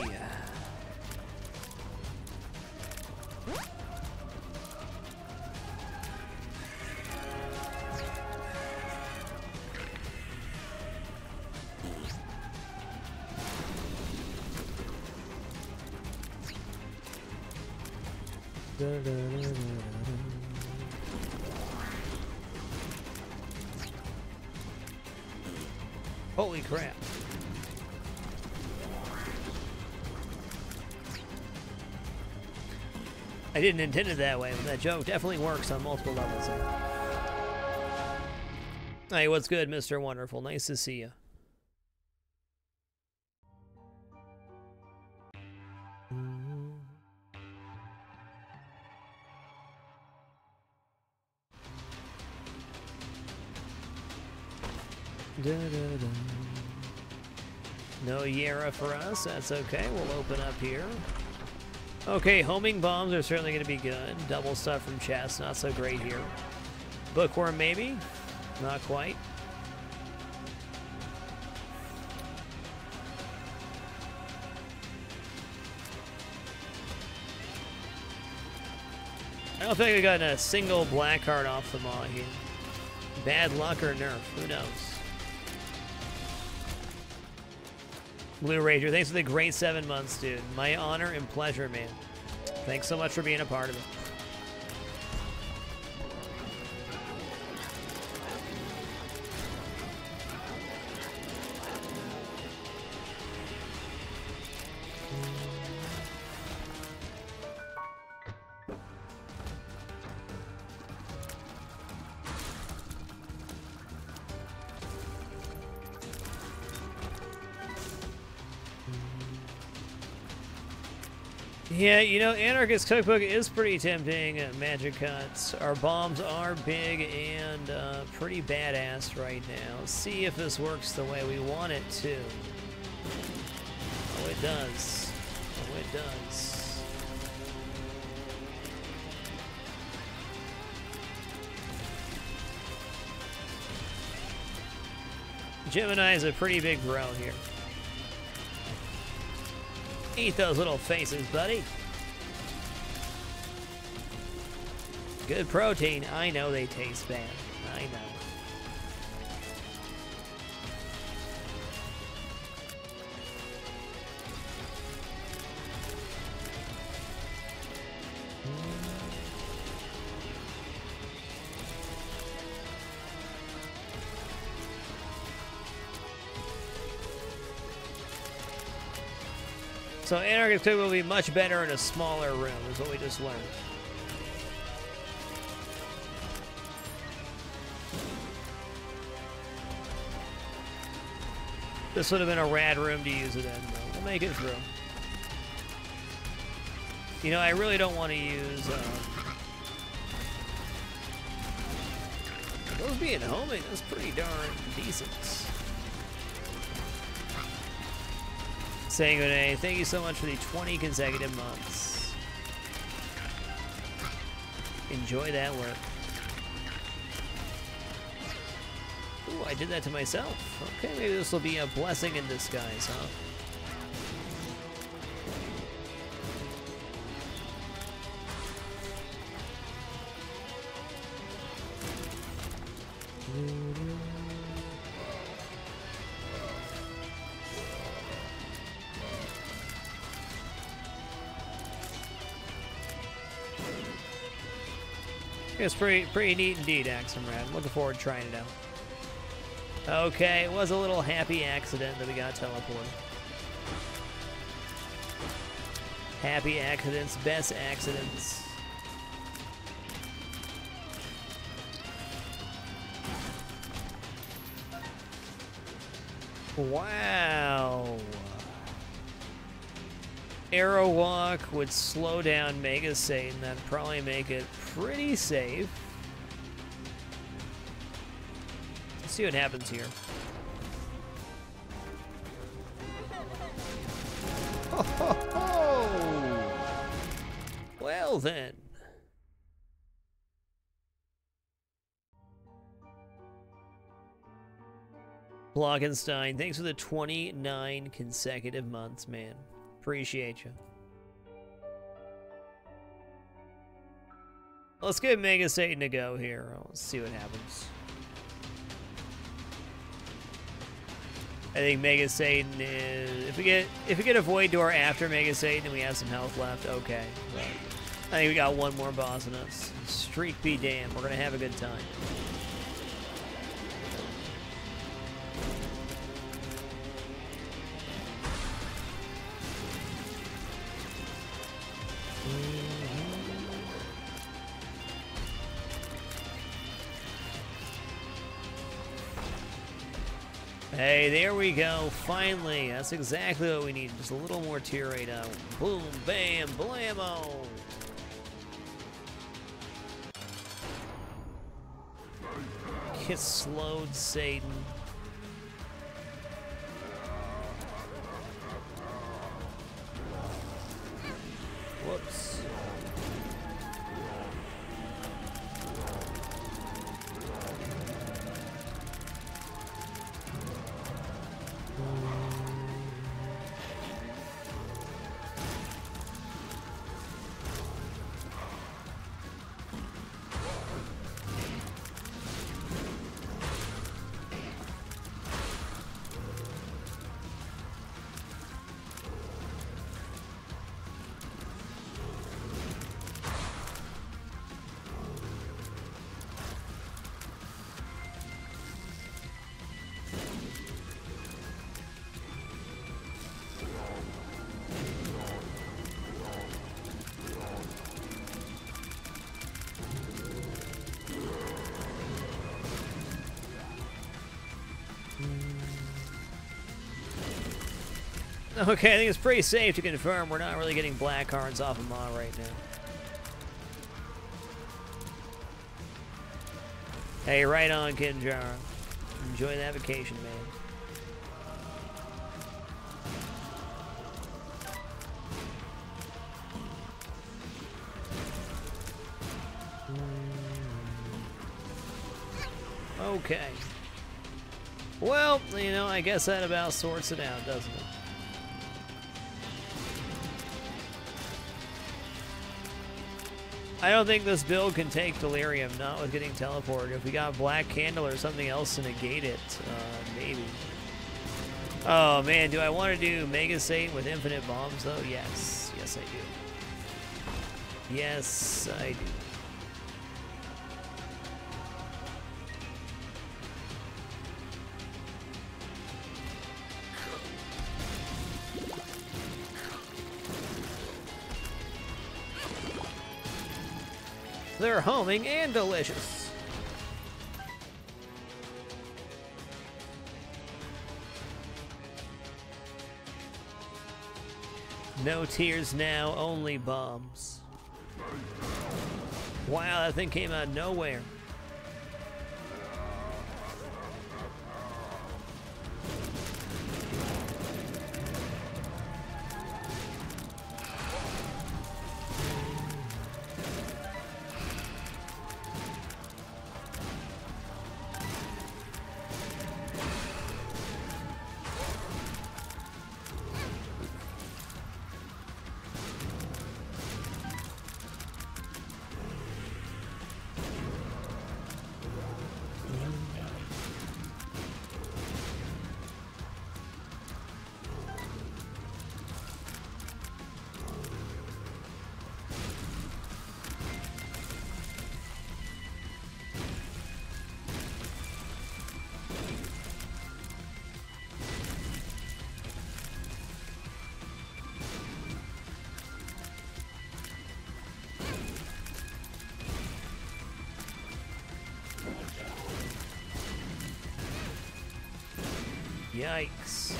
Holy crap. I didn't intend it that way, but that joke definitely works on multiple levels there. Hey, what's good, Mr. Wonderful? Nice to see you. No Yera for us, that's okay. We'll open up here. Okay, homing bombs are certainly going to be good. Double stuff from chest, not so great here. Bookworm maybe? Not quite. I don't think we got a single black card off the maw here. Bad luck or nerf, who knows? Blue Ranger, thanks for the great 7 months, dude. My honor and pleasure, man. Thanks so much for being a part of it. Yeah, you know, Anarchist Cookbook is pretty tempting at Magic Cuts. Our bombs are big and pretty badass right now. Let's see if this works the way we want it to. Oh, it does. Oh, it does. Gemini is a pretty big bro here. Eat those little faces, buddy. Good protein. I know they taste bad. I know. So Anarchist Cook will be much better in a smaller room, is what we just learned. This would have been a rad room to use it in, though. We'll make it through. You know, I really don't want to use... those being homing, that's pretty darn decent. Saying good day. Thank you so much for the 20 consecutive months. Enjoy that work. Ooh, I did that to myself. Okay, maybe this will be a blessing in disguise, huh? It's pretty neat indeed, Axelrad. I'm looking forward to trying it out. Okay, it was a little happy accident that we got teleported. Happy accidents, best accidents. Wow. Arrow Walk would slow down Mega Satan. That'd probably make it pretty safe. Let's see what happens here. Ho, ho, ho. Well then. Blockenstein, thanks for the 29 consecutive months, man. Appreciate you. Let's give Mega Satan a go here. Let's see what happens. I think Mega Satan is... If we get a Void Door after Mega Satan and we have some health left, okay. But I think we got one more boss in us. Streak be damned. We're gonna have a good time. Hey, there we go. Finally. That's exactly what we need. Just a little more tier 8 out. Boom, bam, blammo. Get slowed, Satan. Whoops. Okay, I think it's pretty safe to confirm we're not really getting black cards off of Ma right now. Hey, right on, Kinjara. Enjoy that vacation, man. Okay. Well, you know, I guess that about sorts it out, doesn't it? I don't think this build can take Delirium, not with getting teleported. If we got Black Candle or something else to negate it, maybe. Oh man, do I want to do Mega Satan with infinite bombs though? Yes. Yes, I do. Yes, I do. They're homing and delicious. No tears now, only bombs. Wow, that thing came out of nowhere. Yikes.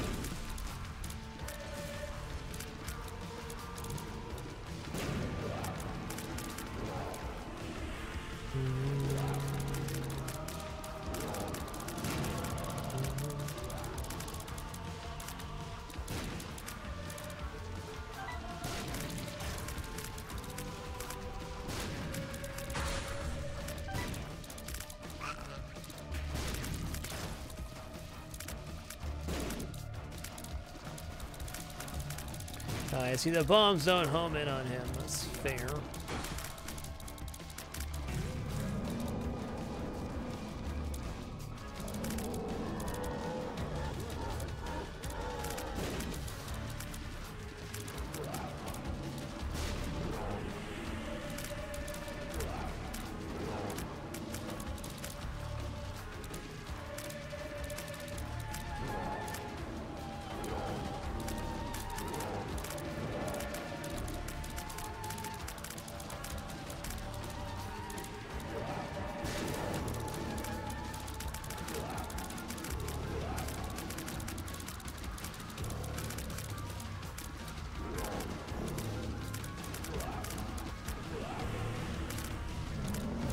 I see the bombs don't home in on him. That's fair.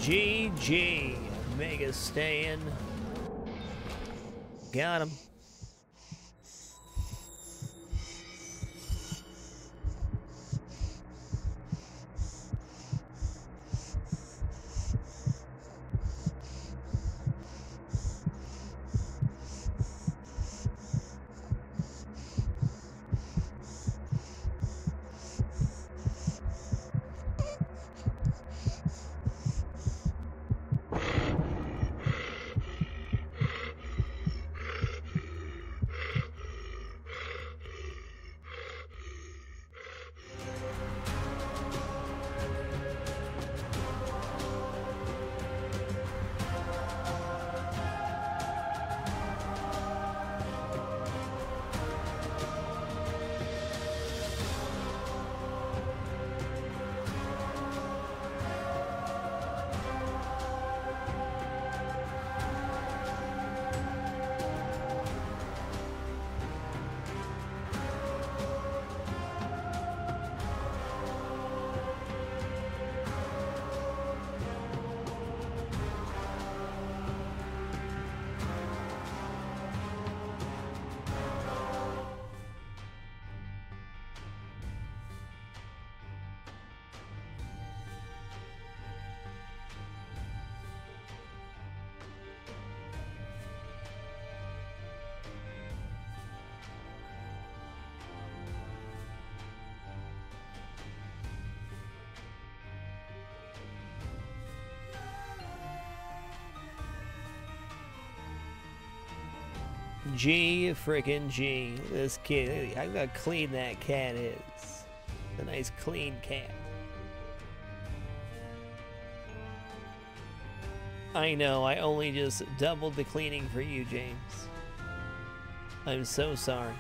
GG. Mega Stan. Got him. G frickin' G. This kid, how clean that cat is. A nice clean cat. I know, I only just doubled the cleaning for you, James. I'm so sorry.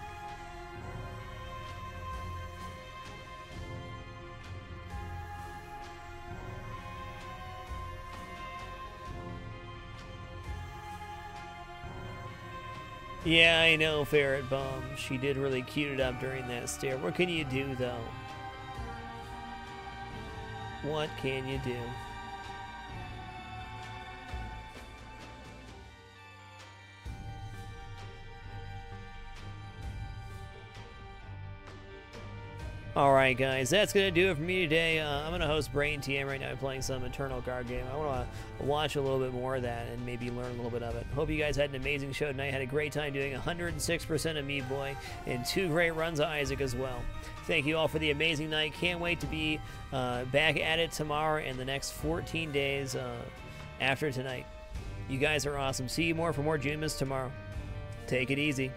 Yeah, I know, Ferret Bomb. She did really cute it up during that stare. What can you do, though? What can you do? Alright guys, that's going to do it for me today. I'm going to host Brain TM right now playing some Eternal Guard game. I want to watch a little bit more of that and maybe learn a little bit of it. Hope you guys had an amazing show tonight. Had a great time doing 106% of Meat Boy and 2 great runs of Isaac as well. Thank you all for the amazing night. Can't wait to be back at it tomorrow and the next 14 days after tonight. You guys are awesome. See you more for more JuneMas tomorrow. Take it easy.